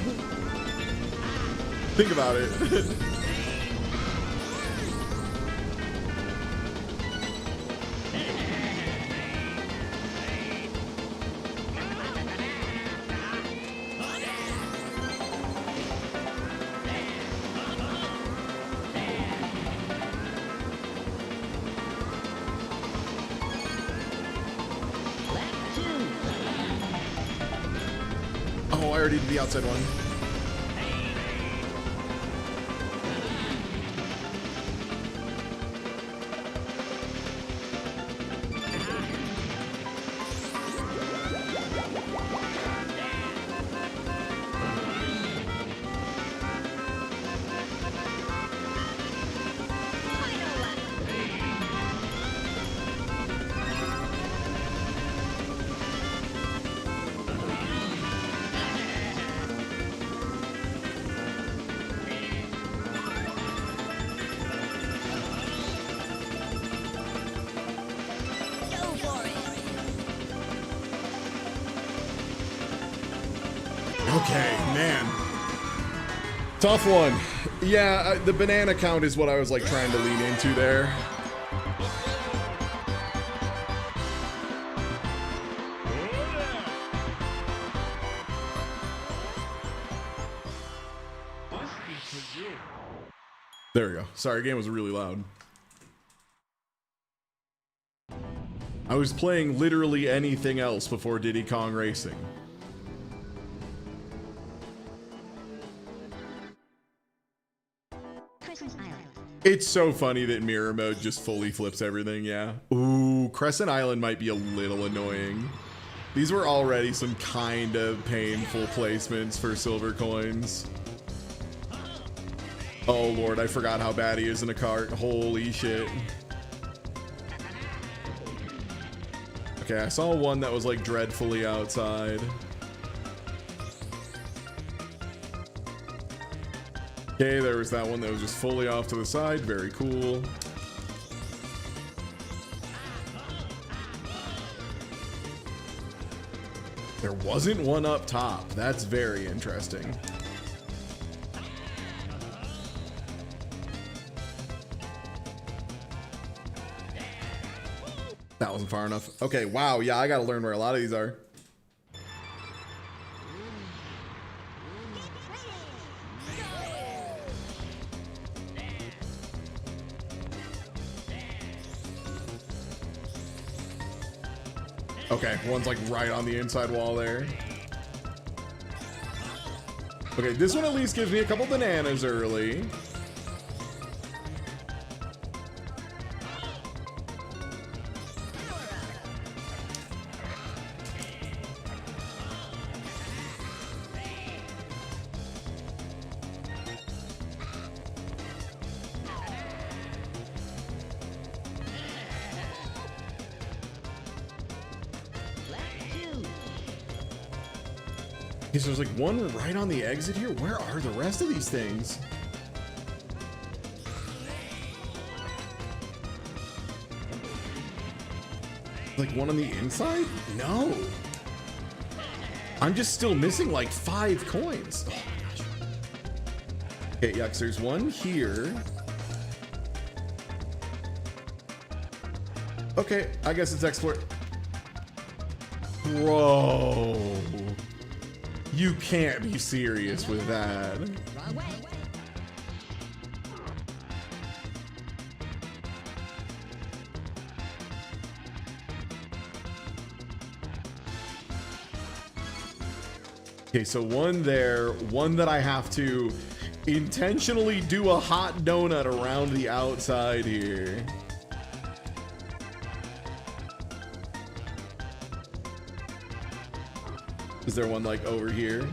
Think about it. Oh, I already did the outside one. Okay, man. Tough one. Yeah, the banana count is what I was like trying to lean into there. There we go. Sorry, game was really loud. I was playing literally anything else before Diddy Kong Racing. It's so funny that mirror mode just fully flips everything, yeah. Ooh, Crescent Island might be a little annoying. These were already some kind of painful placements for silver coins. Oh lord, I forgot how bad he is in a cart. Holy shit. Okay, I saw one that was like dreadfully outside. Okay, there was that one that was just fully off to the side. Very cool. There wasn't one up top. That's very interesting. That wasn't far enough. Okay, wow. Yeah, I gotta learn where a lot of these are. Okay, one's like right on the inside wall there. Okay, this one at least gives me a couple bananas early. So there's like one right on the exit here. Where are the rest of these things? Like one on the inside? No. I'm just still missing like 5 coins. Oh my gosh. Okay, yeah, 'cause there's one here. Okay, I guess it's explore. Bro. You can't be serious with that. Okay, so one there, one that I have to intentionally do a hot donut around the outside here. Is there one like over here?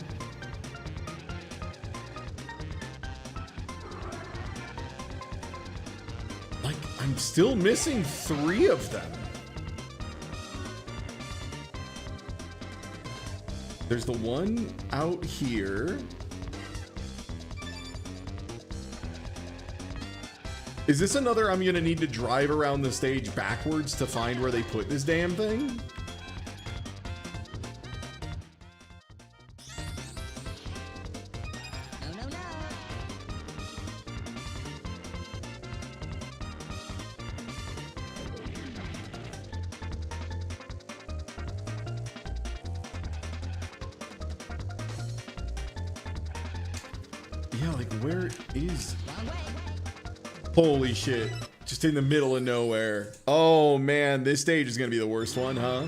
Like, I'm still missing 3 of them. There's the one out here. Is this another I'm gonna need to drive around the stage backwards to find where they put this damn thing? Yeah, like where is... Holy shit. Just in the middle of nowhere. Oh man, this stage is gonna be the worst one, huh?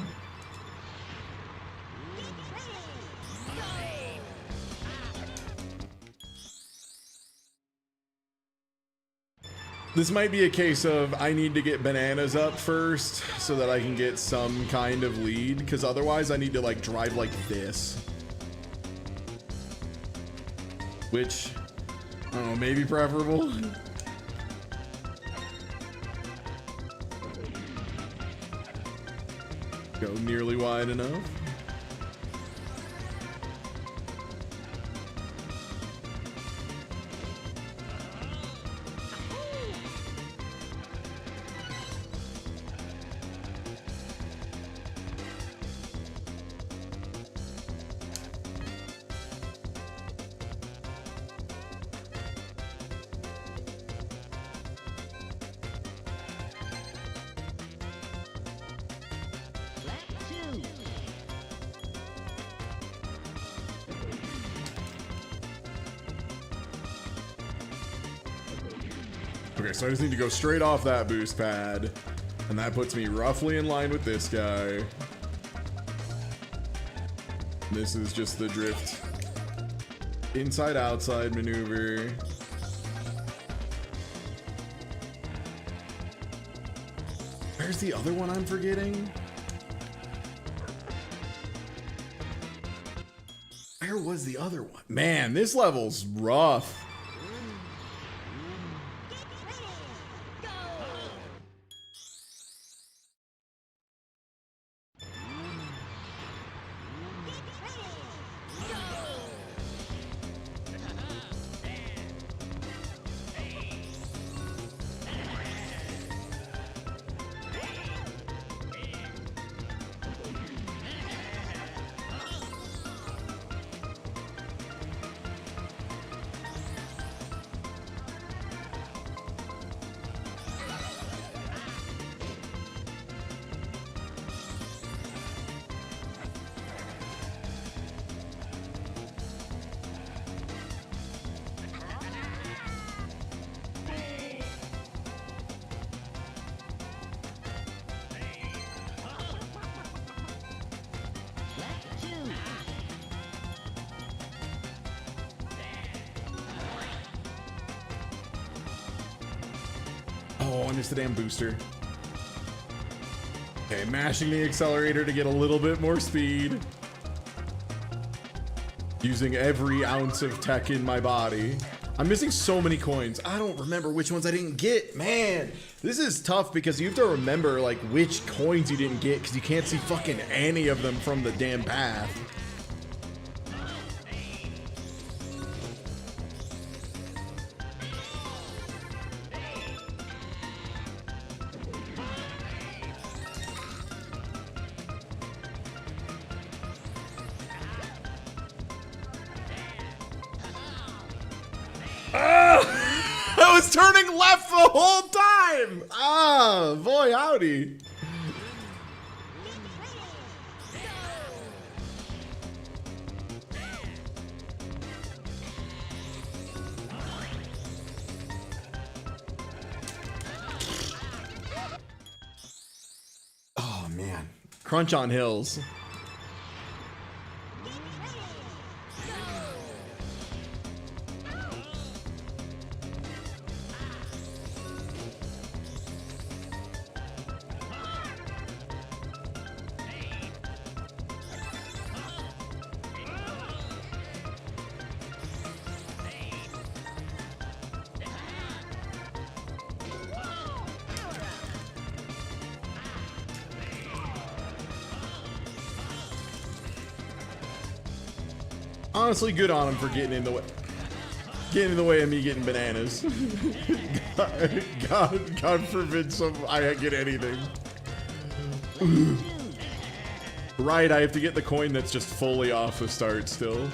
This might be a case of I need to get bananas up first so that I can get some kind of lead, because otherwise I need to like drive like this. Which, I don't know, maybe preferable. Go nearly wide enough. Okay, so I just need to go straight off that boost pad And that puts me roughly in line with this guy. This is just the drift. Inside outside maneuver. Where's the other one I'm forgetting? Where was the other one? Man, this level's rough. Oh, I missed the damn booster. Okay, mashing the accelerator to get a little bit more speed. Using every ounce of tech in my body. I'm missing so many coins. I don't remember which ones I didn't get. Man, this is tough because you have to remember like which coins you didn't get because you can't see fucking any of them from the damn path. I was turning left the whole time! Ah, boy, howdy. Oh, man. Crunch on hills. Honestly, good on him for getting in the way. Getting in the way of me getting bananas. God forbid I get anything. Right, I have to get the coin that's just fully off the start still.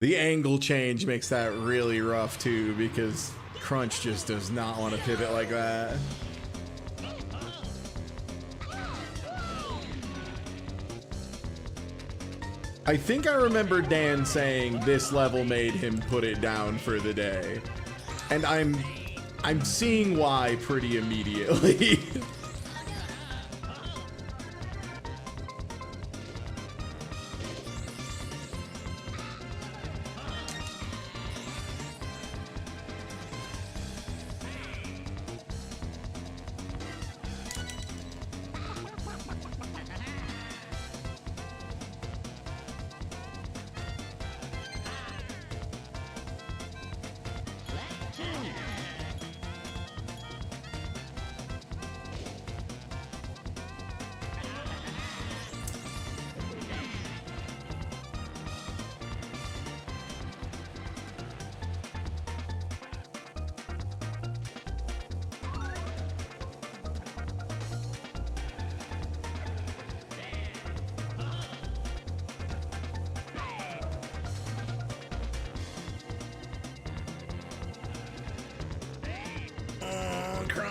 The angle change makes that really rough too, because Krunch just does not want to pivot like that. I think I remember Dan saying this level made him put it down for the day. And I'm seeing why pretty immediately.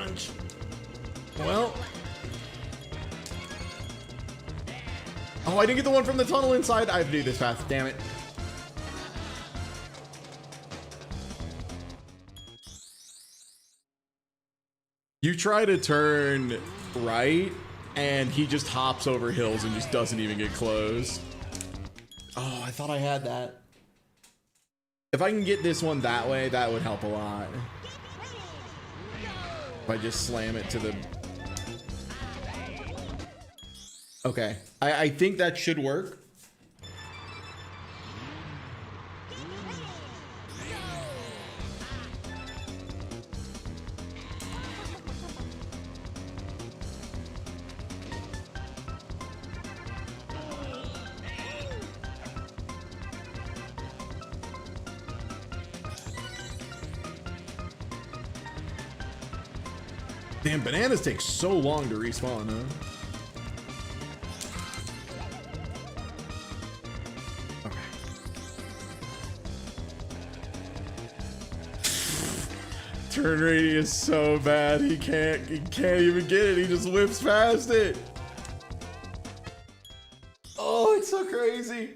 Krunch. Well. Oh, I didn't get the one from the tunnel inside. I have to do this fast. Damn it. You try to turn right, and he just hops over hills and just doesn't even get close. Oh, I thought I had that. If I can get this one that way, that would help a lot. If I just slam it to the... Okay, I think that should work. Damn, bananas take so long to respawn, huh? Okay. Turn radius so bad, he can't even get it. He just whips past it. Oh, it's so crazy.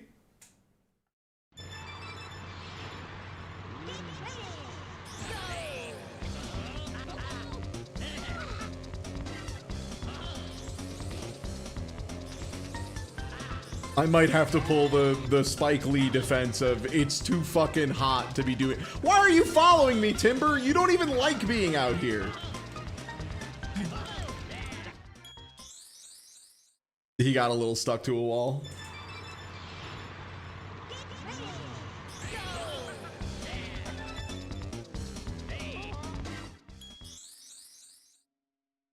I might have to pull the Spike Lee defense of it's too fucking hot to be doing. Why are you following me, Timber? You don't even like being out here. He got a little stuck to a wall.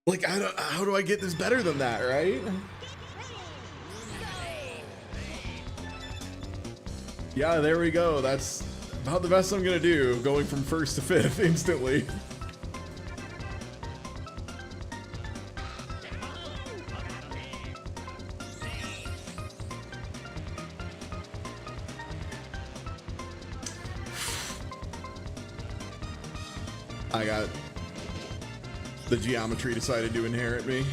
Like, how do I get this better than that, right? Yeah, there we go. That's about the best I'm gonna do, going from first to fifth instantly. I got the geometry decided to inherit me.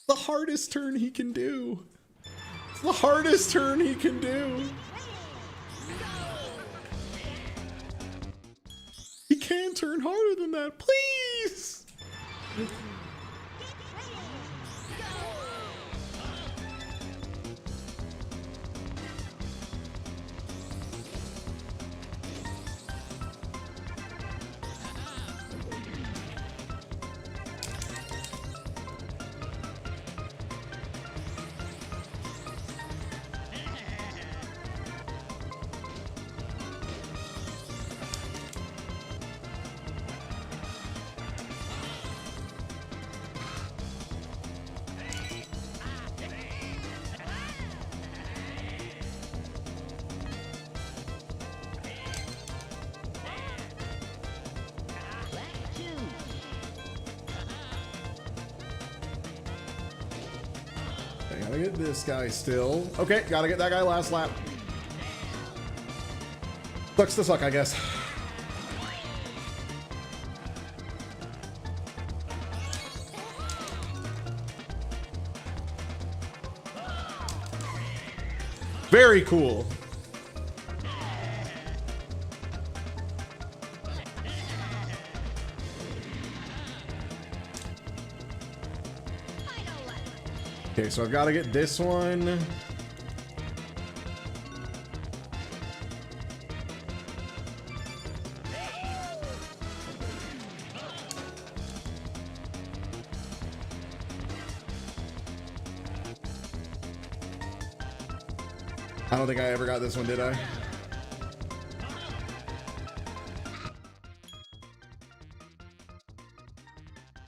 The hardest turn he can do. It's the hardest turn he can do. He can turn harder than that, please. Gotta get this guy still. Okay, gotta get that guy last lap. Sucks to suck, I guess. Very cool. Okay, so I've got to get this one. I don't think I ever got this one, did I?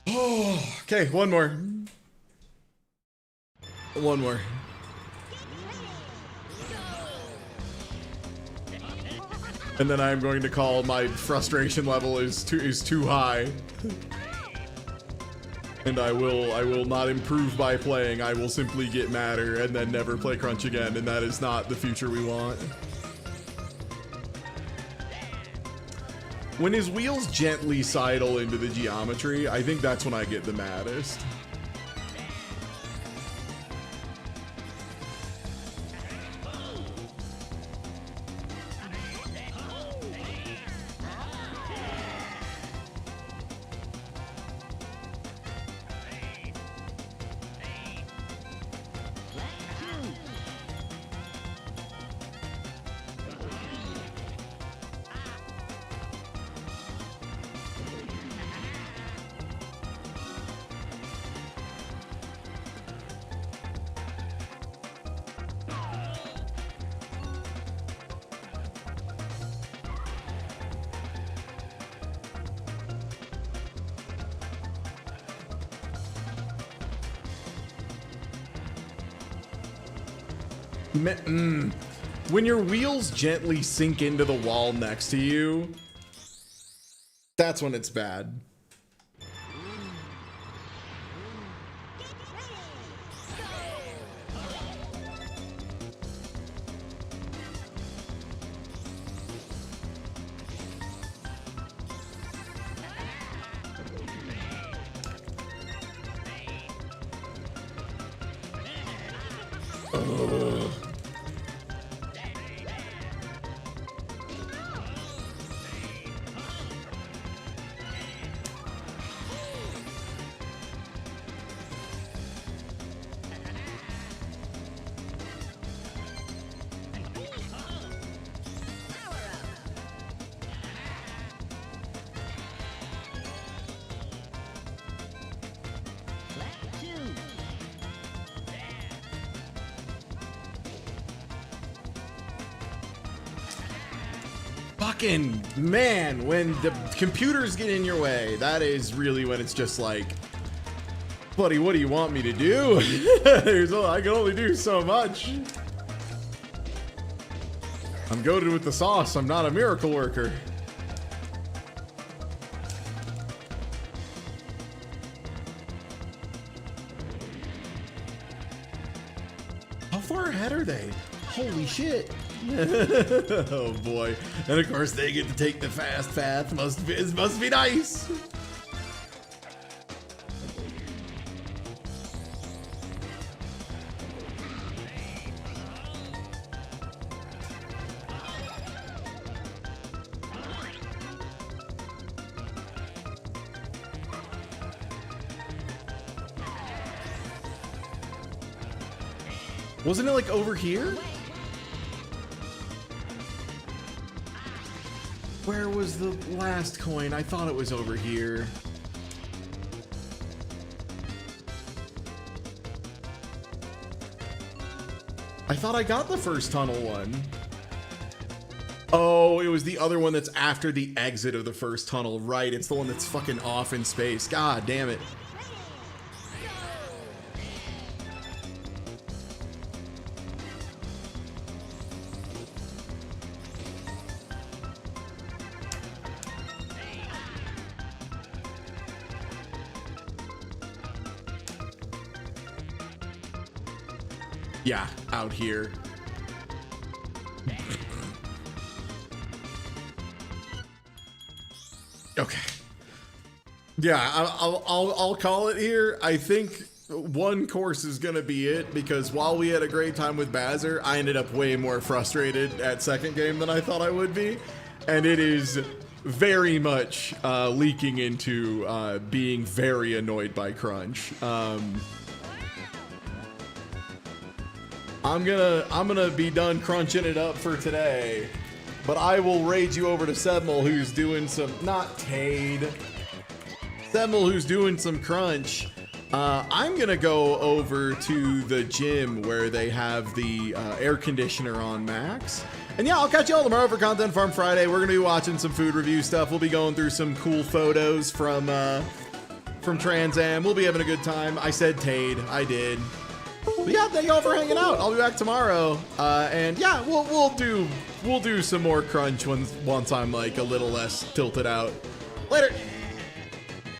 Oh, okay, one more. One more. And then I'm going to call my frustration level is too high. And I will not improve by playing. I will simply get madder and then never play Krunch again, and that is not the future we want. When his wheels gently sidle into the geometry, I think that's when I get the maddest. When your wheels gently sink into the wall next to you, that's when it's bad. Fucking man, when the computers get in your way, that is really when it's just like, buddy, what do you want me to do? I can only do so much. I'm goated with the sauce. I'm not a miracle worker. How far ahead are they? Holy shit. Oh boy. And of course they get to take the fast path. It must be nice. Wasn't it like over here? Where was the last coin? I thought it was over here. I thought I got the first tunnel one. Oh, it was the other one that's after the exit of the first tunnel. Right, it's the one that's fucking off in space. God damn it. Yeah, out here. Okay. Yeah, I'll call it here. I think one course is gonna be it, because while we had a great time with BAZR, I ended up way more frustrated at second game than I thought I would be, and it is very much leaking into being very annoyed by Krunch. I'm gonna be done crunching it up for today, but I will raid you over to Sedmel, who's doing some, not Tade, Sedmel, who's doing some crunch. I'm gonna go over to the gym where they have the air conditioner on max. And yeah, I'll catch you all tomorrow for Content Farm Friday. We're gonna be watching some food review stuff. We'll be going through some cool photos from Trans Am. We'll be having a good time. I said Tade, I did. But yeah, thank y'all for hanging out. I'll be back tomorrow, and yeah, we'll do some more crunch once I'm like a little less tilted out. Later.